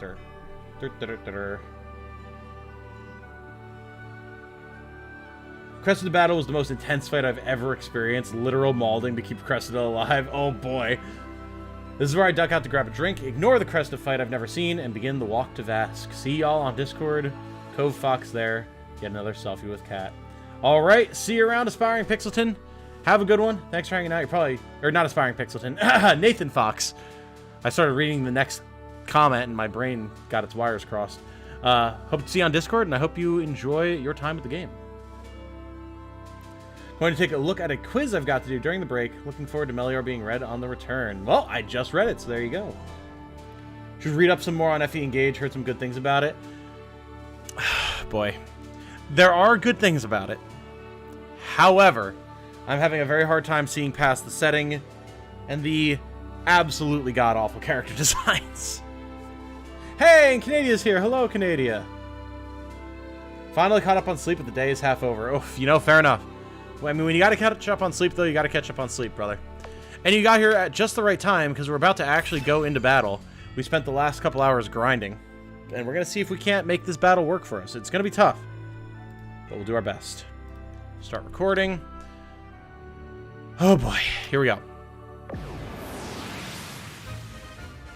Cressida battle was the most intense fight I've ever experienced. Literal mauling to keep Cressida alive. Oh, boy. This is where I duck out to grab a drink, ignore the Cressida fight I've never seen, and begin the walk to Vask. See y'all on Discord. Cove Fox there. Get another selfie with Cat. Alright, see you around, Aspiring Pixelton. Have a good one. Thanks for hanging out. You're probably... Or not Aspiring Pixelton. Nathan Fox. I started reading the next comment and my brain got its wires crossed. Hope to see you on Discord, and I hope you enjoy your time at the game. Going to take a look at a quiz I've got to do during the break. Looking forward to Melior being read on the return. Well, I just read it, so there you go. Should read up some more on FE Engage. Heard some good things about it. Boy. There are good things about it. However, I'm having a very hard time seeing past the setting and the absolutely god-awful character designs. Hey, and Canadia's here. Hello, Canadia. Finally caught up on sleep, but the day is half over. Oh, you know, fair enough. I mean, when you gotta catch up on sleep, though, you gotta catch up on sleep, brother. And you got here at just the right time, because we're about to actually go into battle. We spent the last couple hours grinding, and we're gonna see if we can't make this battle work for us. It's gonna be tough, but we'll do our best. Start recording. Oh boy, here we go.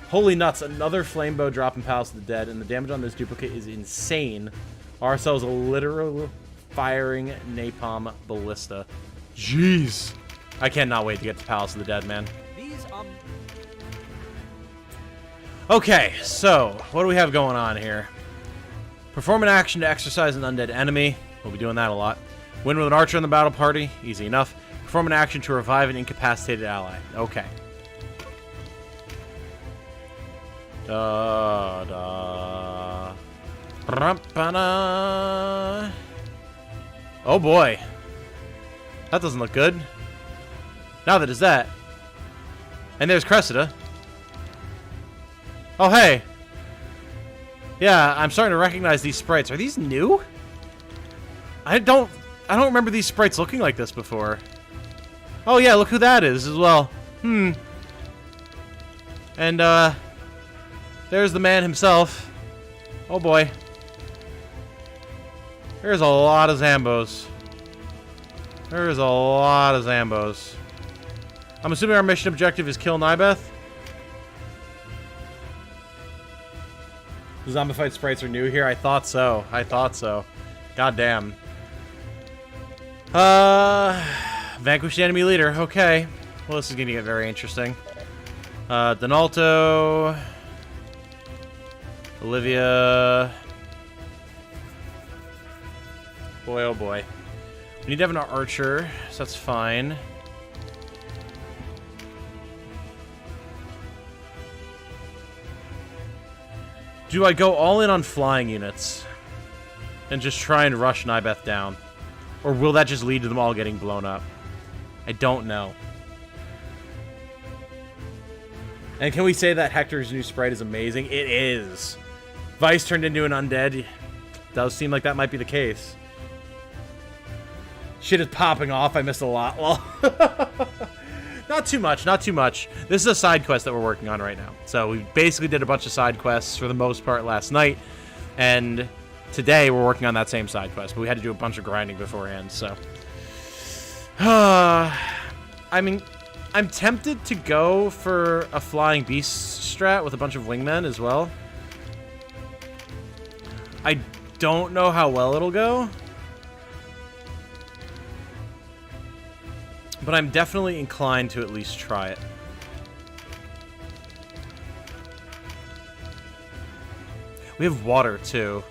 Holy nuts, another flame bow drop in Palace of the Dead, and the damage on this duplicate is insane. Ourselves a literal firing napalm ballista. Jeez. I cannot wait to get to Palace of the Dead, man. Okay, so what do we have going on here? Perform an action to exercise an undead enemy. We'll be doing that a lot. Win with an archer in the battle party. Easy enough. Perform an action to revive an incapacitated ally. Okay. Oh boy. That doesn't look good. Now that is that. And there's Cressida. Oh hey. Yeah, I'm starting to recognize these sprites. Are these new? I don't remember these sprites looking like this before. Oh yeah, look who that is as well. And there's the man himself. Oh boy. There's a lot of Zambos. There's a lot of Zambos. I'm assuming our mission objective is kill Nybeth. The Zombified sprites are new here? I thought so. I thought so. God damn. Vanquish the enemy leader. Okay. Well, this is going to get very interesting. Donalto. Olivia. Boy, oh boy. We need to have an archer, so that's fine. Do I go all in on flying units and just try and rush Nybeth down? Or will that just lead to them all getting blown up? I don't know. And can we say that Hector's new sprite is amazing? It is. Vice turned into an undead. Does seem like that might be the case. Shit is popping off. I missed a lot. Well, not too much. Not too much. This is a side quest that we're working on right now. So we basically did a bunch of side quests for the most part last night. And today we're working on that same side quest. But we had to do a bunch of grinding beforehand. So, I mean, I'm tempted to go for a flying beast strat with a bunch of wingmen as well. I don't know how well it'll go. But I'm definitely inclined to at least try it. We have water, too.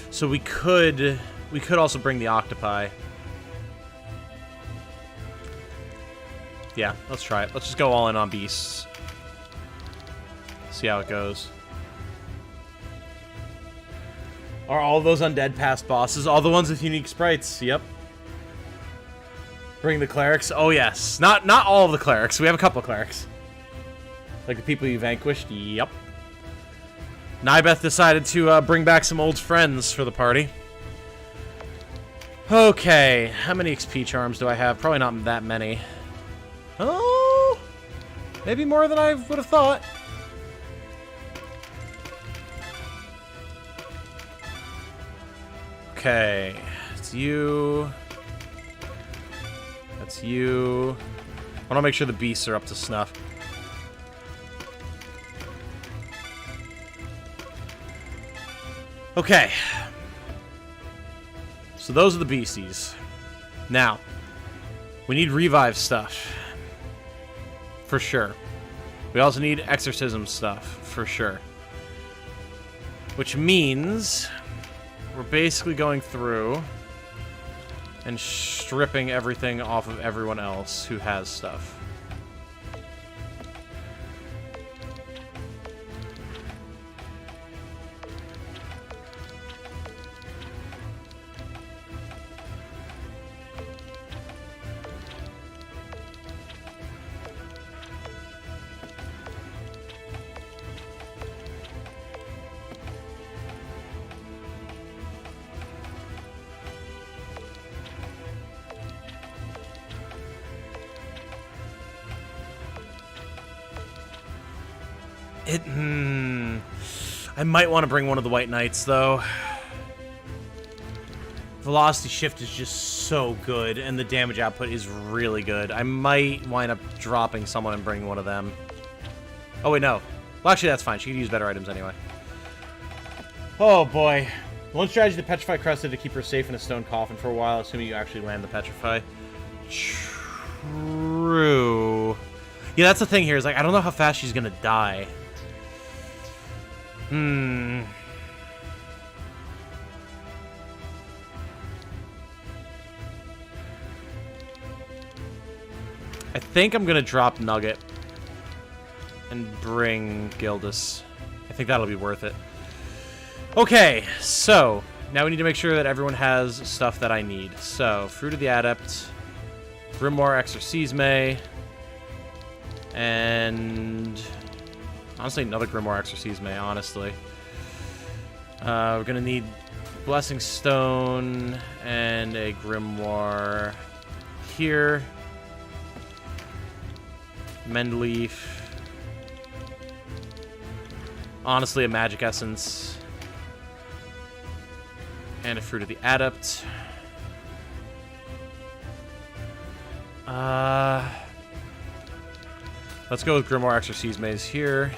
So we could we could also bring the octopi. Yeah, let's try it. Let's just go all in on beasts. See how it goes. Are all those undead past bosses? All the ones with unique sprites. Yep. Bring the clerics. Oh, yes. Not all of the clerics. We have a couple of clerics. Like the people you vanquished. Yep. Nybeth decided to bring back some old friends for the party. Okay. How many XP charms do I have? Probably not that many. Oh! Maybe more than I would have thought. Okay, it's you. That's you. I want to make sure the beasts are up to snuff. Okay. So those are the beasties. Now, we need revive stuff. For sure. We also need exorcism stuff. For sure. Which means we're basically going through and stripping everything off of everyone else who has stuff. I might want to bring one of the White Knights, though. Velocity shift is just so good, and the damage output is really good. I might wind up dropping someone and bringing one of them. Oh, wait, no. Well, actually, that's fine. She could use better items anyway. Oh, boy. One strategy to petrify Cressida to keep her safe in a stone coffin for a while, assuming you actually land the petrify. True. Yeah, that's the thing here, is like, I don't know how fast she's gonna die. I think I'm gonna drop Nugget and bring Gildas. I think that'll be worth it. Okay, so now we need to make sure that everyone has stuff that I need. So, Fruit of the Adept, Grimoire Exorcisme, and honestly, another Grimoire Exorcisme, honestly. We're gonna need Blessing Stone and a Grimoire here. Mendleaf. Honestly, a Magic Essence. And a Fruit of the Adept. Let's go with Grimoire Exorcismes here.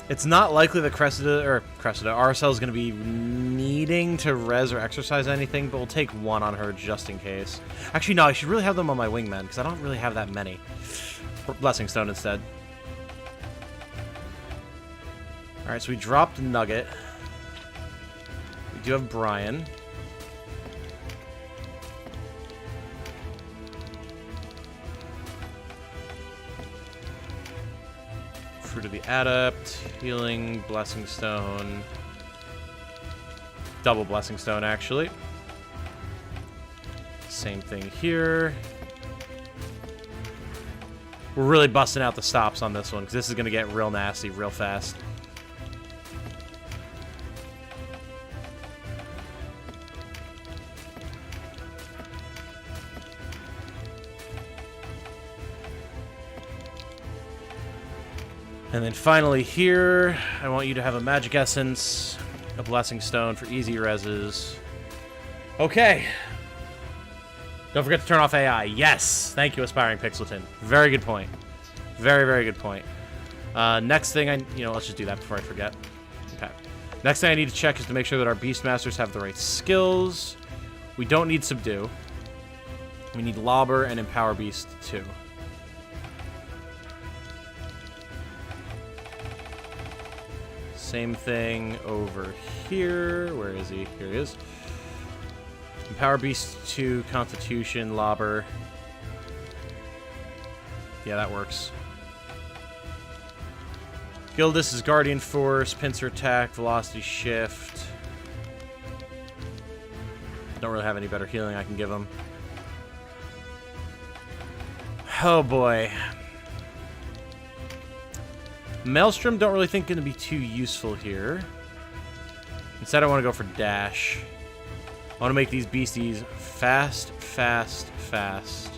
It's not likely that Cressida, RSL is going to be needing to res or exercise anything, but we'll take one on her just in case. Actually, no, I should really have them on my wingmen, because I don't really have that many. Blessing Stone instead. Alright, so we dropped Nugget. We do have Brian. Fruit of the Adept, Healing, Blessing Stone. Double Blessing Stone, actually. Same thing here. We're really busting out the stops on this one, because this is going to get real nasty real fast. And then finally here, I want you to have a Magic Essence, a Blessing Stone for easy reses. Okay. Don't forget to turn off AI. Yes! Thank you, Aspiring Pixelton. Very good point. Very, very good point. Next thing let's just do that before I forget. Okay. Next thing I need to check is to make sure that our Beastmasters have the right skills. We don't need Subdue. We need Lobber and Empower Beast, too. Same thing over here. Where is he? Here he is. Empower Beast 2, Constitution, Lobber. Yeah, that works. Gildus is Guardian Force, Pincer Attack, Velocity Shift. Don't really have any better healing I can give him. Oh boy. Maelstrom don't really think going to be too useful here. Instead I want to go for Dash. I want to make these beasties fast, fast, fast.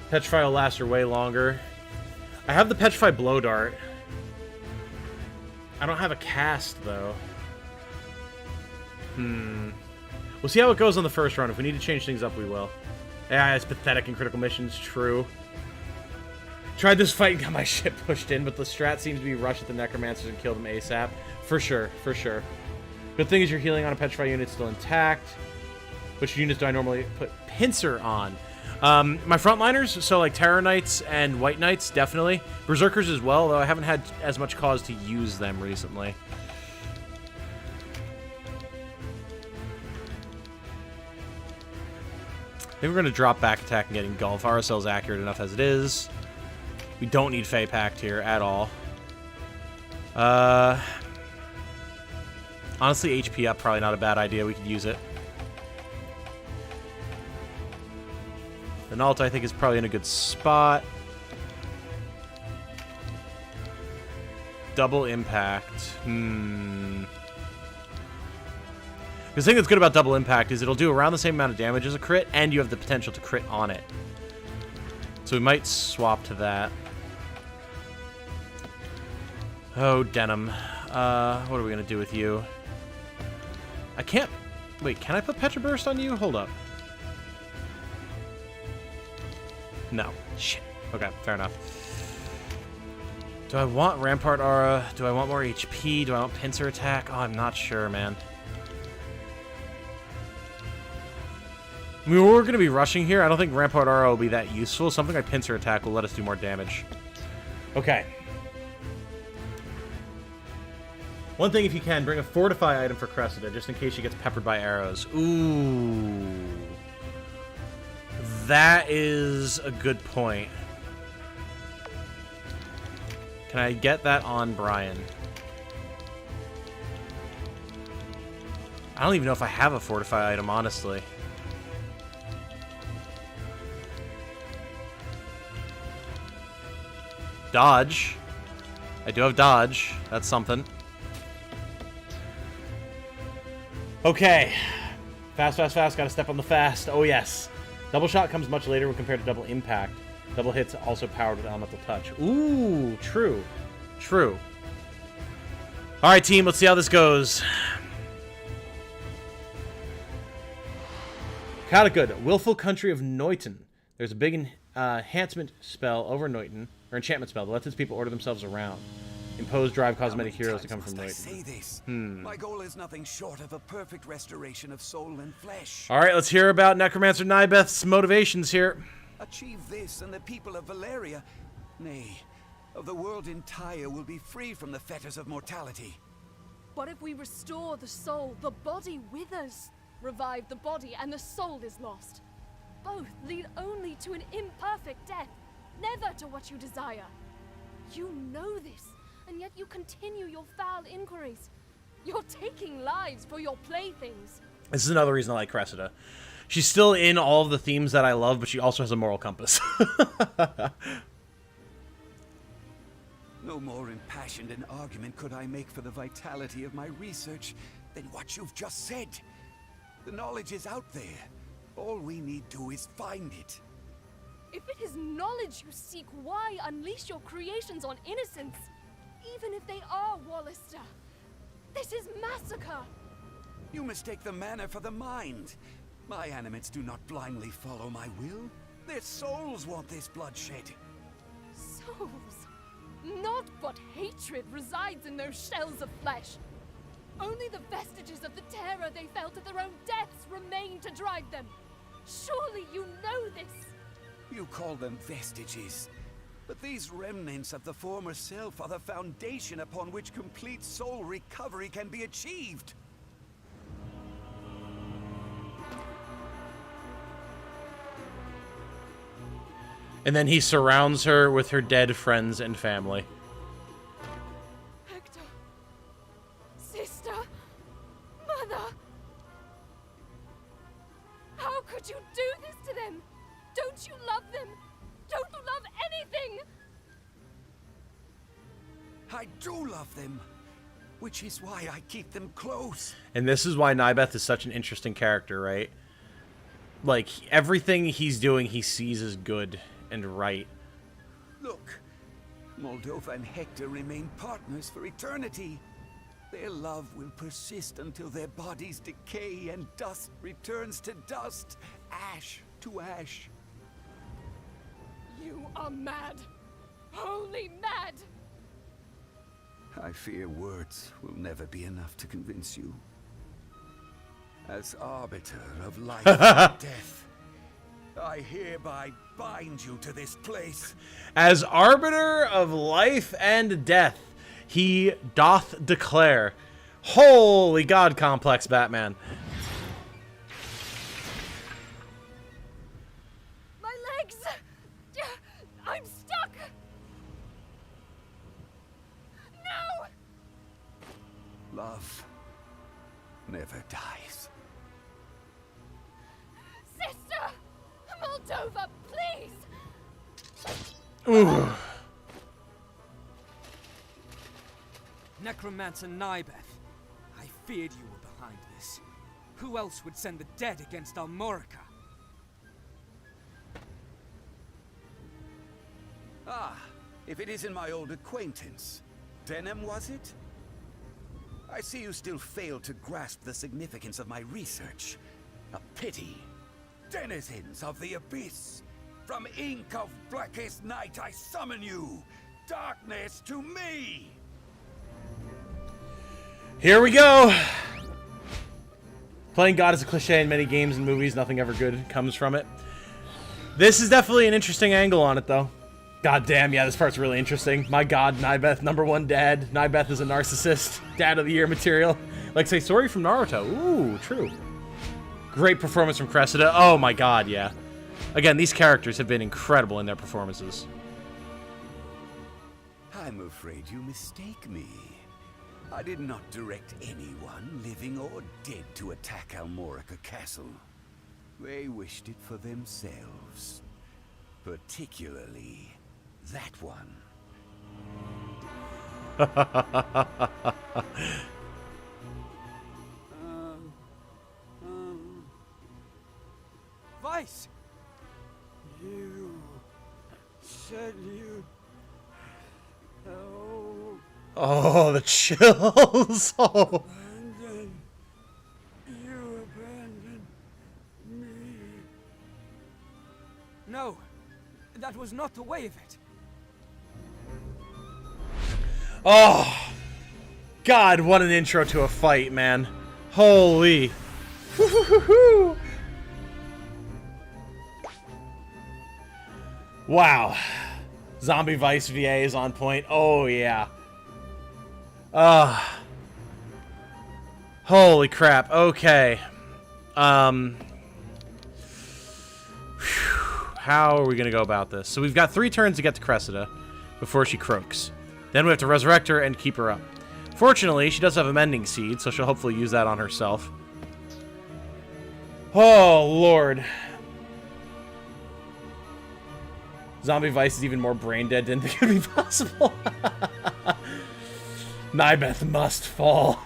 Petrify will last her way longer. I have the Petrify Blow Dart. I don't have a cast, though. We'll see how it goes on the first run. If we need to change things up, we will. Yeah, it's pathetic in critical missions, true. Tried this fight and got my shit pushed in, but the strat seems to be rush at the Necromancers and kill them ASAP. For sure, for sure. Good thing is your healing on a Petrify unit is still intact. Which units do I normally put Pincer on? My frontliners, so like Terror Knights and White Knights, definitely. Berserkers as well, though I haven't had as much cause to use them recently. I think we're going to drop back attack and get Engulf. RSL's accurate enough as it is. We don't need Fey Pact here at all. Honestly, HP up, probably not a bad idea. We could use it. The Nalt, I think, is probably in a good spot. Double Impact. The thing that's good about Double Impact is it'll do around the same amount of damage as a crit, and you have the potential to crit on it. So we might swap to that. Oh, Denim. What are we going to do with you? I can't... Wait, can I put Petra Burst on you? Hold up. No. Shit. Okay, fair enough. Do I want Rampart Aura? Do I want more HP? Do I want Pincer Attack? Oh, I'm not sure, man. I mean, we're going to be rushing here. I don't think Rampart Aura will be that useful. Something like Pincer Attack will let us do more damage. Okay. One thing, if you can, bring a Fortify item for Cressida, just in case she gets peppered by arrows. Ooh. That is a good point. Can I get that on Brian? I don't even know if I have a Fortify item, honestly. Dodge. I do have dodge. That's something. Okay. Fast, fast, fast. Gotta step on the fast. Oh, yes. Double shot comes much later when compared to double impact. Double hits also powered with elemental touch. Ooh, true. True. All right, team. Let's see how this goes. Kinda good. Willful Country of Noiten. There's a big enhancement spell over Noiten. Or enchantment spell that lets its people order themselves around. Impose drive cosmetic heroes to come from Noiten. My goal is nothing short of a perfect restoration of soul and flesh. Alright, let's hear about Necromancer Nybeth's motivations here. Achieve this and the people of Valeria, nay, of the world entire, will be free from the fetters of mortality. But if we restore the soul, the body withers. Revive the body and the soul is lost. Both lead only to an imperfect death. Never to what you desire. You know this, and yet you continue your foul inquiries. You're taking lives for your playthings. This is another reason I like Cressida. She's still in all of the themes that I love, but she also has a moral compass. No more impassioned an argument could I make for the vitality of my research than what you've just said. The knowledge is out there. All we need to is find it. If it is knowledge you seek, why unleash your creations on innocents? Even if they are Wallister. This is massacre! You mistake the manner for the mind. My animates do not blindly follow my will. Their souls want this bloodshed. Souls? Not but hatred resides in those shells of flesh. Only the vestiges of the terror they felt at their own deaths remain to drive them. Surely you know this. You call them vestiges, but these remnants of the former self are the foundation upon which complete soul recovery can be achieved. And then he surrounds her with her dead friends and family. Hector. Sister. Mother. How could you do this to them? Don't you love them? Don't you love anything? I do love them, which is why I keep them close. And this is why Nybeth is such an interesting character, right? Like, everything he's doing, he sees as good and right. Look, Moldova and Hector remain partners for eternity. Their love will persist until their bodies decay and dust returns to dust, ash to ash. You are mad. Wholly mad. I fear words will never be enough to convince you. As arbiter of life and death, I hereby bind you to this place. As arbiter of life and death, he doth declare. Holy God complex, Batman. My legs! I'm stuck! No! Love never dies. Sister! Moldova, please! Ooh. Necromancer Nybeth, I feared you were behind this. Who else would send the dead against Almorica? Ah, if it isn't my old acquaintance. Denham, was it? I see you still fail to grasp the significance of my research. A pity. Denizens of the Abyss, from ink of blackest night I summon you. Darkness to me! Here we go. Playing God is a cliche in many games and movies. Nothing ever good comes from it. This is definitely an interesting angle on it, though. God damn, yeah, this part's really interesting. My God, Nybeth, #1 dad. Nybeth is a narcissist. Dad of the year material. Like, say, sorry from Naruto. Ooh, true. Great performance from Cressida. Oh my God, yeah. Again, these characters have been incredible in their performances. I'm afraid you mistake me. I did not direct anyone, living or dead, to attack Almorica Castle. They wished it for themselves. Particularly that one. Vice! You said you... Oh, Oh, the chills. Oh. abandoned. You abandoned me. No, that was not the way of it. Oh. God, what an intro to a fight, man. Holy. Woo-hoo-hoo-hoo. Wow. Zombie Vice VA is on point. Oh, yeah. Holy crap. Okay. How are we going to go about this? So we've got 3 turns to get to Cressida before she croaks. Then we have to resurrect her and keep her up. Fortunately, she does have a mending seed, so she'll hopefully use that on herself. Oh, Lord. Zombie Vice is even more brain dead than it could be possible. Nybeth must fall.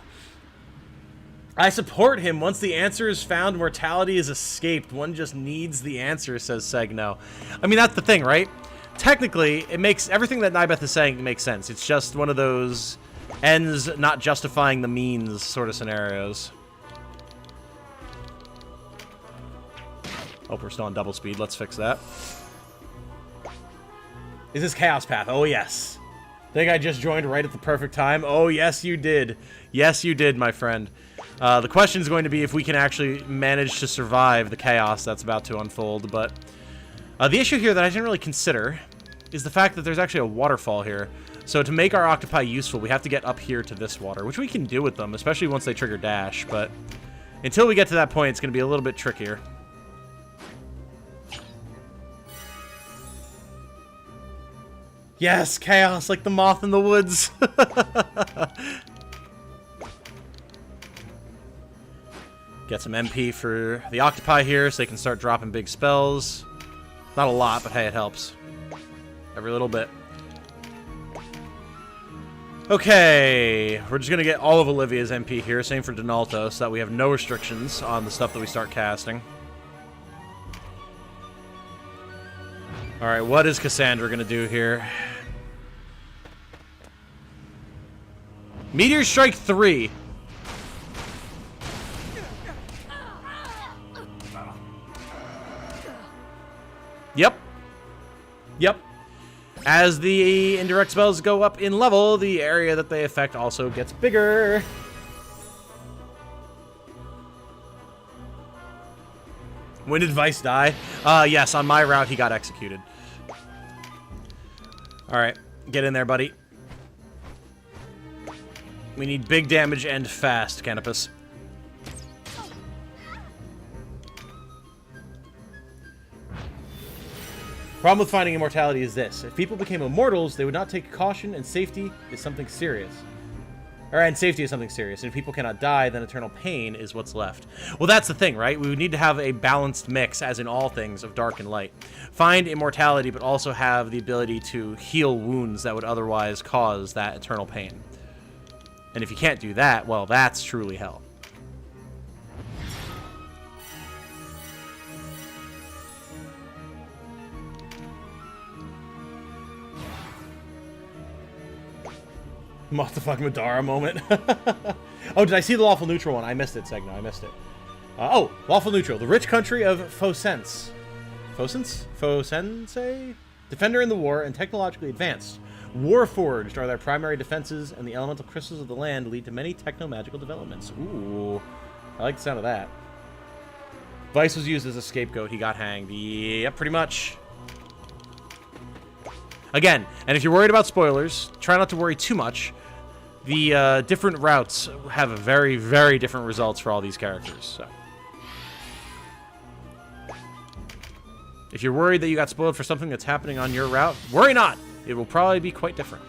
I support him. Once the answer is found, mortality is escaped. One just needs the answer, says Segno. I mean, that's the thing, right? Technically, it makes everything that Nybeth is saying make sense. It's just one of those ends not justifying the means sort of scenarios. Oh, we're still on double speed. Let's fix that. Is this Chaos Path? Oh, yes. Think I just joined right at the perfect time? Oh, yes, you did. Yes, you did, my friend. The question is going to be if we can actually manage to survive the chaos that's about to unfold, but the issue here that I didn't really consider is the fact that there's actually a waterfall here. So to make our octopi useful, we have to get up here to this water, which we can do with them, especially once they trigger dash, but until we get to that point, it's going to be a little bit trickier. Yes, chaos, like the moth in the woods. Get some MP for the octopi here so they can start dropping big spells. Not a lot, but hey, it helps. Every little bit. Okay, we're just going to get all of Olivia's MP here. Same for Donalto, so that we have no restrictions on the stuff that we start casting. Alright, what is Cassandra going to do here? Meteor Strike 3. Yep. Yep. As the indirect spells go up in level, the area that they affect also gets bigger. When did Vice die? Yes, on my route, he got executed. Alright, get in there, buddy. We need big damage and fast, Canopus. Problem with finding immortality is this. If people became immortals, they would not take caution, and safety is something serious. And safety is something serious. And if people cannot die, then eternal pain is what's left. Well, that's the thing, right? We would need to have a balanced mix, as in all things, of dark and light. Find immortality, but also have the ability to heal wounds that would otherwise cause that eternal pain. And if you can't do that, well, that's truly hell. What the fuck, Madara moment. Oh, did I see the lawful neutral one? I missed it, Segno. I missed it. Oh, lawful neutral. The rich country of Fosense. Fosense? Defender in the war and technologically advanced. Warforged are their primary defenses, and the elemental crystals of the land lead to many techno-magical developments. Ooh. I like the sound of that. Vice was used as a scapegoat. He got hanged. Yep, pretty much. Again, and if you're worried about spoilers, try not to worry too much. The different routes have very, very different results for all these characters. So, if you're worried that you got spoiled for something that's happening on your route, worry not. It will probably be quite different.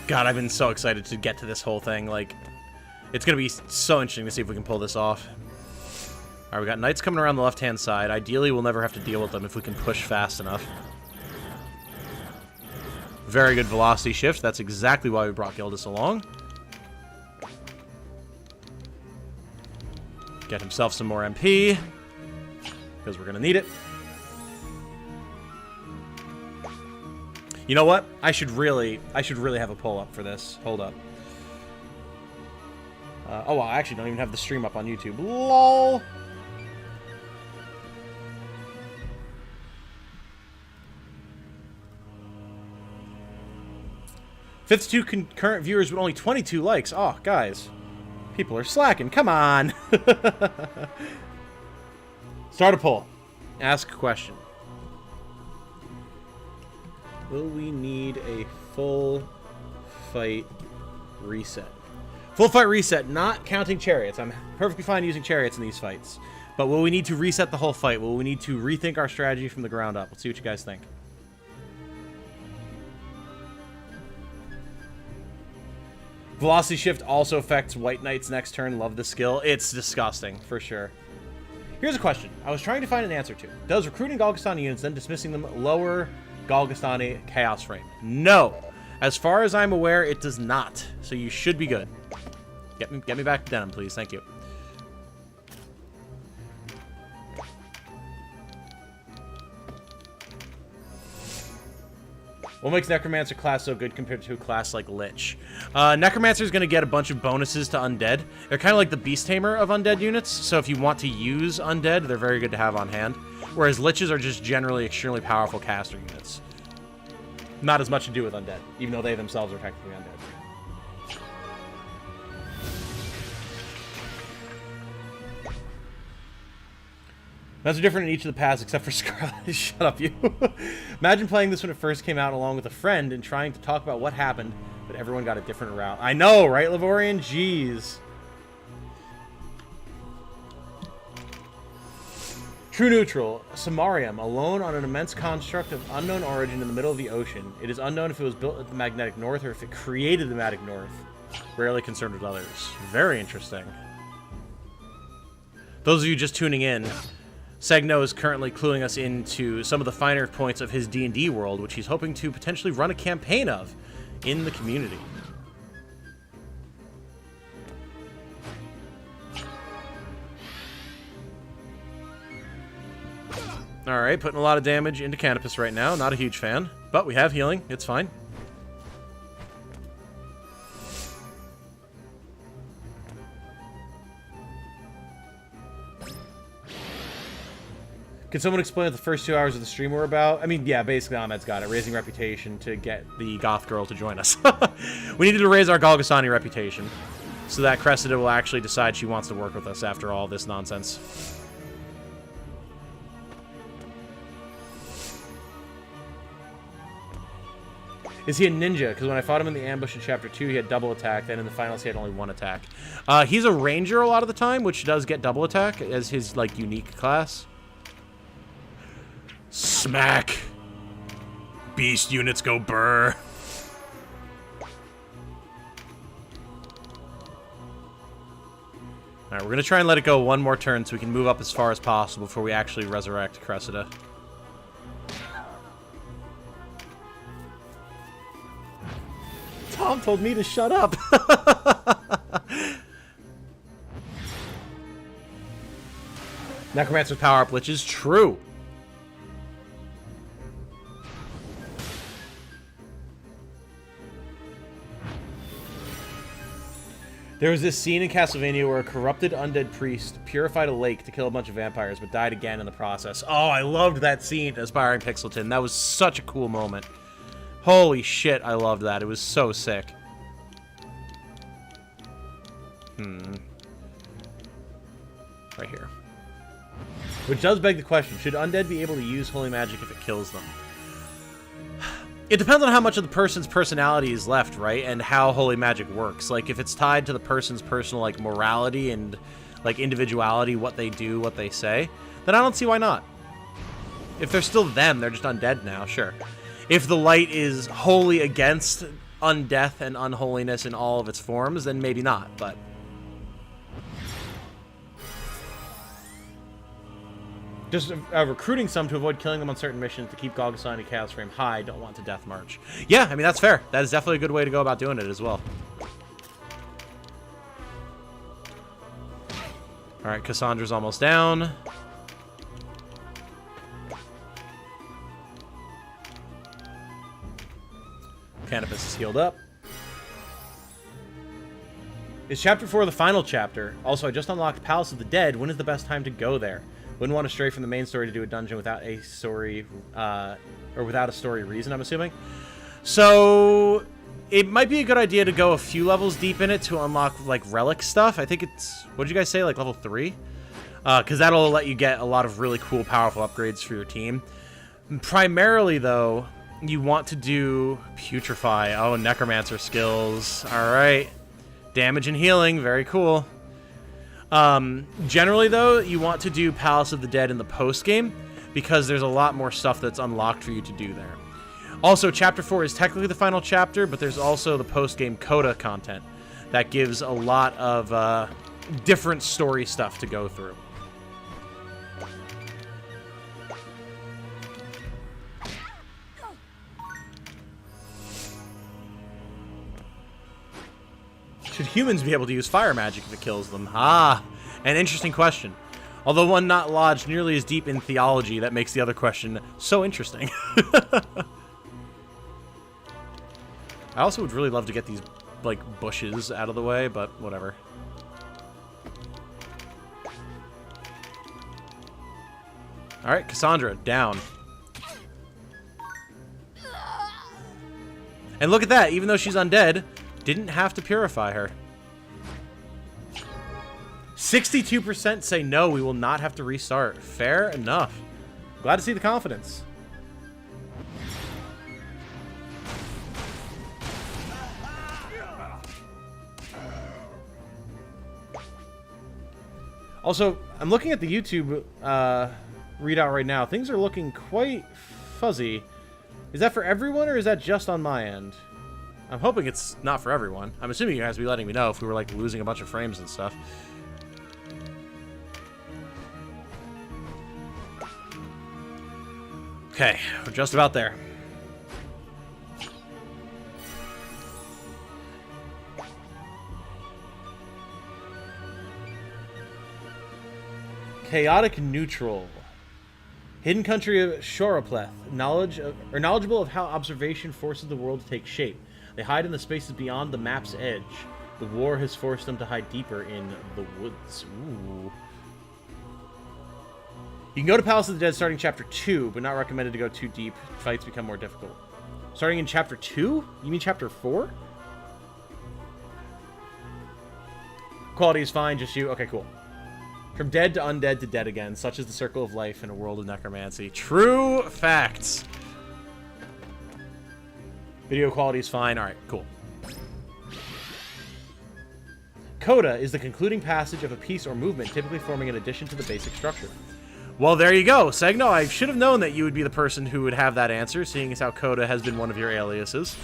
God, I've been so excited to get to this whole thing. Like, it's going to be so interesting to see if we can pull this off. Alright, we got knights coming around the left-hand side. Ideally, we'll never have to deal with them if we can push fast enough. Very good velocity shift. That's exactly why we brought Gildas along. Get himself some more MP, because we're going to need it. You know what? I should really have a poll up for this. Hold up. Oh, well, I actually don't even have the stream up on YouTube. LOL. Fifth-2 concurrent viewers with only 22 likes. Oh, guys. People are slacking. Come on. Start a poll. Ask a question. Will we need a full fight reset? Full fight reset, not counting chariots. I'm perfectly fine using chariots in these fights. But will we need to reset the whole fight? Will we need to rethink our strategy from the ground up? Let's see what you guys think. Velocity shift also affects White Knight's next turn. Love the skill. It's disgusting, for sure. Here's a question I was trying to find an answer to. Does recruiting Golgostani units, then dismissing them, lower Golgostani chaos frame? No. As far as I'm aware, it does not. So you should be good. Get me back to denim, please. Thank you. What makes Necromancer class so good compared to a class like Lich? Necromancer is going to get a bunch of bonuses to Undead. They're kind of like the Beast Tamer of Undead units, so if you want to use Undead, they're very good to have on hand. Whereas Liches are just generally extremely powerful caster units. Not as much to do with Undead, even though they themselves are technically Undead. Maps are different in each of the paths except for Scarlet. Shut up, you. Imagine playing this when it first came out along with a friend and trying to talk about what happened, but everyone got a different route. I know, right, Lavorian? Jeez. True neutral. Samarium, alone on an immense construct of unknown origin in the middle of the ocean. It is unknown if it was built at the magnetic north or if it created the magnetic north. Rarely concerned with others. Very interesting. Those of you just tuning in, Segno is currently cluing us into some of the finer points of his D&D world, which he's hoping to potentially run a campaign of in the community. Alright, putting a lot of damage into Canopus right now. Not a huge fan, but we have healing. It's fine. Can someone explain what the first 2 hours of the stream were about? I mean, yeah, basically Ahmed's got it. Raising reputation to get the goth girl to join us. We needed to raise our Golgosani reputation so that Cressida will actually decide she wants to work with us after all this nonsense. Is he a ninja? Because when I fought him in the ambush in Chapter 2, he had double attack. Then in the finals, he had only 1 attack. He's a ranger a lot of the time, which does get double attack as his, like, unique class. Smack! Beast units go burr. Alright, we're gonna try and let it go one more turn so we can move up as far as possible before we actually resurrect Cressida. Tom told me to shut up! Necromancer's power-up Lich is true. There was this scene in Castlevania where a corrupted undead priest purified a lake to kill a bunch of vampires, but died again in the process. Oh, I loved that scene, Aspiring Pixelton. That was such a cool moment. Holy shit, I loved that. It was so sick. Right here. Which does beg the question, should undead be able to use holy magic if it kills them? It depends on how much of the person's personality is left, right? And how holy magic works. Like, if it's tied to the person's personal, like, morality and, like, individuality, what they do, what they say, then I don't see why not. If they're still them, they're just undead now, sure. If the light is wholly against undeath and unholiness in all of its forms, then maybe not, but... Just recruiting some to avoid killing them on certain missions to keep Golgosani Chaos Frame high. Don't want to Death March. Yeah, I mean, that's fair. That is definitely a good way to go about doing it as well. Alright, Cassandra's almost down. Canopus is healed up. Is Chapter 4 the final chapter? Also, I just unlocked Palace of the Dead. When is the best time to go there? Wouldn't want to stray from the main story to do a dungeon without a story, or without a story reason, I'm assuming. So, it might be a good idea to go a few levels deep in it to unlock, like, relic stuff. I think it's, what did you guys say, like level 3? Because that'll let you get a lot of really cool, powerful upgrades for your team. Primarily, though, you want to do Putrefy. Oh, Necromancer skills. Alright. Damage and healing, very cool. Generally, though, you want to do Palace of the Dead in the post-game, because there's a lot more stuff that's unlocked for you to do there. Also, Chapter 4 is technically the final chapter, but there's also the post-game coda content that gives a lot of different story stuff to go through. Should humans be able to use fire magic if it kills them? Ah, an interesting question. Although one not lodged nearly as deep in theology, that makes the other question so interesting. I also would really love to get these, like, bushes out of the way, but whatever. Alright, Cassandra, down. And look at that, even though she's undead, didn't have to purify her. 62% say no, we will not have to restart. Fair enough. Glad to see the confidence. Also, I'm looking at the YouTube readout right now. Things are looking quite fuzzy. Is that for everyone, or is that just on my end? I'm hoping it's not for everyone. I'm assuming you guys will be letting me know if we were, like, losing a bunch of frames and stuff. Okay, we're just about there. Chaotic neutral. Hidden country of Shoropleth. Knowledgeable of how observation forces the world to take shape. They hide in the spaces beyond the map's edge. The war has forced them to hide deeper in the woods. Ooh. You can go to Palace of the Dead starting Chapter 2, but not recommended to go too deep. Fights become more difficult. Starting in Chapter 2? You mean Chapter 4? Quality is fine, just you. Okay, cool. From dead to undead to dead again. Such is the circle of life in a world of necromancy. True facts. Video quality is fine. Alright, cool. Coda is the concluding passage of a piece or movement, typically forming an addition to the basic structure. Well, there you go, Segno. I should have known that you would be the person who would have that answer, seeing as how Coda has been one of your aliases.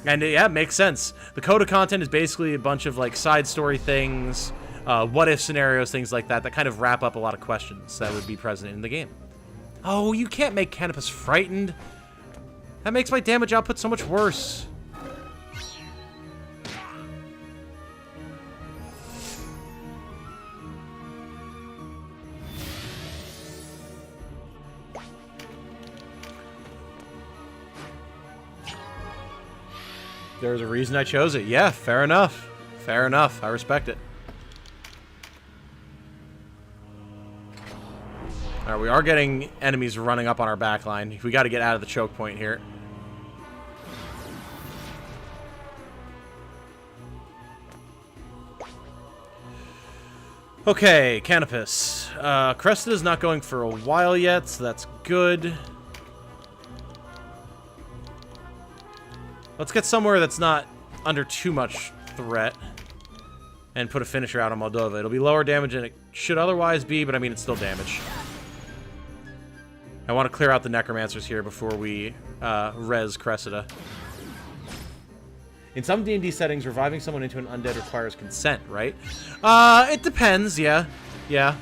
And yeah, it makes sense. The Coda content is basically a bunch of, like, side story things, what-if scenarios, things like that, that kind of wrap up a lot of questions that would be present in the game. Oh, you can't make Canopus frightened. That makes my damage output so much worse. There's a reason I chose it. Yeah, fair enough. Fair enough. I respect it. Alright, we are getting enemies running up on our backline. We got to get out of the choke point here. Okay, Canopus. Cressida's not going for a while yet, so that's good. Let's get somewhere that's not under too much threat. And put a finisher out on Moldova. It'll be lower damage than it should otherwise be, but I mean, it's still damage. I want to clear out the Necromancers here before we res Cressida. In some D&D settings, reviving someone into an undead requires consent, right? It depends, yeah. Yeah.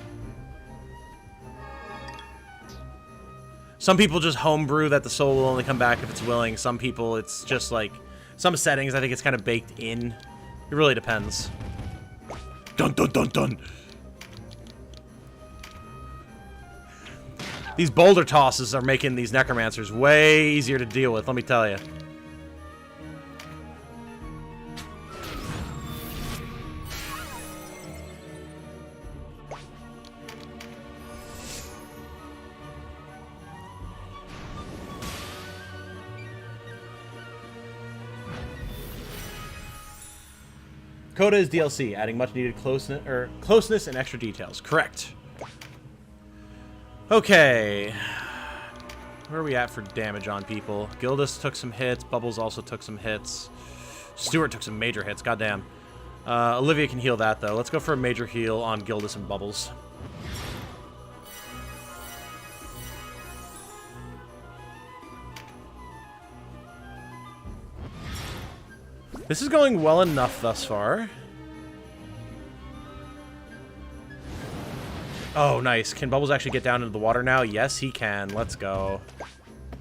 Some people just homebrew that the soul will only come back if it's willing. Some people, it's just like... Some settings, I think it's kind of baked in. It really depends. Dun dun dun dun! These boulder tosses are making these necromancers way easier to deal with, let me tell you. Coda is DLC, adding much needed closeness and extra details. Correct. Okay. Where are we at for damage on people? Gildas took some hits. Bubbles also took some hits. Stuart took some major hits. Goddamn. Olivia can heal that, though. Let's go for a major heal on Gildas and Bubbles. This is going well enough thus far. Oh, nice. Can Bubbles actually get down into the water now? Yes, he can. Let's go.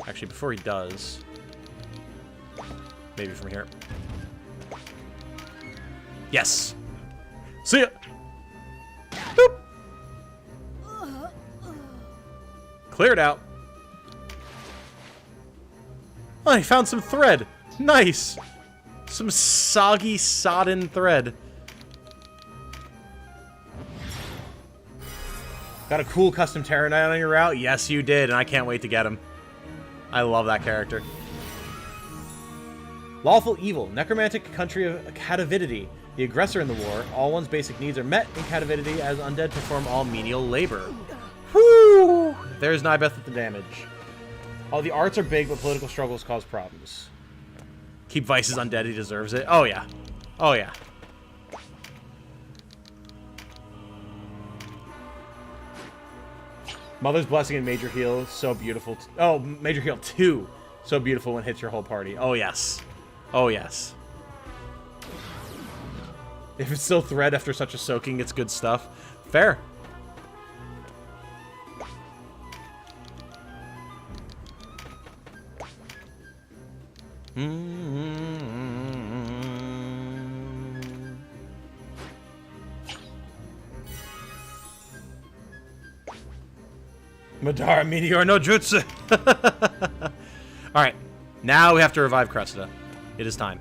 Actually, before he does... Maybe from here. Yes! See ya! Boop! Cleared out. Oh, he found some thread. Nice! Some soggy, sodden thread. Got a cool custom Terra Knight on your route? Yes, you did, and I can't wait to get him. I love that character. Lawful Evil, necromantic country of catavidity. The aggressor in the war. All one's basic needs are met in catavidity as undead perform all menial labor. Whoo! There's Nybeth with the damage. Oh, the arts are big, but political struggles cause problems. Keep Vice's undead, he deserves it. Oh, yeah. Oh, yeah. Mother's Blessing and Major Heal, so beautiful. Oh, Major Heal 2. So beautiful when it hits your whole party. Oh, yes. Oh, yes. If it's still thread after such a soaking, it's good stuff. Fair. Madara Meteor no Jutsu. Alright. Now we have to revive Cressida. It is time.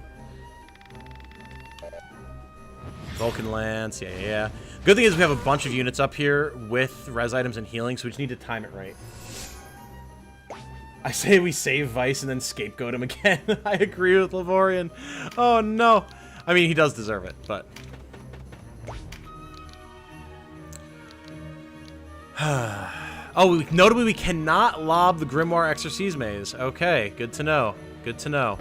Vulcan Lance. Yeah. Good thing is we have a bunch of units up here with res items and healing, so we just need to time it right. I say we save Vice and then scapegoat him again. I agree with Lavorian. Oh, no. I mean, he does deserve it, but... Oh, notably, we cannot lob the Grimoire Exorcismes. Okay, good to know. Good to know.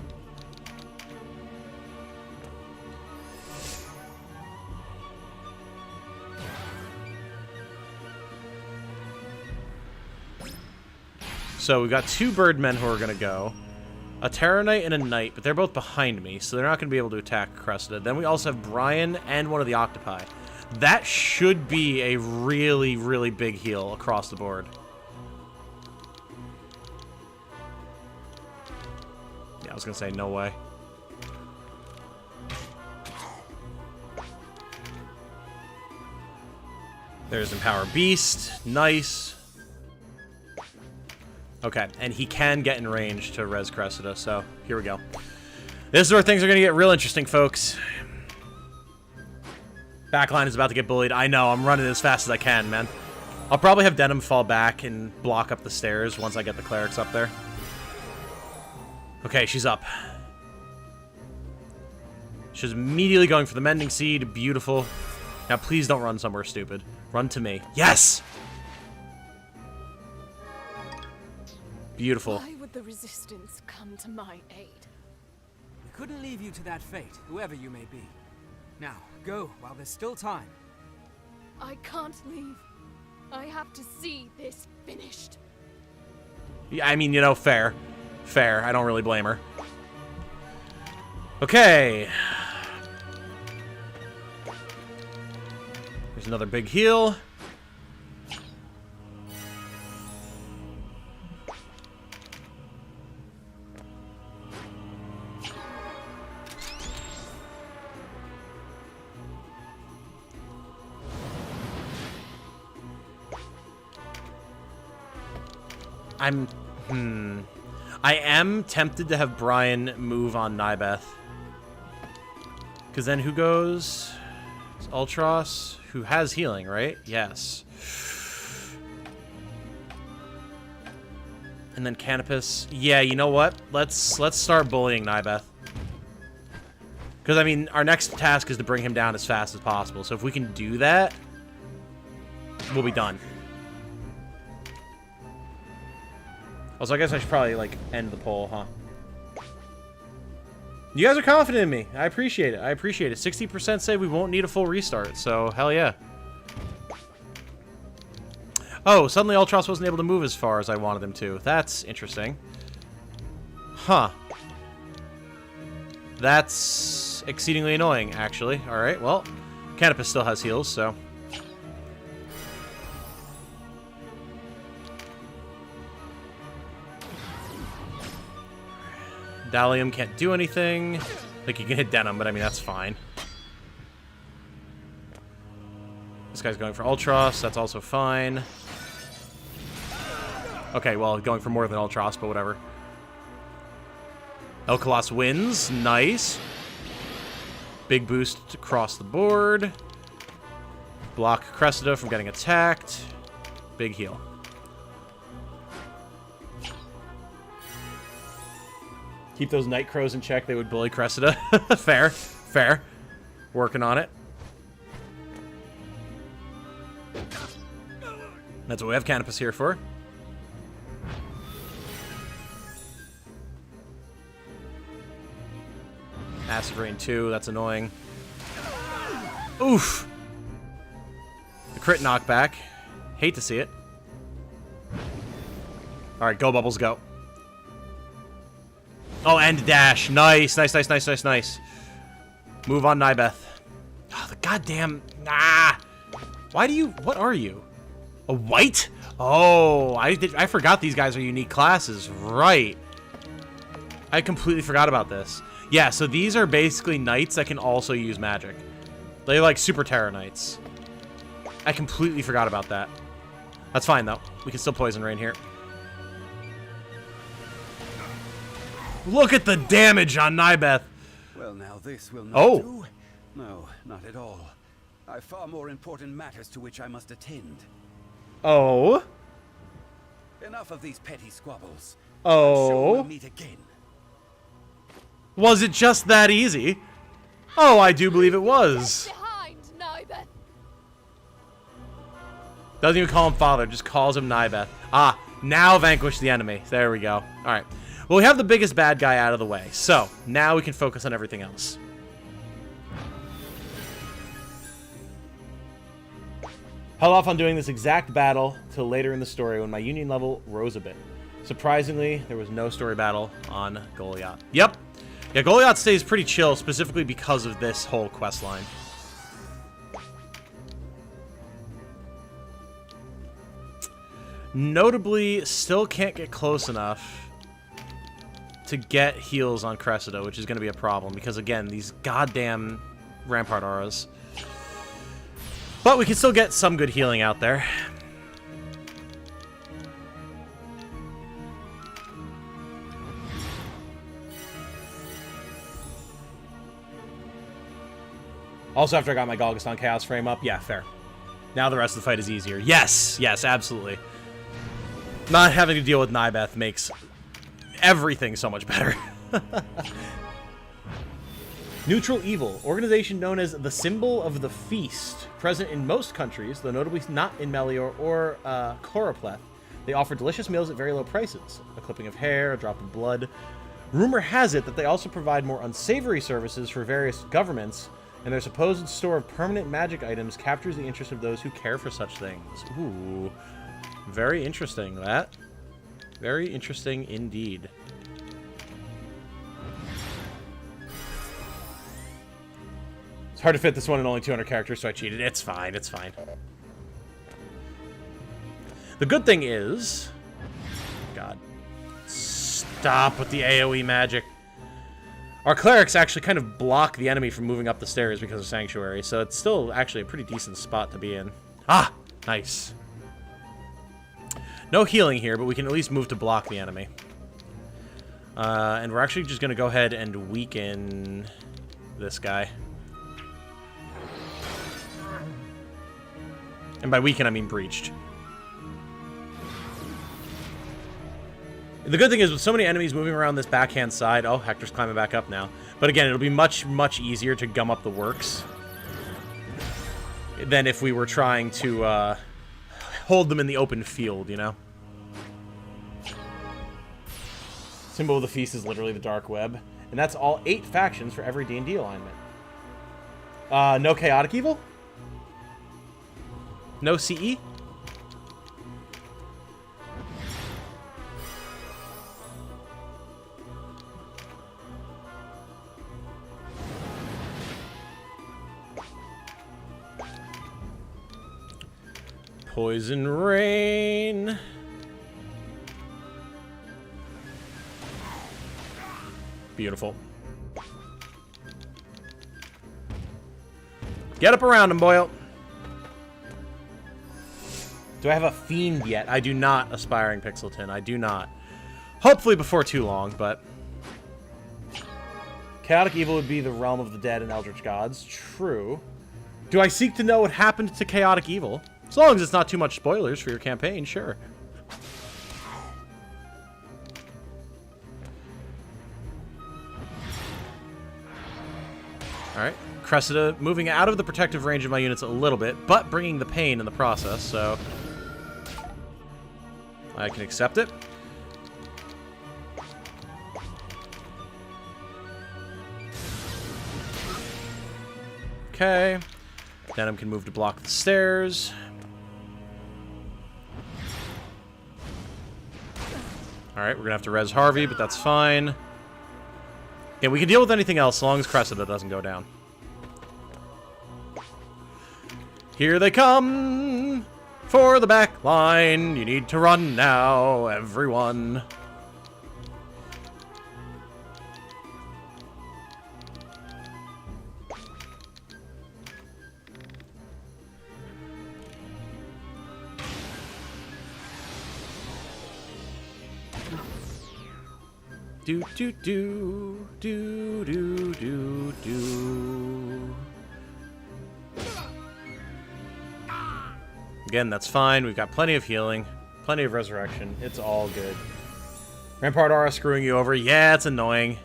So we've got 2 Birdmen who are going to go. A Terror Knight and a Knight, but they're both behind me, so they're not going to be able to attack Cressida. Then we also have Brian and one of the Octopi. That should be a really, really big heal across the board. Yeah, I was going to say, no way. There's Empower Beast. Nice. Okay, and he can get in range to res Cressida, so here we go. This is where things are going to get real interesting, folks. Backline is about to get bullied. I know, I'm running as fast as I can, man. I'll probably have Denim fall back and block up the stairs once I get the clerics up there. Okay, she's up. She's immediately going for the Mending Seed. Beautiful. Now, please don't run somewhere stupid. Run to me. Yes! Beautiful. Why would the Resistance come to my aid? We couldn't leave you to that fate, whoever you may be. Now, go while there's still time. I can't leave. I have to see this finished. Yeah, I mean, you know, fair. Fair. I don't really blame her. Okay. There's another big heal. I am tempted to have Brian move on Nybeth. Because then who goes? It's Ultros, who has healing, right? Yes. And then Canopus. Yeah, you know what? Let's start bullying Nybeth. Because, I mean, our next task is to bring him down as fast as possible. So if we can do that, we'll be done. Also, I guess I should probably, like, end the poll, huh? You guys are confident in me. I appreciate it. I appreciate it. 60% say we won't need a full restart, so hell yeah. Oh, suddenly Ultros wasn't able to move as far as I wanted him to. That's interesting. Huh. That's exceedingly annoying, actually. Alright, well, Canopus still has heals, so... Dalium can't do anything. Like, you can hit Denim, but I mean, that's fine. This guy's going for Ultros. That's also fine. Okay, well, going for more than Ultros, but whatever. Elkalos wins. Nice. Big boost across the board. Block Cressida from getting attacked. Big heal. Keep those night crows in check. They would bully Cressida. Fair. Fair. Working on it. That's what we have Canopus here for. Acid Rain 2. That's annoying. Oof. The crit knockback. Hate to see it. Alright, go Bubbles, go. Oh, and dash. Nice, nice, nice, nice, nice, nice. Move on, Nybeth. Oh, the goddamn... Ah! Why do you... What are you? A white? Oh, I forgot these guys are unique classes. Right. I completely forgot about this. Yeah, so these are basically knights that can also use magic. They're like Super Terror Knights. I completely forgot about that. That's fine, though. We can still Poison Rain here. Look at the damage on Nybeth. Well, now this will not Oh. do. No, not at all. I've far more important matters to which I must attend. Oh. Enough of these petty squabbles. I'm sure we'll Oh. meet again. Was it just that easy? Oh, I do believe it was. Behind, Nybeth. Doesn't even call him father, just calls him Nybeth. Ah, now vanquish the enemy. There we go. Alright. Well, we have the biggest bad guy out of the way, so now we can focus on everything else. Held off on doing this exact battle till later in the story when my union level rose a bit. Surprisingly, there was no story battle on Goliath. Yep. Yeah, Goliath stays pretty chill, specifically because of this whole quest line. Notably, still can't get close enough to get heals on Cressida, which is going to be a problem, because again, these goddamn Rampart auras. But we can still get some good healing out there. Also, after I got my Golgaston Chaos frame up, yeah, fair. Now the rest of the fight is easier. Yes, yes, absolutely. Not having to deal with Nybeth makes everything so much better. Neutral Evil, organization known as the Symbol of the Feast, present in most countries, though notably not in Melior or Coropleth. They offer delicious meals at very low prices, a clipping of hair, a drop of blood. Rumor has it that they also provide more unsavory services for various governments, and their supposed store of permanent magic items captures the interest of those who care for such things. Ooh, very interesting, that. Very interesting indeed. It's hard to fit this one in only 200 characters, so I cheated. It's fine, it's fine. The good thing is... God. Stop with the AoE magic. Our clerics actually kind of block the enemy from moving up the stairs because of Sanctuary, so it's still actually a pretty decent spot to be in. Ah! Nice. No healing here, but we can at least move to block the enemy. And we're actually just going to go ahead and weaken this guy. And by weaken, I mean breached. The good thing is, with so many enemies moving around this backhand side... Oh, Hector's climbing back up now. But again, it'll be much, much easier to gum up the works than if we were trying to hold them in the open field, you know? Symbol of the Feast is literally the Dark Web. And that's all 8 factions for every D&D alignment. No Chaotic Evil? No CE? Poison Rain. Beautiful. Get up around him, Boyle. Do I have a Fiend yet? I do not, Aspiring Pixelton. I do not. Hopefully before too long, but... Chaotic evil would be the realm of the dead and eldritch gods. True. Do I seek to know what happened to chaotic evil? As long as it's not too much spoilers for your campaign, sure. Alright. Cressida moving out of the protective range of my units a little bit, but bringing the pain in the process, so I can accept it. Okay. Denim can move to block the stairs. Alright, we're gonna have to res Harvey, but that's fine. Yeah, we can deal with anything else as long as Cressida doesn't go down. Here they come! For the back line! You need to run now, everyone. Do do do do do do do. Again, that's fine. We've got plenty of healing, plenty of resurrection. It's all good. Rampart Aura screwing you over. Yeah, it's annoying.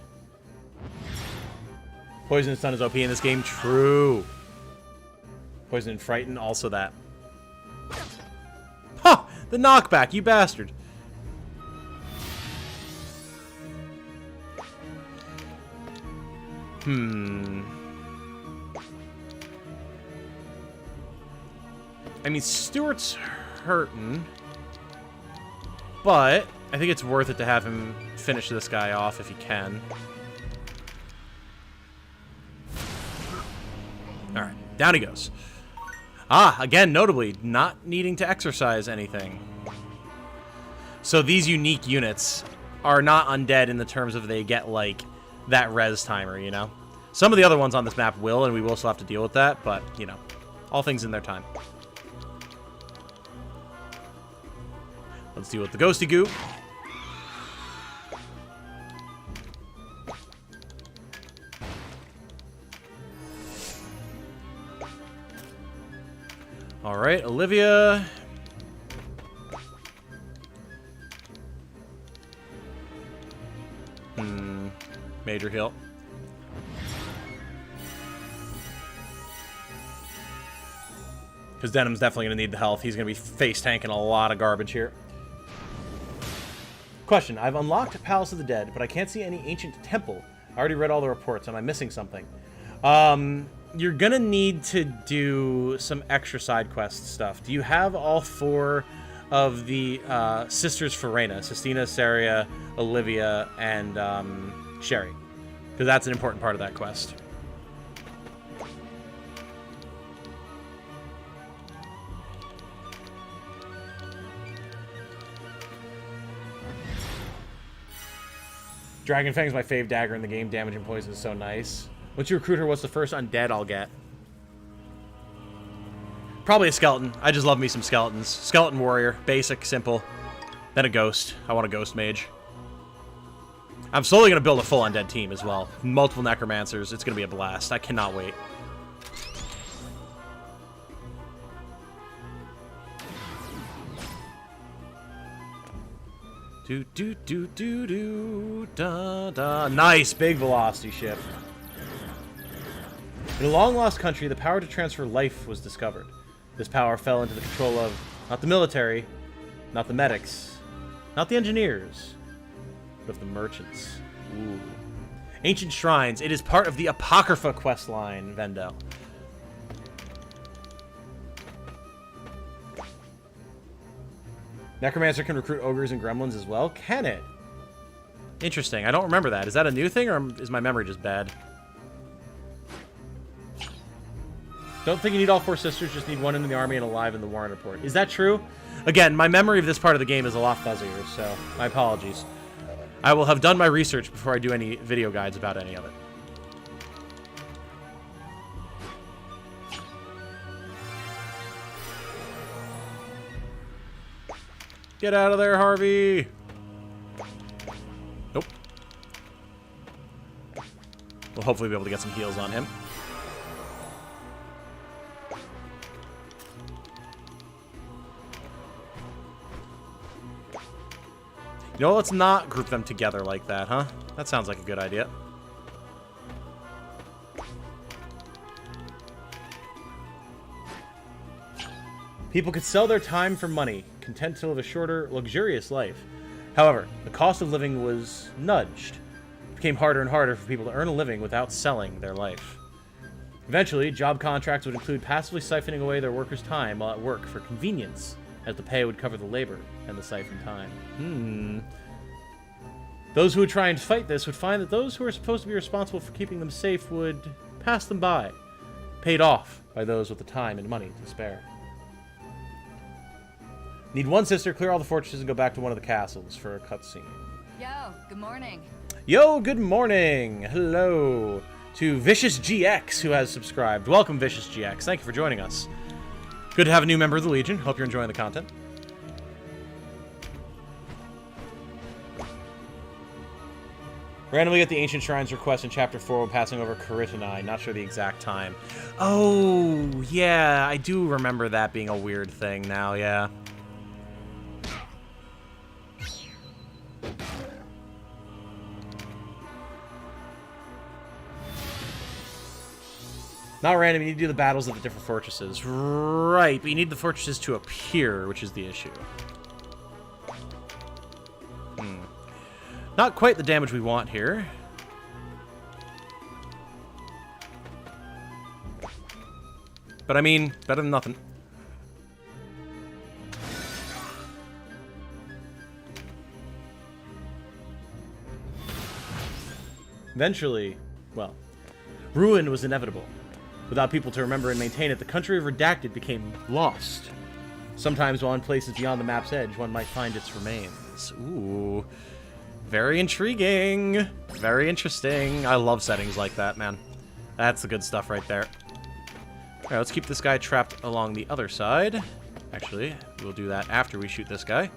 Poison and Stun is OP in this game. True. Poison and Frighten, also that. Ha! The knockback, you bastard. I mean, Stuart's hurting, but I think it's worth it to have him finish this guy off if he can. Alright, down he goes. Ah, again, notably, not needing to exercise anything. So these unique units are not undead in the terms of they get, like, that res timer, you know? Some of the other ones on this map will, and we will still have to deal with that, but, you know, all things in their time. Let's deal with the ghosty goo. Alright, Olivia. Major heal. Because Denim's definitely going to need the health. He's going to be face tanking a lot of garbage here. Question. I've unlocked Palace of the Dead, but I can't see any ancient temple. I already read all the reports. Am I missing something? You're going to need to do some extra side quest stuff. Do you have all 4 of the Sisters Farena? Sistina, Saria, Olivia, and Sherry. Because that's an important part of that quest. Dragon Fang's my fave dagger in the game. Damage and poison is so nice. Once you recruit her, what's the first undead I'll get? Probably a skeleton. I just love me some skeletons. Skeleton warrior. Basic, simple. Then a ghost. I want a ghost mage. I'm slowly going to build a full undead team as well. Multiple necromancers. It's going to be a blast. I cannot wait. Do do do do do da da. Nice big velocity shift. In a long-lost country, the power to transfer life was discovered. This power fell into the control of not the military, not the medics, not the engineers, but of the merchants. Ooh. Ancient shrines. It is part of the Apocrypha quest line, Vendel. Necromancer can recruit ogres and gremlins as well? Can it? Interesting. I don't remember that. Is that a new thing, or is my memory just bad? Don't think you need all 4 sisters, just need 1 in the army and alive in the Warren report. Is that true? Again, my memory of this part of the game is a lot fuzzier, so my apologies. I will have done my research before I do any video guides about any of it. Get out of there, Harvey! Nope. We'll hopefully be able to get some heals on him. You know, let's not group them together like that, huh? That sounds like a good idea. People could sell their time for money, content to live a shorter, luxurious life. However, the cost of living was nudged. It became harder and harder for people to earn a living without selling their life. Eventually, job contracts would include passively siphoning away their workers' time while at work for convenience, as the pay would cover the labor and the siphoned time. Those who would try and fight this would find that those who are supposed to be responsible for keeping them safe would pass them by, paid off by those with the time and money to spare. Need one sister, clear all the fortresses, and go back to one of the castles for a cutscene. Yo, good morning. Yo, good morning. Hello to Vicious GX, who has subscribed. Welcome, Vicious GX. Thank you for joining us. Good to have a new member of the Legion. Hope you're enjoying the content. Randomly get the Ancient Shrines request in Chapter 4 when passing over Caritini. Not sure the exact time. Oh, yeah. I do remember that being a weird thing now, yeah. Not random, you need to do the battles of the different fortresses. Right, but you need the fortresses to appear, which is the issue. Not quite the damage we want here. But I mean, better than nothing. Eventually, well, ruin was inevitable. Without people to remember and maintain it, the country of Redacted became lost. Sometimes while in places beyond the map's edge, one might find its remains. Ooh. Very intriguing. Very interesting. I love settings like that, man. That's the good stuff right there. Alright, let's keep this guy trapped along the other side. Actually, we'll do that after we shoot this guy.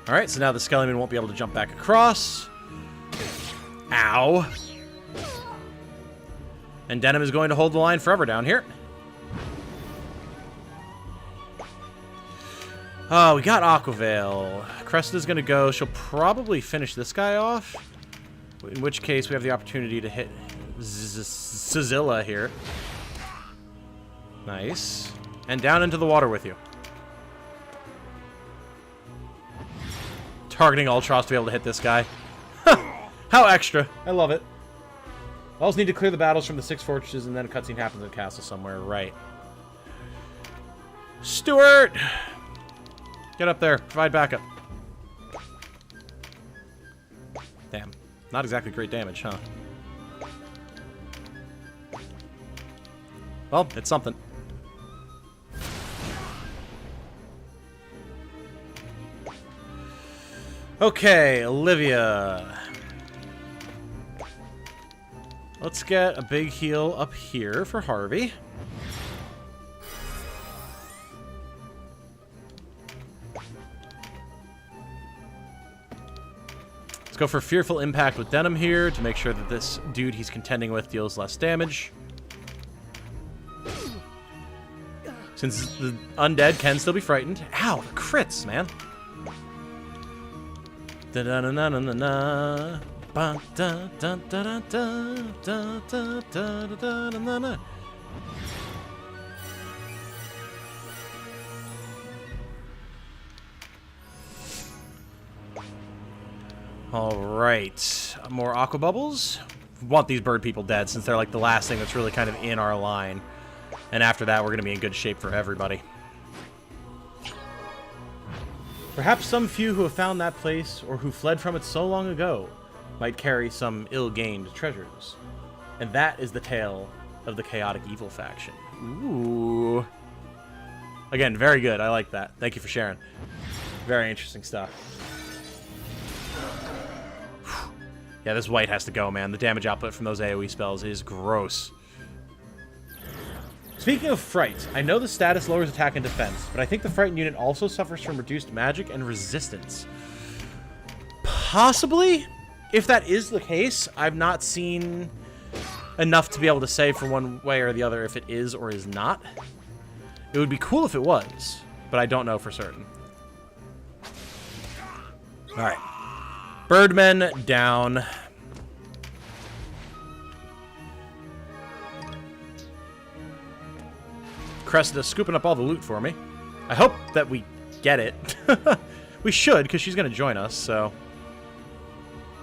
Alright, so now the skeleton won't be able to jump back across. Ow. And Denim is going to hold the line forever down here. Oh, we got Aquavale. Cressida's going to go. She'll probably finish this guy off. In which case, we have the opportunity to hit Zilla here. Nice. And down into the water with you. Targeting Ultros to be able to hit this guy. How extra. I love it. I also need to clear the battles from the 6 fortresses, and then a cutscene happens in the castle somewhere. Right. Stuart! Get up there. Provide backup. Damn. Not exactly great damage, huh? Well, it's something. Okay, Olivia. Let's get a big heal up here for Harvey. Let's go for Fearful Impact with Denim here to make sure that this dude he's contending with deals less damage. Since the undead can still be frightened. Ow, the crits, man. Da-da-na-na-na-na. Ba-da-da-da-da-da-da-da-da-da-da-da-da. Alright. More aqua bubbles. We want these bird people dead since they're like the last thing that's really kind of in our line. And after that, we're going to be in good shape for everybody. Perhaps some few who have found that place, or who fled from it so long ago, might carry some ill-gained treasures. And that is the tale of the Chaotic Evil faction. Ooh. Again, very good. I like that. Thank you for sharing. Very interesting stuff. Yeah, this white has to go, man. The damage output from those AoE spells is gross. Speaking of Fright, I know the status lowers attack and defense, but I think the Frightened unit also suffers from reduced magic and resistance. Possibly. If that is the case, I've not seen enough to be able to say for one way or the other if it is or is not. It would be cool if it was, but I don't know for certain. Alright. Birdmen down. Cressida scooping up all the loot for me. I hope that we get it. We should, because she's going to join us, so...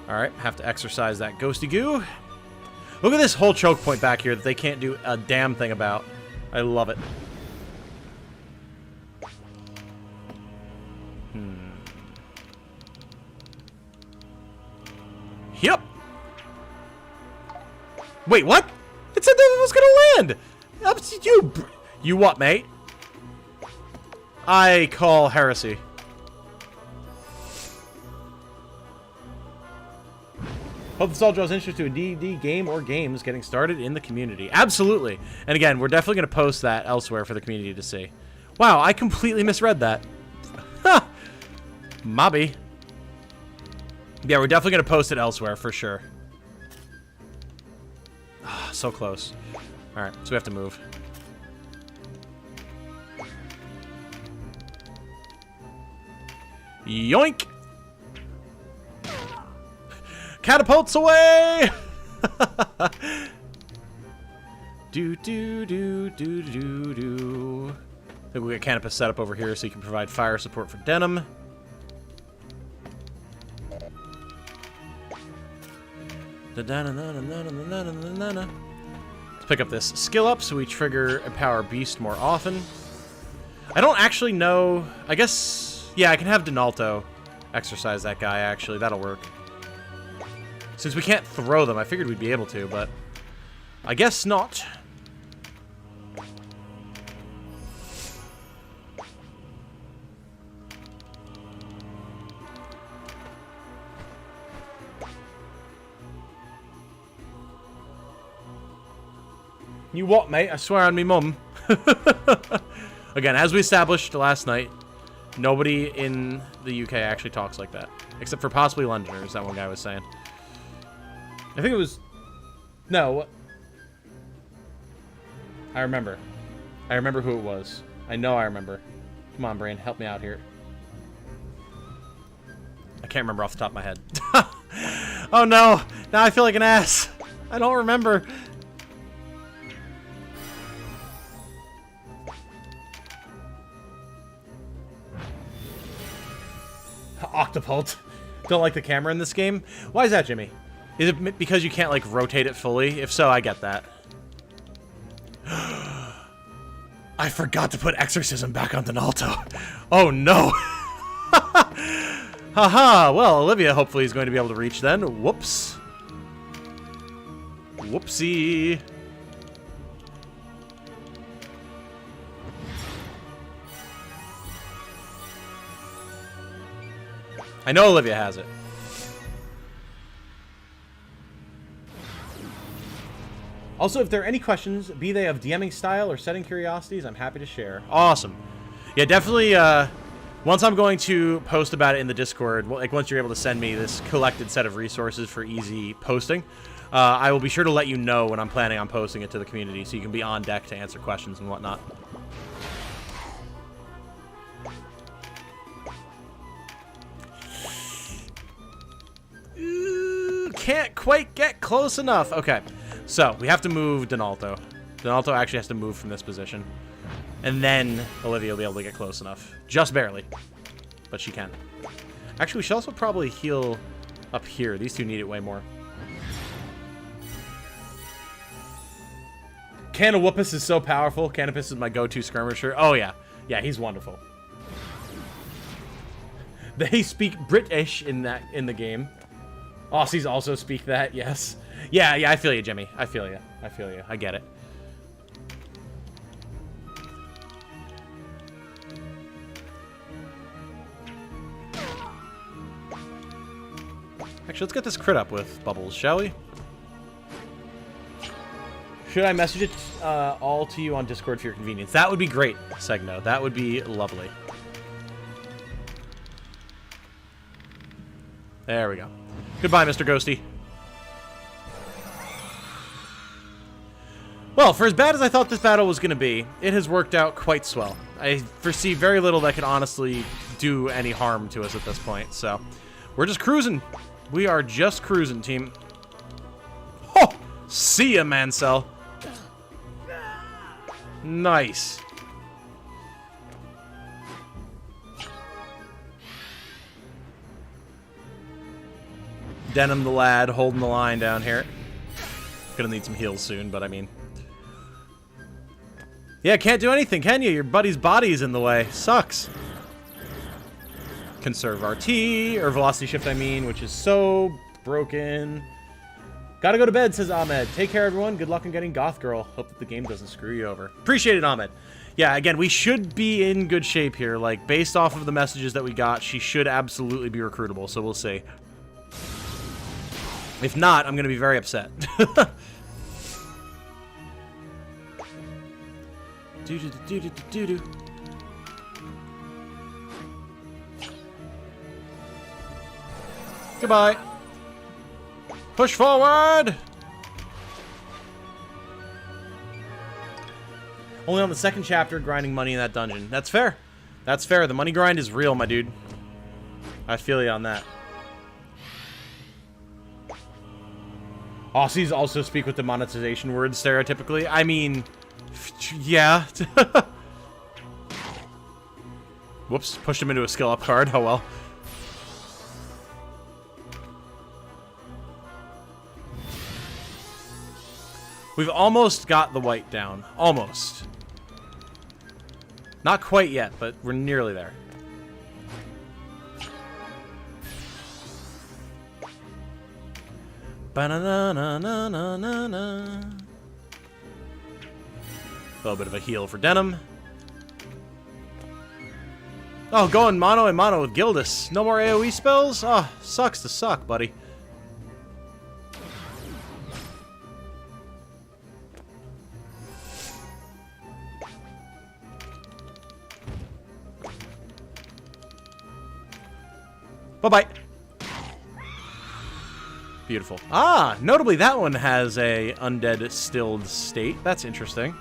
Alright, have to exercise that ghosty goo. Look at this whole choke point back here that they can't do a damn thing about. I love it. Yep. Wait, what? It said that it was gonna land. Up to you. You what, mate? I call heresy. Hope this all draws interest to a D&D game or games getting started in the community. Absolutely. And again, we're definitely going to post that elsewhere for the community to see. Wow, I completely misread that. Ha! Mobby. Yeah, we're definitely going to post it elsewhere for sure. So close. Alright, so we have to move. Yoink! Catapults away! do do do do do do. I think we got Canopus set up over here so you can provide fire support for Denim. Let's pick up this skill up so we trigger Empower Beast more often. I don't actually know. I guess, yeah, I can have Donalto exercise that guy, actually. That'll work. Since we can't throw them, I figured we'd be able to, but I guess not. You what, mate? I swear on me mum. Again, as we established last night, nobody in the UK actually talks like that. Except for possibly Londoners, that one guy was saying. I think it was... No. I remember. I remember who it was. I know I remember. Come on, Brain. Help me out here. I can't remember off the top of my head. Oh, no. Now I feel like an ass. I don't remember. Octopult. Don't like the camera in this game? Why is that, Jimmy? Is it because you can't, like, rotate it fully? If so, I get that. I forgot to put Exorcism back on Donalto. Oh, no. Haha. Well, Olivia hopefully is going to be able to reach then. Whoops. Whoopsie. I know Olivia has it. Also, if there are any questions, be they of DMing style or setting curiosities, I'm happy to share. Awesome. Yeah, definitely, once I'm going to post about it in the Discord, like once you're able to send me this collected set of resources for easy posting, I will be sure to let you know when I'm planning on posting it to the community so you can be on deck to answer questions and whatnot. Can't quite get close enough. Okay, so we have to move Donalto. Donalto actually has to move from this position. And then Olivia will be able to get close enough. Just barely. But she can. Actually, we should also probably heal up here. These two need it way more. Canowhoopus is so powerful. Canopus is my go-to skirmisher. Oh, yeah. Yeah, he's wonderful. They speak British in the game. Aussies also speak that, yes. Yeah, I feel you, Jimmy. I feel you. I feel you. I get it. Actually, let's get this crit up with Bubbles, shall we? Should I message it all to you on Discord for your convenience? That would be great, Segno. That would be lovely. There we go. Goodbye, Mr. Ghosty. Well, for as bad as I thought this battle was going to be, it has worked out quite swell. I foresee very little that could honestly do any harm to us at this point, so we're just cruising. We are just cruising, team. Oh! See ya, Mancel. Nice. Denim the lad holding the line down here. Gonna need some heals soon, but I mean... Yeah, can't do anything, can you? Your buddy's body's in the way. Sucks. Conserve RT, or velocity shift, I mean, which is so broken. Gotta go to bed, says Ahmed. Take care, everyone. Good luck in getting Goth Girl. Hope that the game doesn't screw you over. Appreciate it, Ahmed. Yeah, again, we should be in good shape here. Like, based off of the messages that we got, she should absolutely be recruitable, so we'll see. If not, I'm gonna be very upset. Goodbye. Push forward. Only on the second chapter, grinding money in that dungeon. That's fair. That's fair. The money grind is real, my dude. I feel you on that. Aussies also speak with the monetization words stereotypically. I mean, yeah. Whoops, pushed him into a skill up card. Oh well. We've almost got the white down. Almost. Not quite yet, but we're nearly there. Ba-na-na-na-na-na-na. A little bit of a heal for Denim. Oh, going mono and mono with Gildas. No more AoE spells? Oh, sucks to suck, buddy. Bye-bye. Beautiful. Ah, notably that one has a undead stilled state. That's interesting.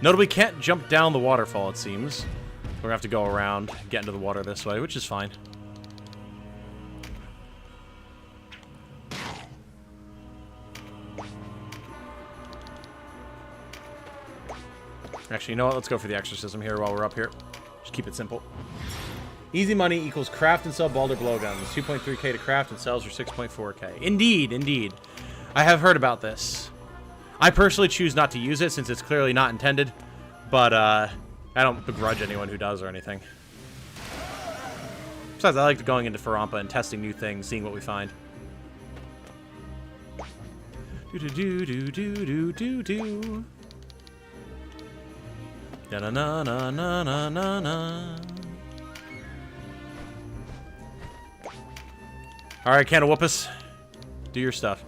Notably can't jump down the waterfall, it seems. We're gonna have to go around, get into the water this way, which is fine. Actually, you know what? Let's go for the exorcism here while we're up here. Just keep it simple. Easy money equals craft and sell Balder blowguns. 2.3k to craft and sells for 6.4k. Indeed, indeed. I have heard about this. I personally choose not to use it since it's clearly not intended, but I don't begrudge anyone who does or anything. Besides, I like going into Farampa and testing new things, seeing what we find. Do-do-do-do-do-do-do-do. Da-na-na-na-na-na-na. Alright, Canawhoopus. Do your stuff.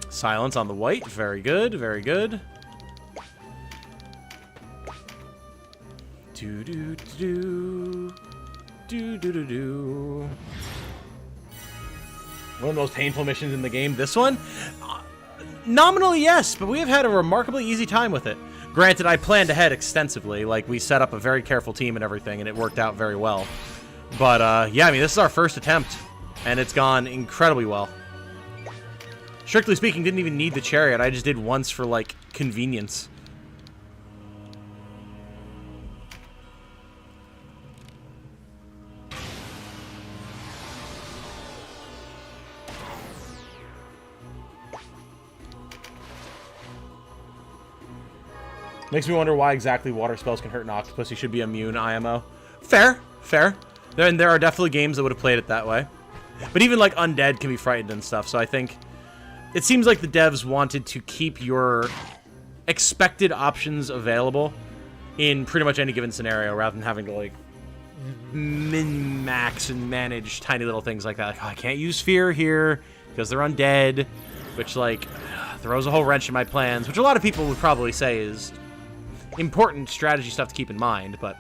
Silence on the white. Very good, very good. Do-do-do-do. Do-do-do-do. One of the most painful missions in the game. This one? Nominally, yes, but we have had a remarkably easy time with it. Granted, I planned ahead extensively. Like, we set up a very careful team and everything, and it worked out very well. But, yeah, I mean, this is our first attempt, and it's gone incredibly well. Strictly speaking, didn't even need the chariot. I just did once for, like, convenience. Makes me wonder why exactly water spells can hurt an octopus. He should be immune, IMO. Fair, fair. There are definitely games that would have played it that way. But even, like, undead can be frightened and stuff, so I think... It seems like the devs wanted to keep your expected options available in pretty much any given scenario, rather than having to, like, min-max and manage tiny little things like that. Like, oh, I can't use fear here because they're undead. which, like, throws a whole wrench in my plans, which a lot of people would probably say is important strategy stuff to keep in mind, but,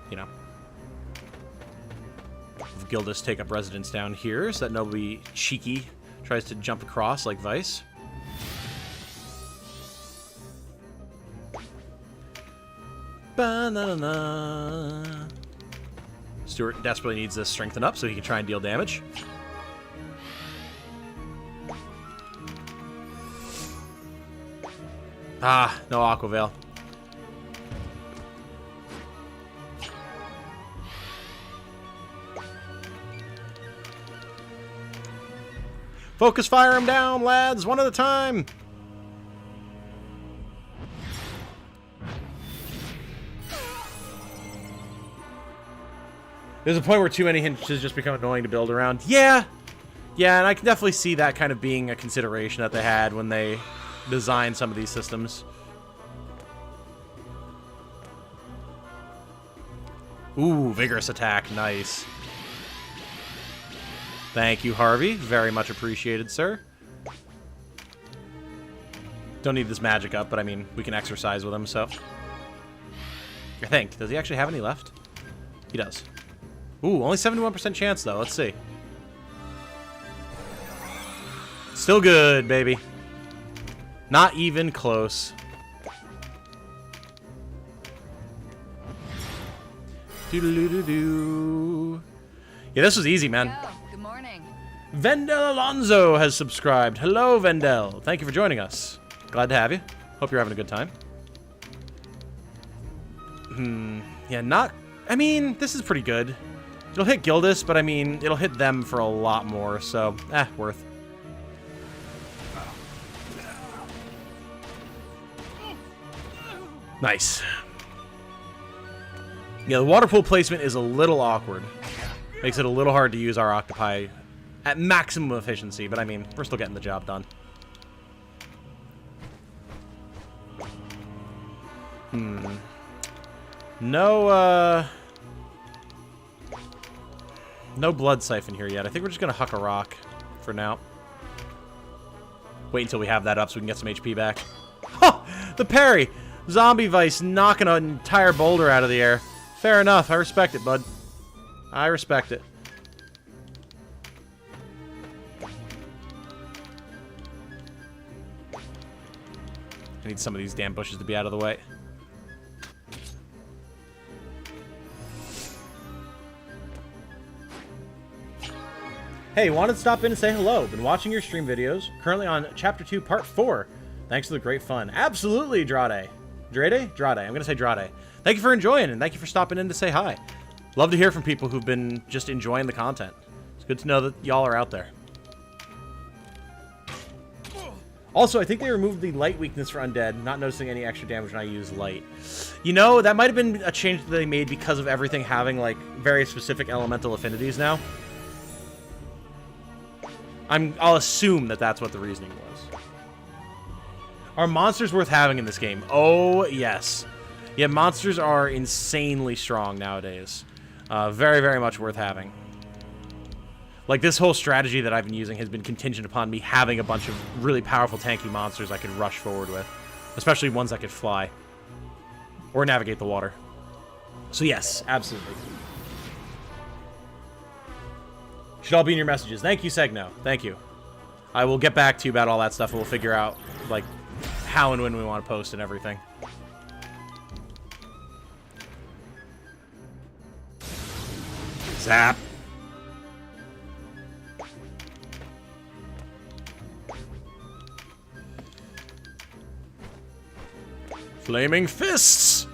you know. Gildas take up residence down here so that nobody cheeky tries to jump across like Vice. Ba-na-na-na. Stuart desperately needs this strengthened up so he can try and deal damage. Ah, no Aqua Veil. Focus fire him down, lads, one at a time. There's a point where too many hinges just become annoying to build around. Yeah, and I can definitely see that kind of being a consideration that they had when they designed some of these systems. Ooh, vigorous attack, nice. Thank you, Harvey. Very much appreciated, sir. Don't need this magic up, but I mean, we can exercise with him, so. I think. Does he actually have any left? He does. Ooh, only 71% chance, though. Let's see. Still good, baby. Not even close. Doo-doo-doo-doo-doo. Yeah, this was easy, man. Yo, good morning. Vendel Alonso has subscribed. Hello, Vendel. Thank you for joining us. Glad to have you. Hope you're having a good time. Yeah, not... I mean, this is pretty good. It'll hit Gildas, but I mean, it'll hit them for a lot more, so... worth. Nice. Yeah, the water pool placement is a little awkward. Makes it a little hard to use our octopi at maximum efficiency, but I mean, we're still getting the job done. No blood siphon here yet. I think we're just gonna huck a rock for now. Wait until we have that up so we can get some HP back. Oh, the parry! Zombie Vice knocking an entire boulder out of the air. Fair enough. I respect it, bud. I respect it. I need some of these damn bushes to be out of the way. Hey, wanted to stop in and say hello. Been watching your stream videos. Currently on Chapter 2, Part 4. Thanks for the great fun. Absolutely, Drade. Drade? Drade. I'm going to say Drade. Thank you for enjoying, and thank you for stopping in to say hi. Love to hear from people who've been just enjoying the content. It's good to know that y'all are out there. Also, I think they removed the light weakness for undead, not noticing any extra damage when I use light. You know, that might have been a change that they made because of everything having, like, very specific elemental affinities now. I'll assume that that's what the reasoning was. Are monsters worth having in this game? Oh, yes. Yeah, monsters are insanely strong nowadays. Very, very much worth having. Like, this whole strategy that I've been using has been contingent upon me having a bunch of really powerful tanky monsters I could rush forward with. Especially ones that could fly. Or navigate the water. So yes, absolutely. Should all be in your messages. Thank you, Segno. Thank you. I will get back to you about all that stuff and we'll figure out, like, how and when we want to post and everything. Zap. Flaming fists.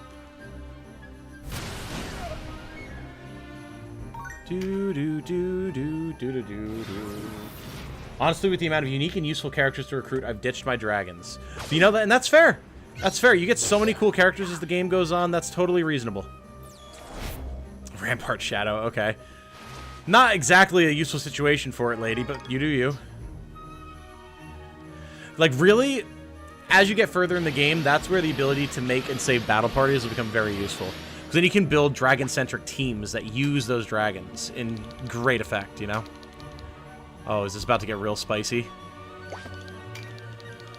Do do do do do do do. Honestly, with the amount of unique and useful characters to recruit, I've ditched my dragons. So you know that, and that's fair. That's fair. You get so many cool characters as the game goes on. That's totally reasonable. Rampart Shadow. Okay. Not exactly a useful situation for it, lady, but you do you. Like, really, as you get further in the game, that's where the ability to make and save battle parties will become very useful. Because then you can build dragon-centric teams that use those dragons in great effect, you know? Oh, is this about to get real spicy?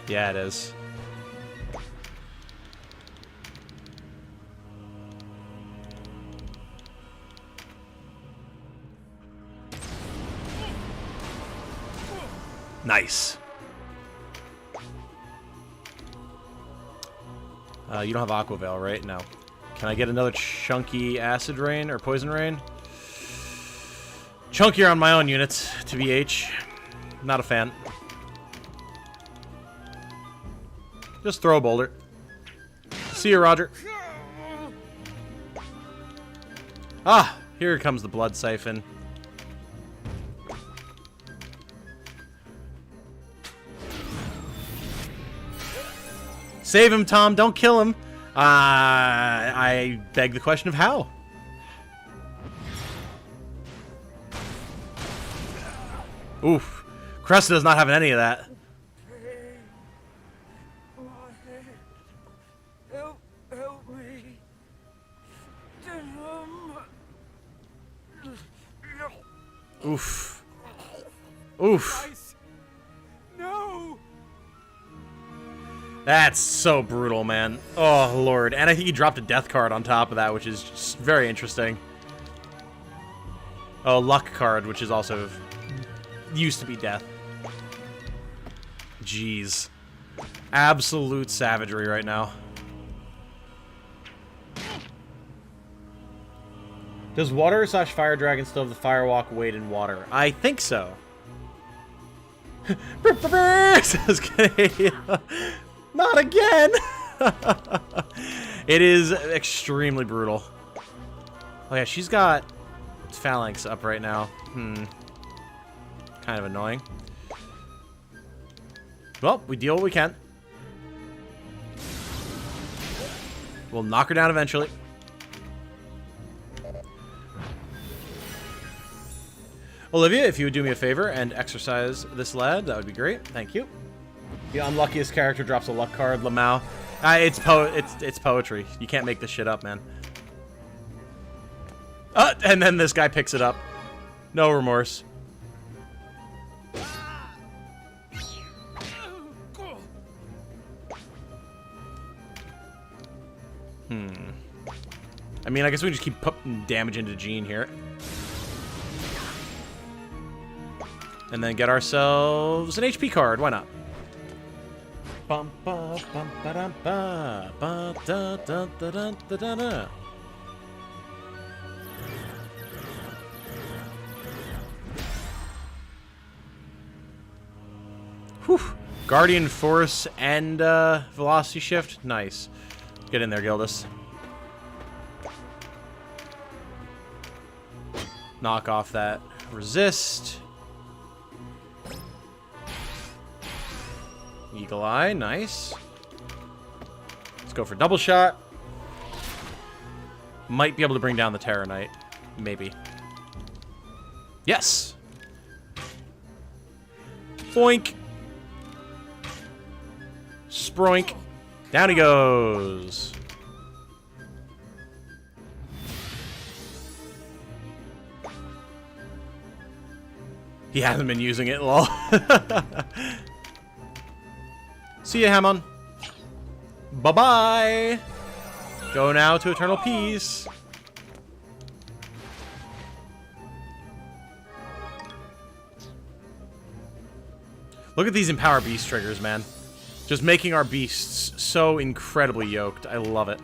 Yeah, it is. Nice. You don't have Aqua Veil, right? No. Can I get another chunky Acid Rain or Poison Rain? Chunkier on my own units, TBH. Not a fan. Just throw a boulder. See you, Roger. Ah, here comes the Blood Siphon. Save him, Tom. Don't kill him. I beg the question of how. Oof. Cressida's not having any of that. Help me. Oof. Oof. Guys, no! That's so brutal, man. Oh, Lord. And I think he dropped a death card on top of that, which is just very interesting. Oh, luck card, which is also used to be death. Jeez. Absolute savagery right now. Does water / fire dragon still have the firewalk weight in water? I think so. Not again! It is extremely brutal. Oh yeah, she's got Phalanx up right now. Kind of annoying. Well, we deal what we can. We'll knock her down eventually. Olivia, if you would do me a favor and exercise this lad, that would be great. Thank you. The unluckiest character drops a luck card, Lamau. It's poetry. You can't make this shit up, man. And then this guy picks it up. No remorse. I mean, I guess we can just keep putting damage into Jean here. And then get ourselves an HP card. Why not? Bum, ba, bum, ba, dum, ba, ba, da, da, da, da, da, da, da. Whew. Guardian Force and Velocity Shift. Nice. Get in there, Gildas. Knock off that resist. Eagle Eye, nice. Let's go for double shot. Might be able to bring down the Terror Knight. Maybe. Yes! Boink! Sproink! Down he goes! He hasn't been using it, lol. See ya, Hamon. Bye-bye. Go now to Eternal Peace. Look at these Empower Beast triggers, man. Just making our beasts so incredibly yoked. I love it.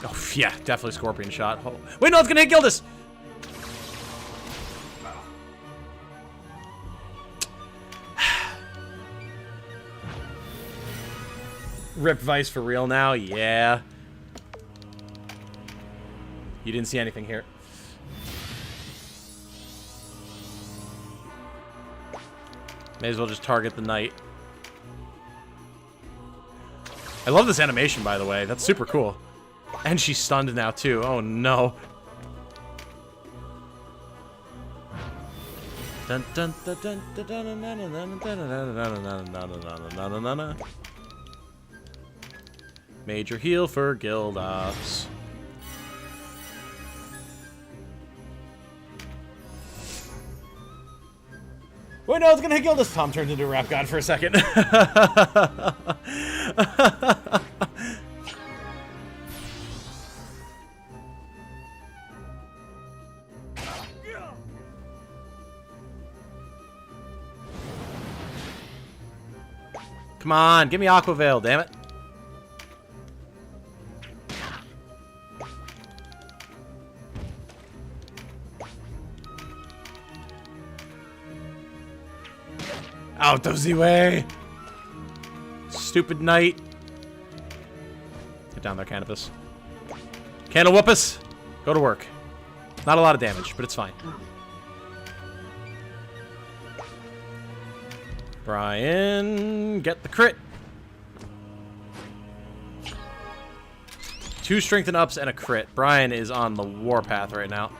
Oh, yeah, definitely Scorpion Shot. Oh. Wait, no, it's gonna hit Gildas! Rip Vice for real now? Yeah. You didn't see anything here. May as well just target the knight. I love this animation, by the way. That's super cool. And she's stunned now, too. Oh, no. Dun dun dun dun dun dun dun dun dun dun dun. Major heal for Gildas. Wait, no, it's gonna hit Gildas. Tom turns into a rap god for a second. Come on, give me Aqua Veil, damn it. Out of the way! Stupid knight. Get down there, Canopus. Candlewhoopus! Go to work. Not a lot of damage, but it's fine. Brian, get the crit. 2 strength and ups and a crit. Brian is on the warpath right now.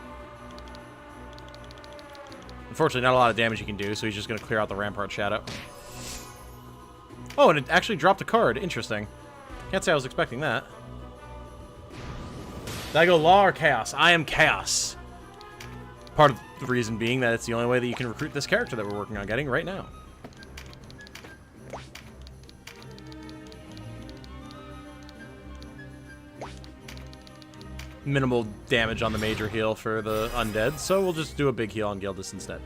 Unfortunately, not a lot of damage he can do, so he's just going to clear out the Rampart Shadow. Oh, and it actually dropped a card. Interesting. Can't say I was expecting that. Did I go Law or Chaos? I am Chaos. Part of the reason being that it's the only way that you can recruit this character that we're working on getting right now. Minimal damage on the major heal for the undead, so we'll just do a big heal on Gildas instead.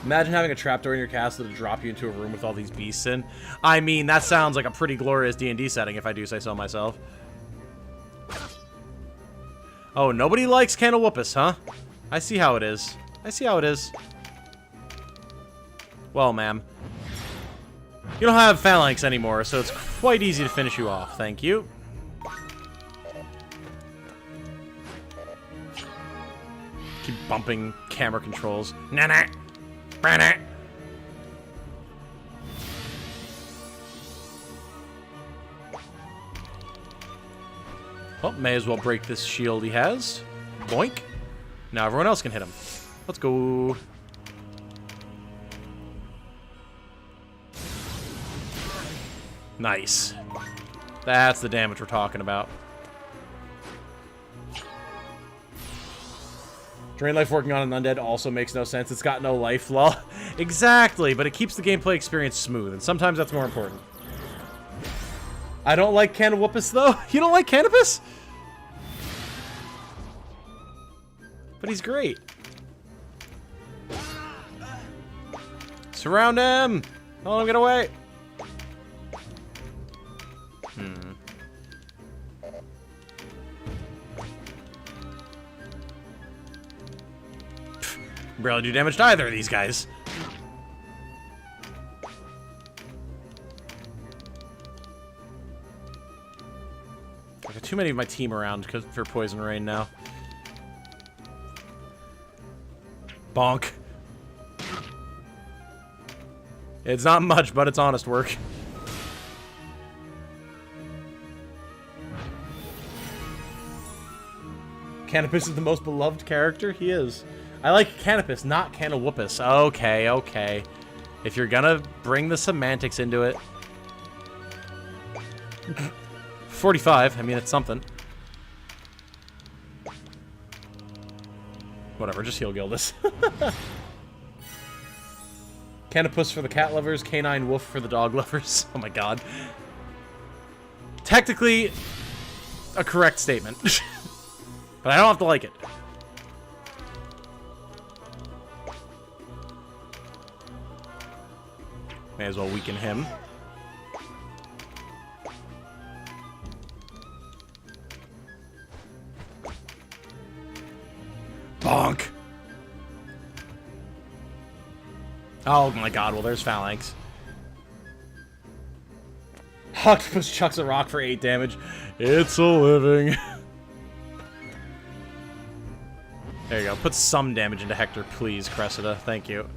Imagine having a trapdoor in your castle to drop you into a room with all these beasts in. I mean, that sounds like a pretty glorious D&D setting, if I do say so myself. Oh, nobody likes Candlewhoopus, huh? I see how it is. I see how it is. Well, ma'am. You don't have Phalanx anymore, so it's quite easy to finish you off. Thank you. Keep bumping camera controls. Nah. Well, may as well break this shield he has. Boink. Now everyone else can hit him. Let's go. Nice. That's the damage we're talking about. Drain life working on an undead also makes no sense. It's got no life law. Exactly, but it keeps the gameplay experience smooth, and sometimes that's more important. I don't like Candlewhoopus, though. You don't like Canopus? But he's great. Surround him! Don't let him get away! Barely do damage to either of these guys. I've got too many of my team around for Poison Rain now. Bonk. It's not much, but it's honest work. Canopus is the most beloved character? He is. I like Canopus, not Candlewhoopus. Okay, okay. If you're gonna bring the semantics into it. 45, I mean, it's something. Whatever, just heal Gildas. Canopus for the cat lovers, canine wolf for the dog lovers. Oh my god. Technically, a correct statement. But I don't have to like it. May as well weaken him. Bonk! Oh my god, well there's Phalanx. Octopus chucks a rock for 8 damage. It's a living. There you go. Put some damage into Hector, please, Cressida. Thank you.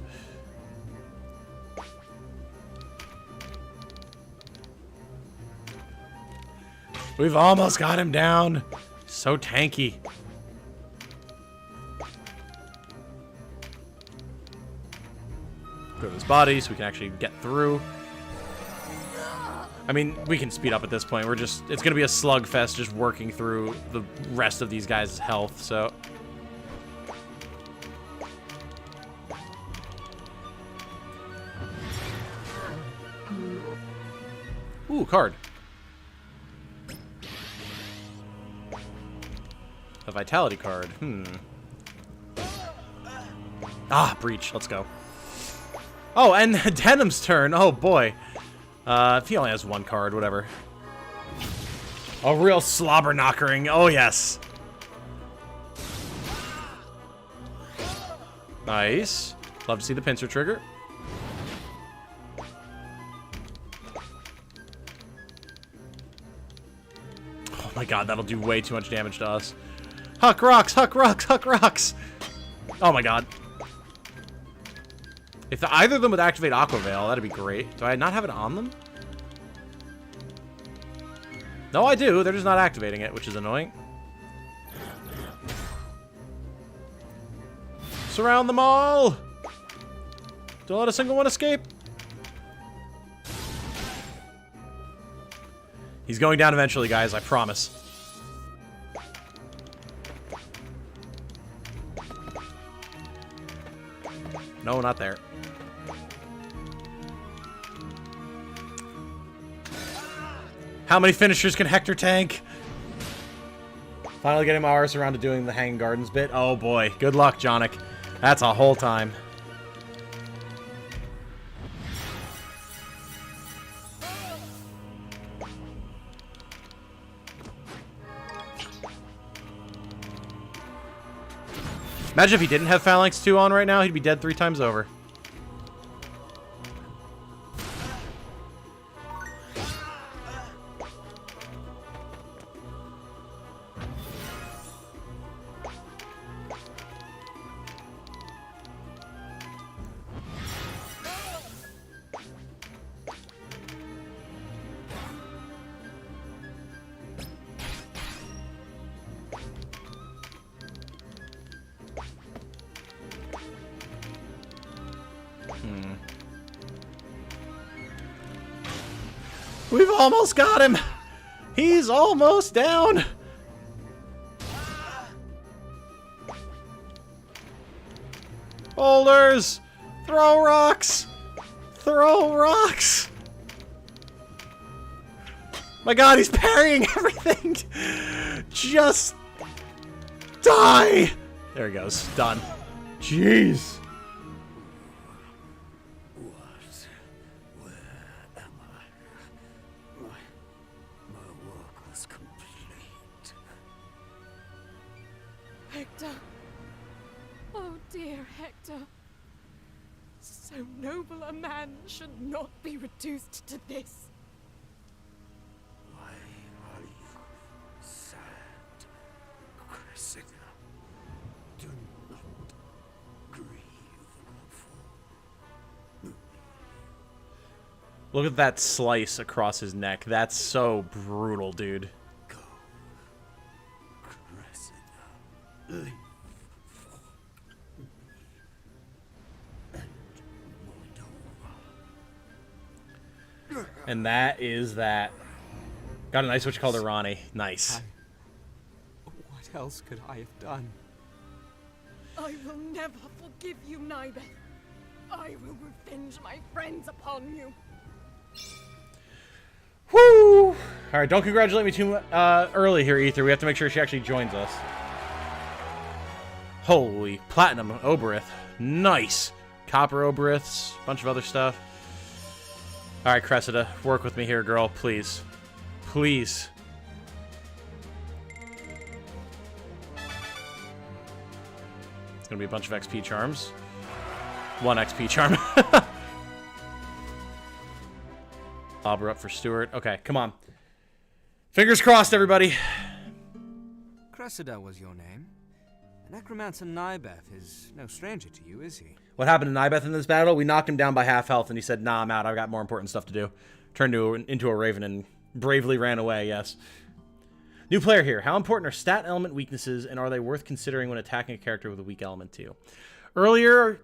We've almost got him down. So tanky. Go to his body so we can actually get through. I mean, we can speed up at this point. We're just... It's going to be a slugfest just working through the rest of these guys' health, so... Ooh, card. A vitality card. Ah, breach. Let's go. Oh, and Denim's turn. Oh, boy. If he only has one card, whatever. A real slobber knockering. Oh, yes. Nice. Love to see the pincer trigger. Oh my god, that'll do way too much damage to us. Huck rocks, huck rocks, huck rocks. Oh my god. If either of them would activate Aqua Veil, that'd be great. Do I not have it on them? No, I do. They're just not activating it, which is annoying. Surround them all! Don't let a single one escape. He's going down eventually, guys. I promise. No, not there. How many finishers can Hector tank? Finally getting my arse around to doing the Hanging Gardens bit. Oh boy. Good luck, Jonic. That's a whole time. Imagine if he didn't have Phalanx 2 on right now, he'd be dead 3 times over. We've almost got him! He's almost down! Boulders! Throw rocks! Throw rocks! My god, he's parrying everything! Just die! There he goes. Done. Jeez. Hector. Oh dear, Hector. So noble a man should not be reduced to this. Why are you sad, Cressida? Do not grieve for me. Look at that slice across his neck. That's so brutal, dude. Go, Cressida. Live for me and Moldova. And that is that. Got a nice what you call Ronnie. Nice. What else could I have done? I will never forgive you, Nibeth. I will revenge my friends upon you. Woo! Alright, don't congratulate me too early here, Ether. We have to make sure she actually joins us. Holy platinum Oberith. Nice. Copper Oberiths. Bunch of other stuff. Alright, Cressida. Work with me here, girl. Please. Please. It's gonna be a bunch of XP charms. 1 XP charm. Auber up for Stuart. Okay, come on. Fingers crossed, everybody. Cressida was your name. Necromancer Nibeth is no stranger to you, is he? What happened to Nibeth in this battle? We knocked him down by half health, and he said, nah, I'm out. I've got more important stuff to do. Turned into a raven and bravely ran away, yes. New player here. How important are stat element weaknesses, and are they worth considering when attacking a character with a weak element too? Earlier,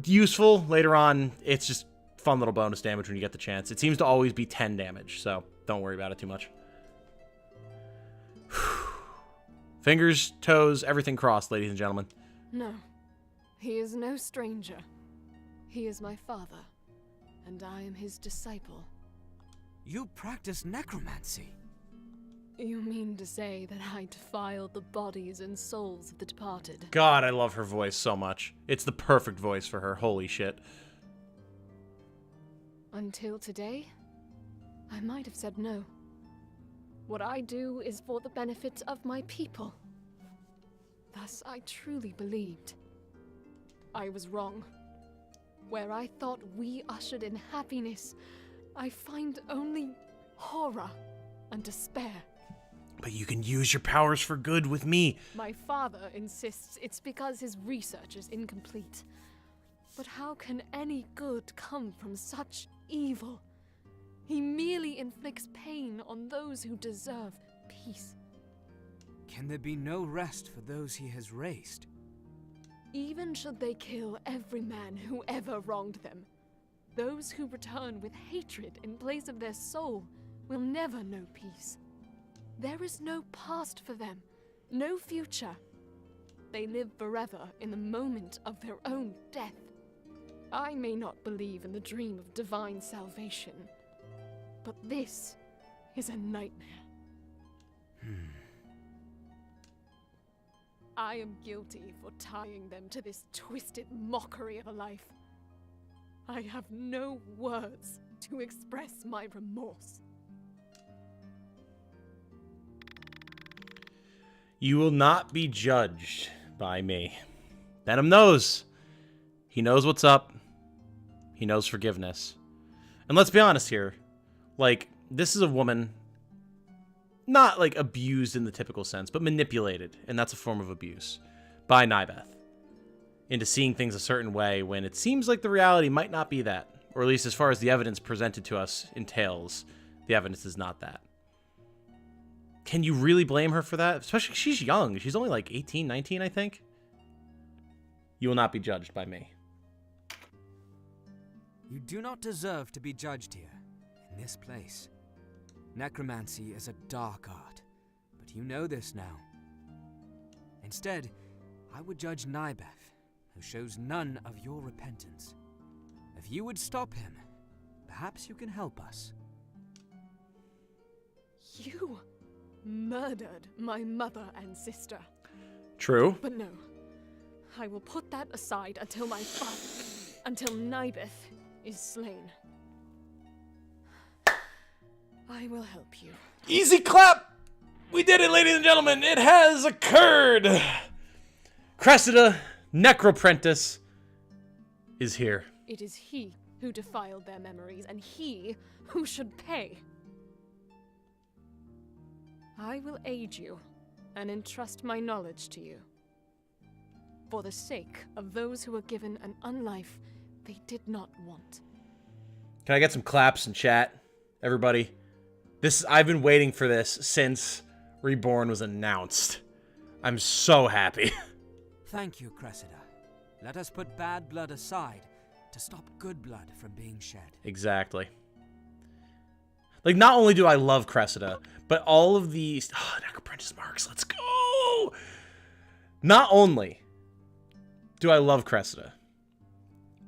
useful. Later on, it's just fun little bonus damage when you get the chance. It seems to always be 10 damage, so don't worry about it too much. Fingers, toes, everything crossed, ladies and gentlemen. No, he is no stranger. He is my father, and I am his disciple. You practice necromancy. You mean to say that I defiled the bodies and souls of the departed? God, I love her voice so much. It's the perfect voice for her. Holy shit. Until today, I might have said no. What I do is for the benefit of my people. Thus, I truly believed. I was wrong. Where I thought we ushered in happiness, I find only horror and despair. But you can use your powers for good with me. My father insists it's because his research is incomplete. But how can any good come from such evil? He merely inflicts pain on those who deserve peace. Can there be no rest for those he has raised? Even should they kill every man who ever wronged them, those who return with hatred in place of their soul will never know peace. There is no past for them, no future. They live forever in the moment of their own death. I may not believe in the dream of divine salvation, but this is a nightmare. I am guilty for tying them to this twisted mockery of a life. I have no words to express my remorse. You will not be judged by me. Venom knows. He knows what's up. He knows forgiveness. And let's be honest here. Like, this is a woman, not like abused in the typical sense, but manipulated, and that's a form of abuse, by Nybeth, into seeing things a certain way when it seems like the reality might not be that. Or at least as far as the evidence presented to us entails, the evidence is not that. Can you really blame her for that? Especially, she's young. She's only like 18, 19, I think. You will not be judged by me. You do not deserve to be judged here, in this place. Necromancy is a dark art, but you know this now. Instead, I would judge Nybeth, who shows none of your repentance. If you would stop him, perhaps you can help us. You murdered my mother and sister. True. But no, I will put that aside until until Nybeth is slain. I will help you. Easy clap! We did it, ladies and gentlemen. It has occurred. Cressida, Necroprentice, is here. It is he who defiled their memories, and he who should pay. I will aid you and entrust my knowledge to you. For the sake of those who were given an unlife they did not want. Can I get some claps in chat, everybody? I've been waiting for this since Reborn was announced. I'm so happy. Thank you, Cressida. Let us put bad blood aside to stop good blood from being shed. Exactly. Like, not only do I love Cressida, but all of these... Oh, Necroprentice marks, let's go! Not only do I love Cressida,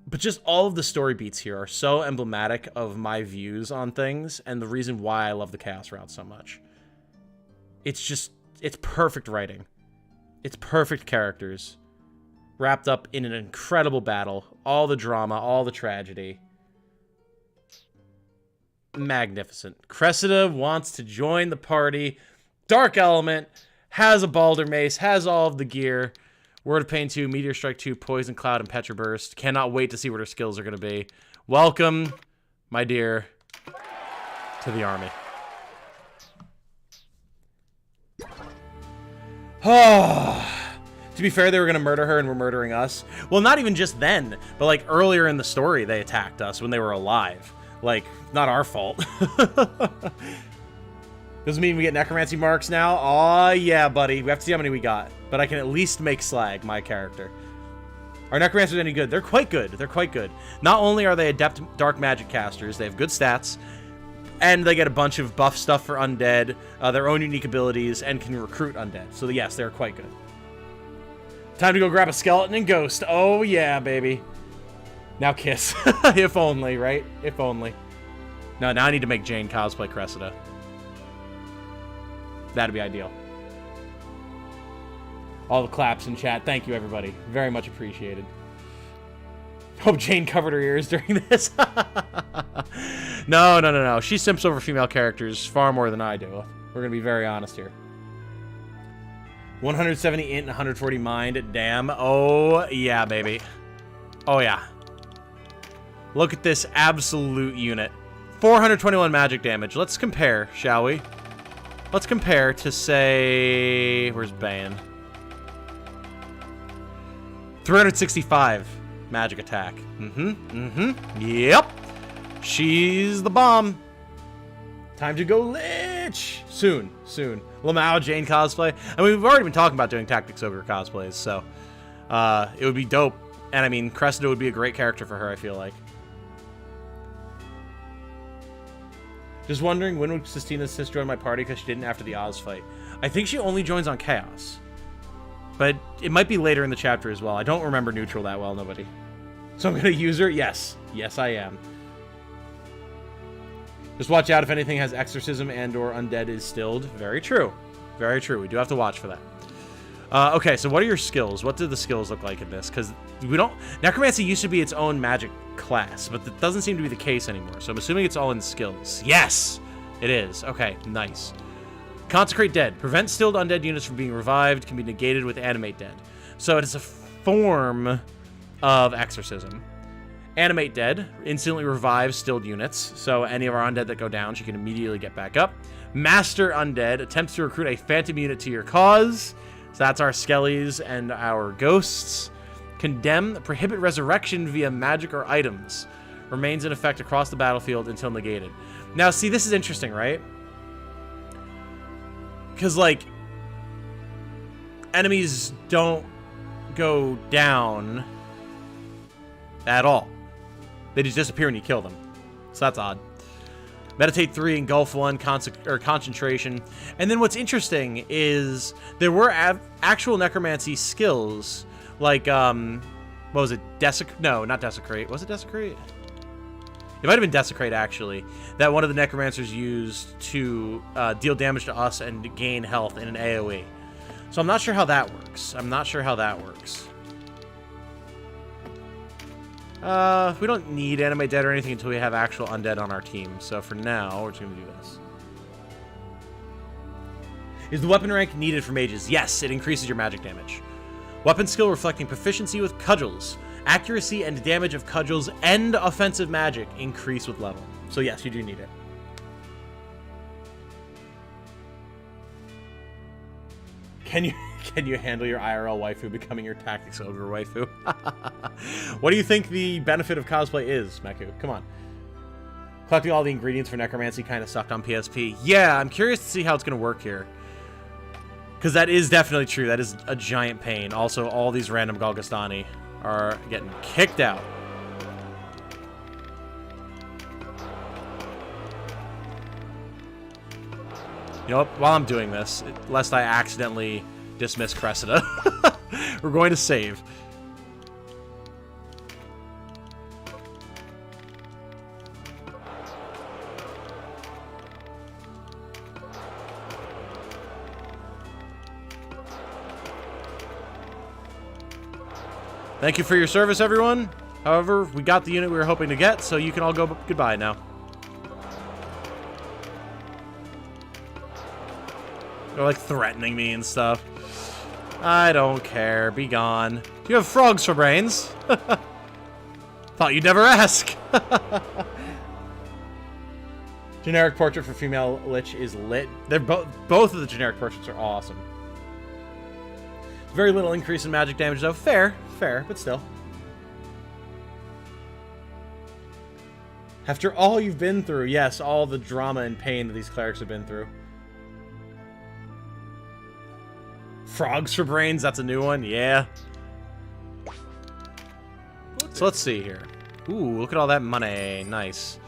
but just all of the story beats here are so emblematic of my views on things and the reason why I love the Chaos route so much. It's perfect writing. It's perfect characters, wrapped up in an incredible battle, all the drama, all the tragedy. Magnificent. Cressida wants to join the party. Dark Element, has a Balder Mace, has all of the gear. Word of Pain 2, Meteor Strike 2, Poison Cloud, and Petra Burst. Cannot wait to see what her skills are going to be. Welcome, my dear, to the army. To be fair, they were going to murder her and were murdering us. Well, not even just then, but like earlier in the story, they attacked us when they were alive. Like, not our fault. Doesn't mean we get necromancy marks now. Aw, yeah, buddy. We have to see how many we got. But I can at least make Slag my character. Are necromancers any good? They're quite good. They're quite good. Not only are they adept dark magic casters, they have good stats, and they get a bunch of buff stuff for undead, their own unique abilities, and can recruit undead. So yes, they're quite good. Time to go grab a skeleton and ghost. Oh yeah, baby. Now kiss. If only, right? If only. No, now I need to make Jane cosplay Cressida. That'd be ideal. All the claps in chat. Thank you, everybody. Very much appreciated. Hope Jane covered her ears during this. No. She simps over female characters far more than I do. We're going to be very honest here. 170 int and 140 mind. Damn. Oh, yeah, baby. Oh, yeah. Look at this absolute unit. 421 magic damage. Let's compare, shall we? Let's compare to, say... Where's Bane? 365 magic attack. Yep. She's the bomb. Time to go Lich. Soon. Lamau Jane cosplay. I mean, we've already been talking about doing Tactics Ogre cosplays, so it would be dope. And I mean, Cressida would be a great character for her, I feel like. Just wondering, when would Sistina's sister join my party because she didn't after the Oz fight? I think she only joins on Chaos. But it might be later in the chapter as well. I don't remember Neutral that well, nobody. So I'm going to use her? Yes. Yes, I am. Just watch out if anything has exorcism and or undead is stilled. Very true. Very true. We do have to watch for that. Okay, so what are your skills? What do the skills look like in this? Because we don't... Necromancy used to be its own magic class, but that doesn't seem to be the case anymore. So I'm assuming it's all in skills. Yes! It is. Okay, nice. Consecrate Dead. Prevent stilled undead units from being revived. Can be negated with Animate Dead. So it is a form of exorcism. Animate Dead. Instantly revives stilled units. So any of our undead that go down, she can immediately get back up. Master Undead. Attempts to recruit a phantom unit to your cause. So that's our skellies and our ghosts. Condemn. Prohibit resurrection via magic or items. Remains in effect across the battlefield until negated. Now, see, this is interesting, right? Because, like, enemies don't go down at all. They just disappear when you kill them. So that's odd. Meditate 3, Engulf 1, Concentration. And then what's interesting is there were actual necromancy skills, like, what was it? No, not Desecrate. Was it Desecrate? It might have been Desecrate, actually, that one of the necromancers used to deal damage to us and gain health in an AoE. So I'm not sure how that works. We don't need Animate Dead or anything until we have actual undead on our team. So for now, we're just going to do this. Is the weapon rank needed for mages? Yes, it increases your magic damage. Weapon skill reflecting proficiency with cudgels. Accuracy and damage of cudgels and offensive magic increase with level. So yes, you do need it. Can you handle your IRL waifu becoming your Tactics Ogre waifu? What do you think the benefit of cosplay is, Meku? Come on. Collecting all the ingredients for necromancy kind of sucked on PSP. Yeah, I'm curious to see how it's going to work here. Because that is definitely true. That is a giant pain. Also, all these random Golgostani are getting kicked out. You know what? While I'm doing this, lest I accidentally dismiss Cressida, we're going to save. Thank you for your service, everyone. However, we got the unit we were hoping to get, so you can all go goodbye now. They're like threatening me and stuff. I don't care. Be gone. Do you have frogs for brains? Thought you'd never ask. Generic portrait for female lich is lit. They're both of the generic portraits are awesome. Very little increase in magic damage, though. Fair, but still. After all you've been through, yes, all the drama and pain that these clerics have been through. Frogs for brains, that's a new one, yeah. So let's see here. Ooh, look at all that money. Nice.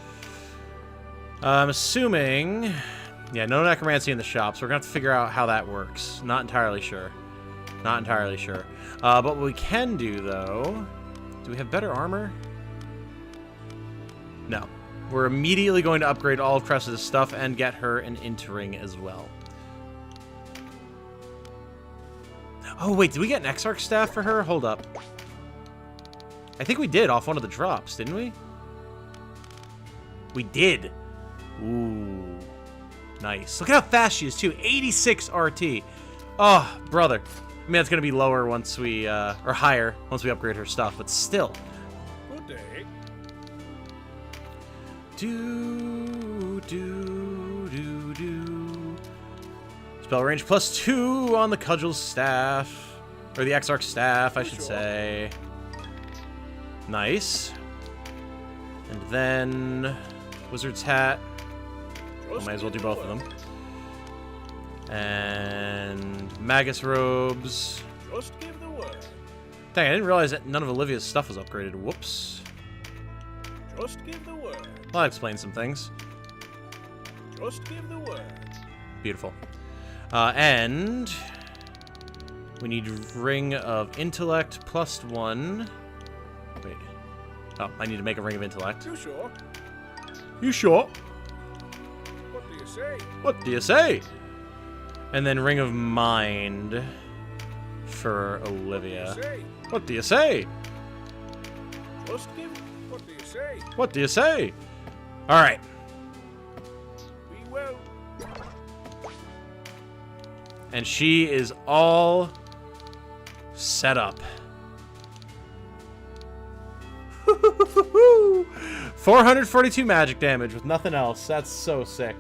I'm assuming... Yeah, no necromancy in the shop, so we're going to have to figure out how that works. Not entirely sure. Not entirely sure. But what we can do, though... Do we have better armor? No. we're immediately going to upgrade all of Cressida's stuff and get her an Int-Ring as well. Oh, wait, did we get an Exarch staff for her? Hold up. I think we did off one of the drops, didn't we? We did. Ooh. Nice. Look at how fast she is, too. 86 RT. Oh, brother. I mean, it's going to be lower once we, or higher once we upgrade her stuff, but still. Good day. Spell range +2 on the Cudgel staff. Or the Exarch staff, I should say. Nice. And then Wizard's Hat. We might as well do both of them. And Magus Robes. Just give the word. Dang, I didn't realize that none of Olivia's stuff was upgraded. Whoops. Just give the word. Well, that explains some things. Just give the word. Beautiful. And we need Ring of Intellect +1. Wait. Oh, I need to make a Ring of Intellect. You sure? You sure? What do you say? What do you say? And then Ring of Mind for Olivia. Say. What do you say? Just give. What do you say? What do you say? All right. We will. And she is all set up. 442 magic damage with nothing else. That's so sick.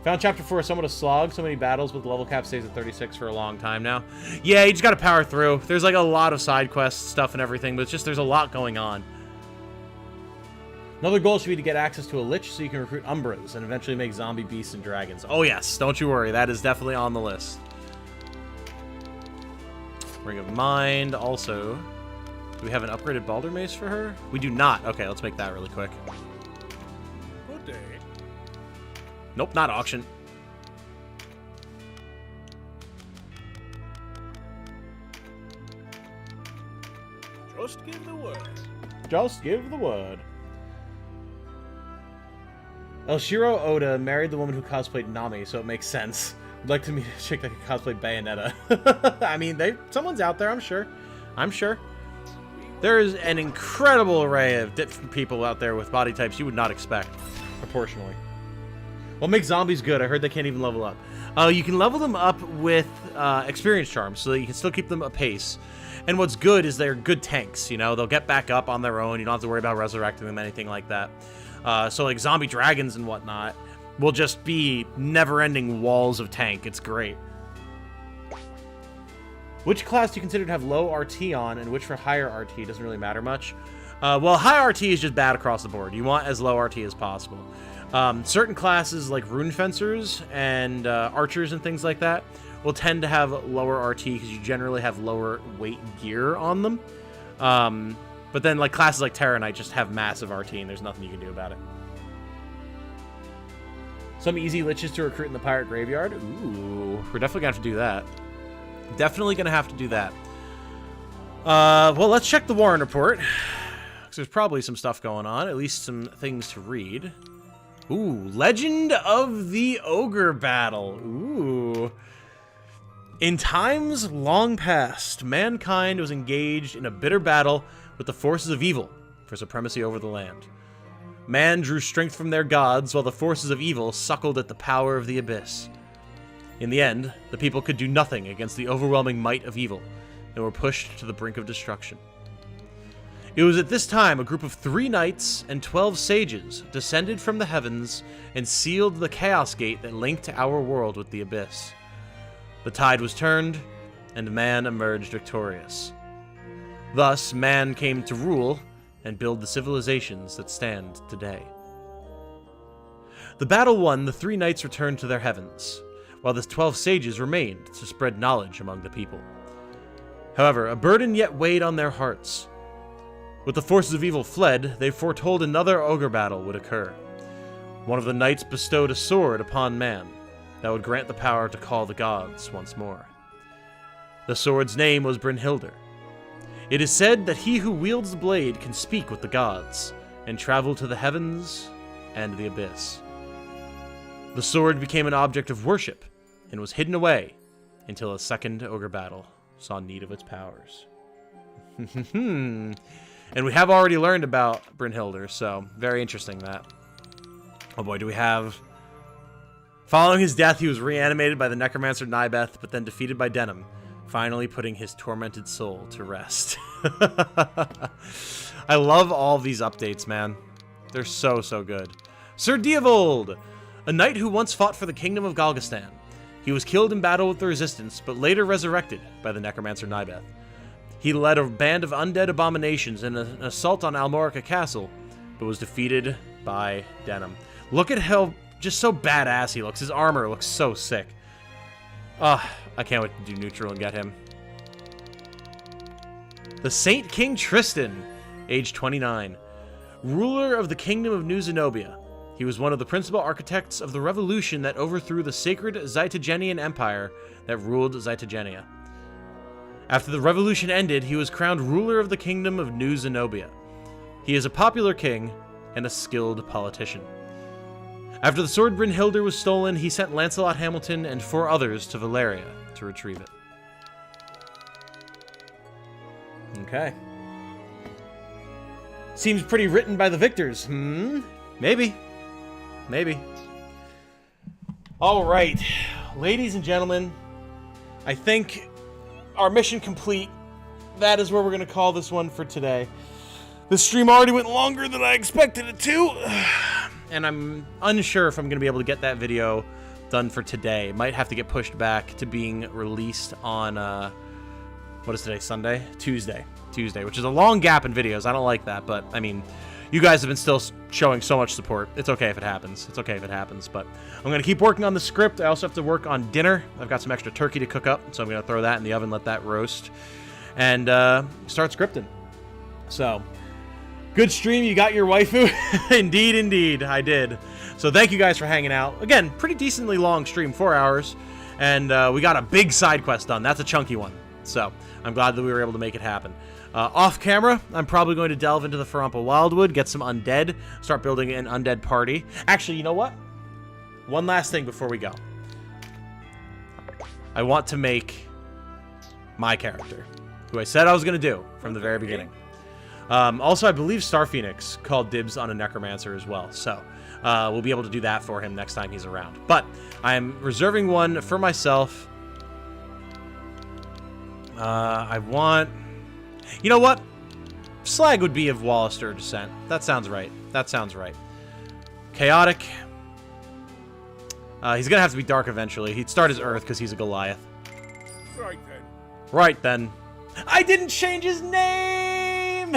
Found chapter 4 somewhat a slog. So many battles, but the level cap stays at 36 for a long time now. Yeah, you just gotta power through. There's like a lot of side quest stuff and everything, but it's just there's a lot going on. Another goal should be to get access to a Lich so you can recruit Umbras and eventually make zombie beasts and dragons. Oh yes, don't you worry. That is definitely on the list. Ring of Mind also. Do we have an upgraded Balder Mace for her? We do not. Okay, let's make that really quick. Good day. Nope, not auction. Just give the word. Just give the word. Elshiro Oda married the woman who cosplayed Nami, so it makes sense. I'd like to meet a chick that could cosplay Bayonetta. I mean, someone's out there, I'm sure. I'm sure. There is an incredible array of different people out there with body types you would not expect, proportionally. What makes zombies good? I heard they can't even level up. You can level them up with experience charms, so that you can still keep them apace. And what's good is they're good tanks, you know? They'll get back up on their own. You don't have to worry about resurrecting them, anything like that. So like zombie dragons and whatnot will just be never-ending walls of tank. It's great. Which class do you consider to have low RT on, and which for higher RT? Doesn't really matter much. Well, high RT is just bad across the board. You want as low RT as possible. Certain classes like rune fencers and archers and things like that will tend to have lower RT because you generally have lower weight gear on them. But then like classes like Terra Knight just have massive RT and there's nothing you can do about it. Some easy liches to recruit in the pirate graveyard. Ooh, we're definitely gonna have to do that. Definitely gonna have to do that. Well, let's check the Warren report. Because there's probably some stuff going on, at least some things to read. Ooh, Legend of the Ogre Battle. Ooh. In times long past, mankind was engaged in a bitter battle with the forces of evil for supremacy over the land. Man drew strength from their gods, while the forces of evil suckled at the power of the abyss. In the end, the people could do nothing against the overwhelming might of evil, and were pushed to the brink of destruction. It was at this time a group of 3 knights and 12 sages descended from the heavens and sealed the Chaos Gate that linked our world with the abyss. The tide was turned, and man emerged victorious. Thus, man came to rule and build the civilizations that stand today. The battle won, the 3 knights returned to their heavens, while the 12 sages remained to spread knowledge among the people. However, a burden yet weighed on their hearts. With the forces of evil fled, they foretold another ogre battle would occur. One of the knights bestowed a sword upon man that would grant the power to call the gods once more. The sword's name was Brynhildr. It is said that he who wields the blade can speak with the gods, and traveled to the heavens and the abyss. The sword became an object of worship and was hidden away until a second ogre battle saw need of its powers. And we have already learned about Brynhildr, so very interesting that. Oh boy, do we have... Following his death, he was reanimated by the necromancer Nybeth, but then defeated by Denim, finally putting his tormented soul to rest. I love all of these updates, man. They're so, so good. Sir Dievold, a knight who once fought for the kingdom of Galgastan. He was killed in battle with the Resistance, but later resurrected by the necromancer Nybeth. He led a band of undead abominations in an assault on Almorica Castle, but was defeated by Denim. Look at how just so badass he looks. His armor looks so sick. I can't wait to do neutral and get him. The Saint King Tristan, age 29. Ruler of the kingdom of New Zenobia. He was one of the principal architects of the revolution that overthrew the sacred Zytogenian Empire that ruled Zytogenia. After the revolution ended, he was crowned ruler of the kingdom of New Zenobia. He is a popular king and a skilled politician. After the sword Brynhildr was stolen, he sent Lancelot Hamilton and 4 others to Valeria to retrieve it. Okay. Seems pretty written by the victors. Maybe. Maybe. All right. Ladies and gentlemen, I think our mission complete. That is where we're going to call this one for today. The stream already went longer than I expected it to. And I'm unsure if I'm going to be able to get that video done for today. It might have to get pushed back to being released on, what is today, Sunday? Tuesday, which is a long gap in videos. I don't like that, but, I mean, you guys have been still showing so much support. It's okay if it happens. It's okay if it happens, but I'm going to keep working on the script. I also have to work on dinner. I've got some extra turkey to cook up, so I'm going to throw that in the oven, let that roast, and start scripting. So... good stream, you got your waifu? Indeed, indeed, I did. So thank you guys for hanging out. Again, pretty decently long stream, 4 hours. And we got a big side quest done. That's a chunky one. So I'm glad that we were able to make it happen. Off camera, I'm probably going to delve into the Farampa Wildwood, get some undead, start building an undead party. Actually, you know what? One last thing before we go. I want to make my character, who I said I was going to do from the very beginning. Also, I believe Star Phoenix called dibs on a necromancer as well, so we'll be able to do that for him next time he's around. But I'm reserving one for myself. I want... you know what? Slag would be of Wallister descent. That sounds right. That sounds right. Chaotic. He's going to have to be dark eventually. He'd start as Earth because he's a Goliath. Right then. Right then. I didn't change his name!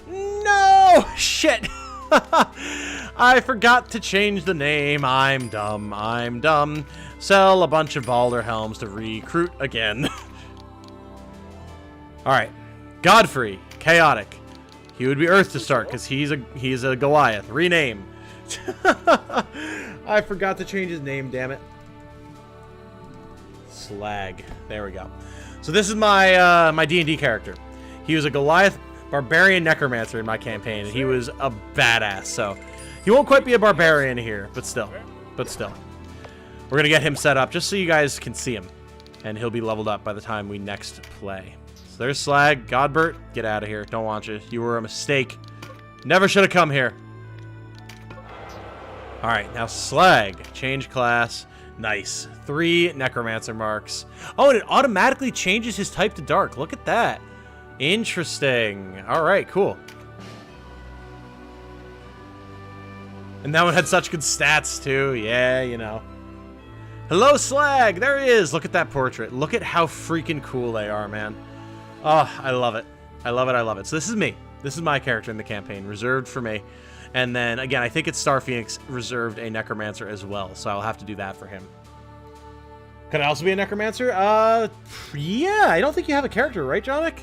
No! Shit! I forgot to change the name. I'm dumb. I'm dumb. Sell a bunch of Balder helms to recruit again. Alright. Godfrey. Chaotic. He would be Earth to start because he's a Goliath. Rename. I forgot to change his name, damn it. Slag. There we go. So this is my my D&D character. He was a Goliath barbarian necromancer in my campaign, and he was a badass. So he won't quite be a barbarian here, but still. We're gonna get him set up just so you guys can see him, and he'll be leveled up by the time we next play. So there's Slag. Godbert, get out of here. Don't want you. You were a mistake. Never should have come here. All right, now Slag. Change class. Nice. 3 necromancer marks. Oh, and it automatically changes his type to dark. Look at that. Interesting. All right, cool. And that one had such good stats, too. Yeah, you know. Hello, Slag. There he is. Look at that portrait. Look at how freaking cool they are, man. Oh, I love it. I love it. I love it. So this is me. This is my character in the campaign, reserved for me. And then, again, I think it's Star Phoenix reserved a necromancer as well, so I'll have to do that for him. Could I also be a necromancer? Yeah, I don't think you have a character, right, Jonic?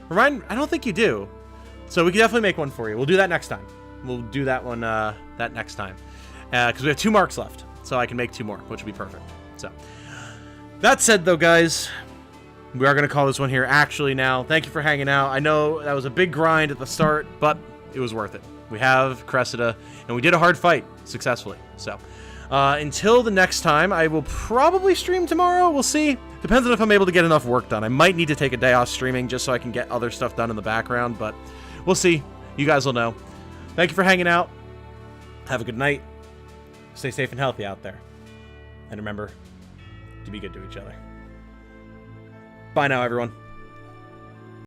Remind, I don't think you do. So we can definitely make one for you. We'll do that next time. We'll do that one, that next time. Because we have 2 marks left, so I can make 2 more, which would be perfect. So, that said, though, guys, we are going to call this one here actually now. Thank you for hanging out. I know that was a big grind at the start, but it was worth it. We have Cressida, and we did a hard fight successfully. So, until the next time, I will probably stream tomorrow. We'll see. Depends on if I'm able to get enough work done. I might need to take a day off streaming just so I can get other stuff done in the background, but we'll see. You guys will know. Thank you for hanging out. Have a good night. Stay safe and healthy out there. And remember to be good to each other. Bye now, everyone.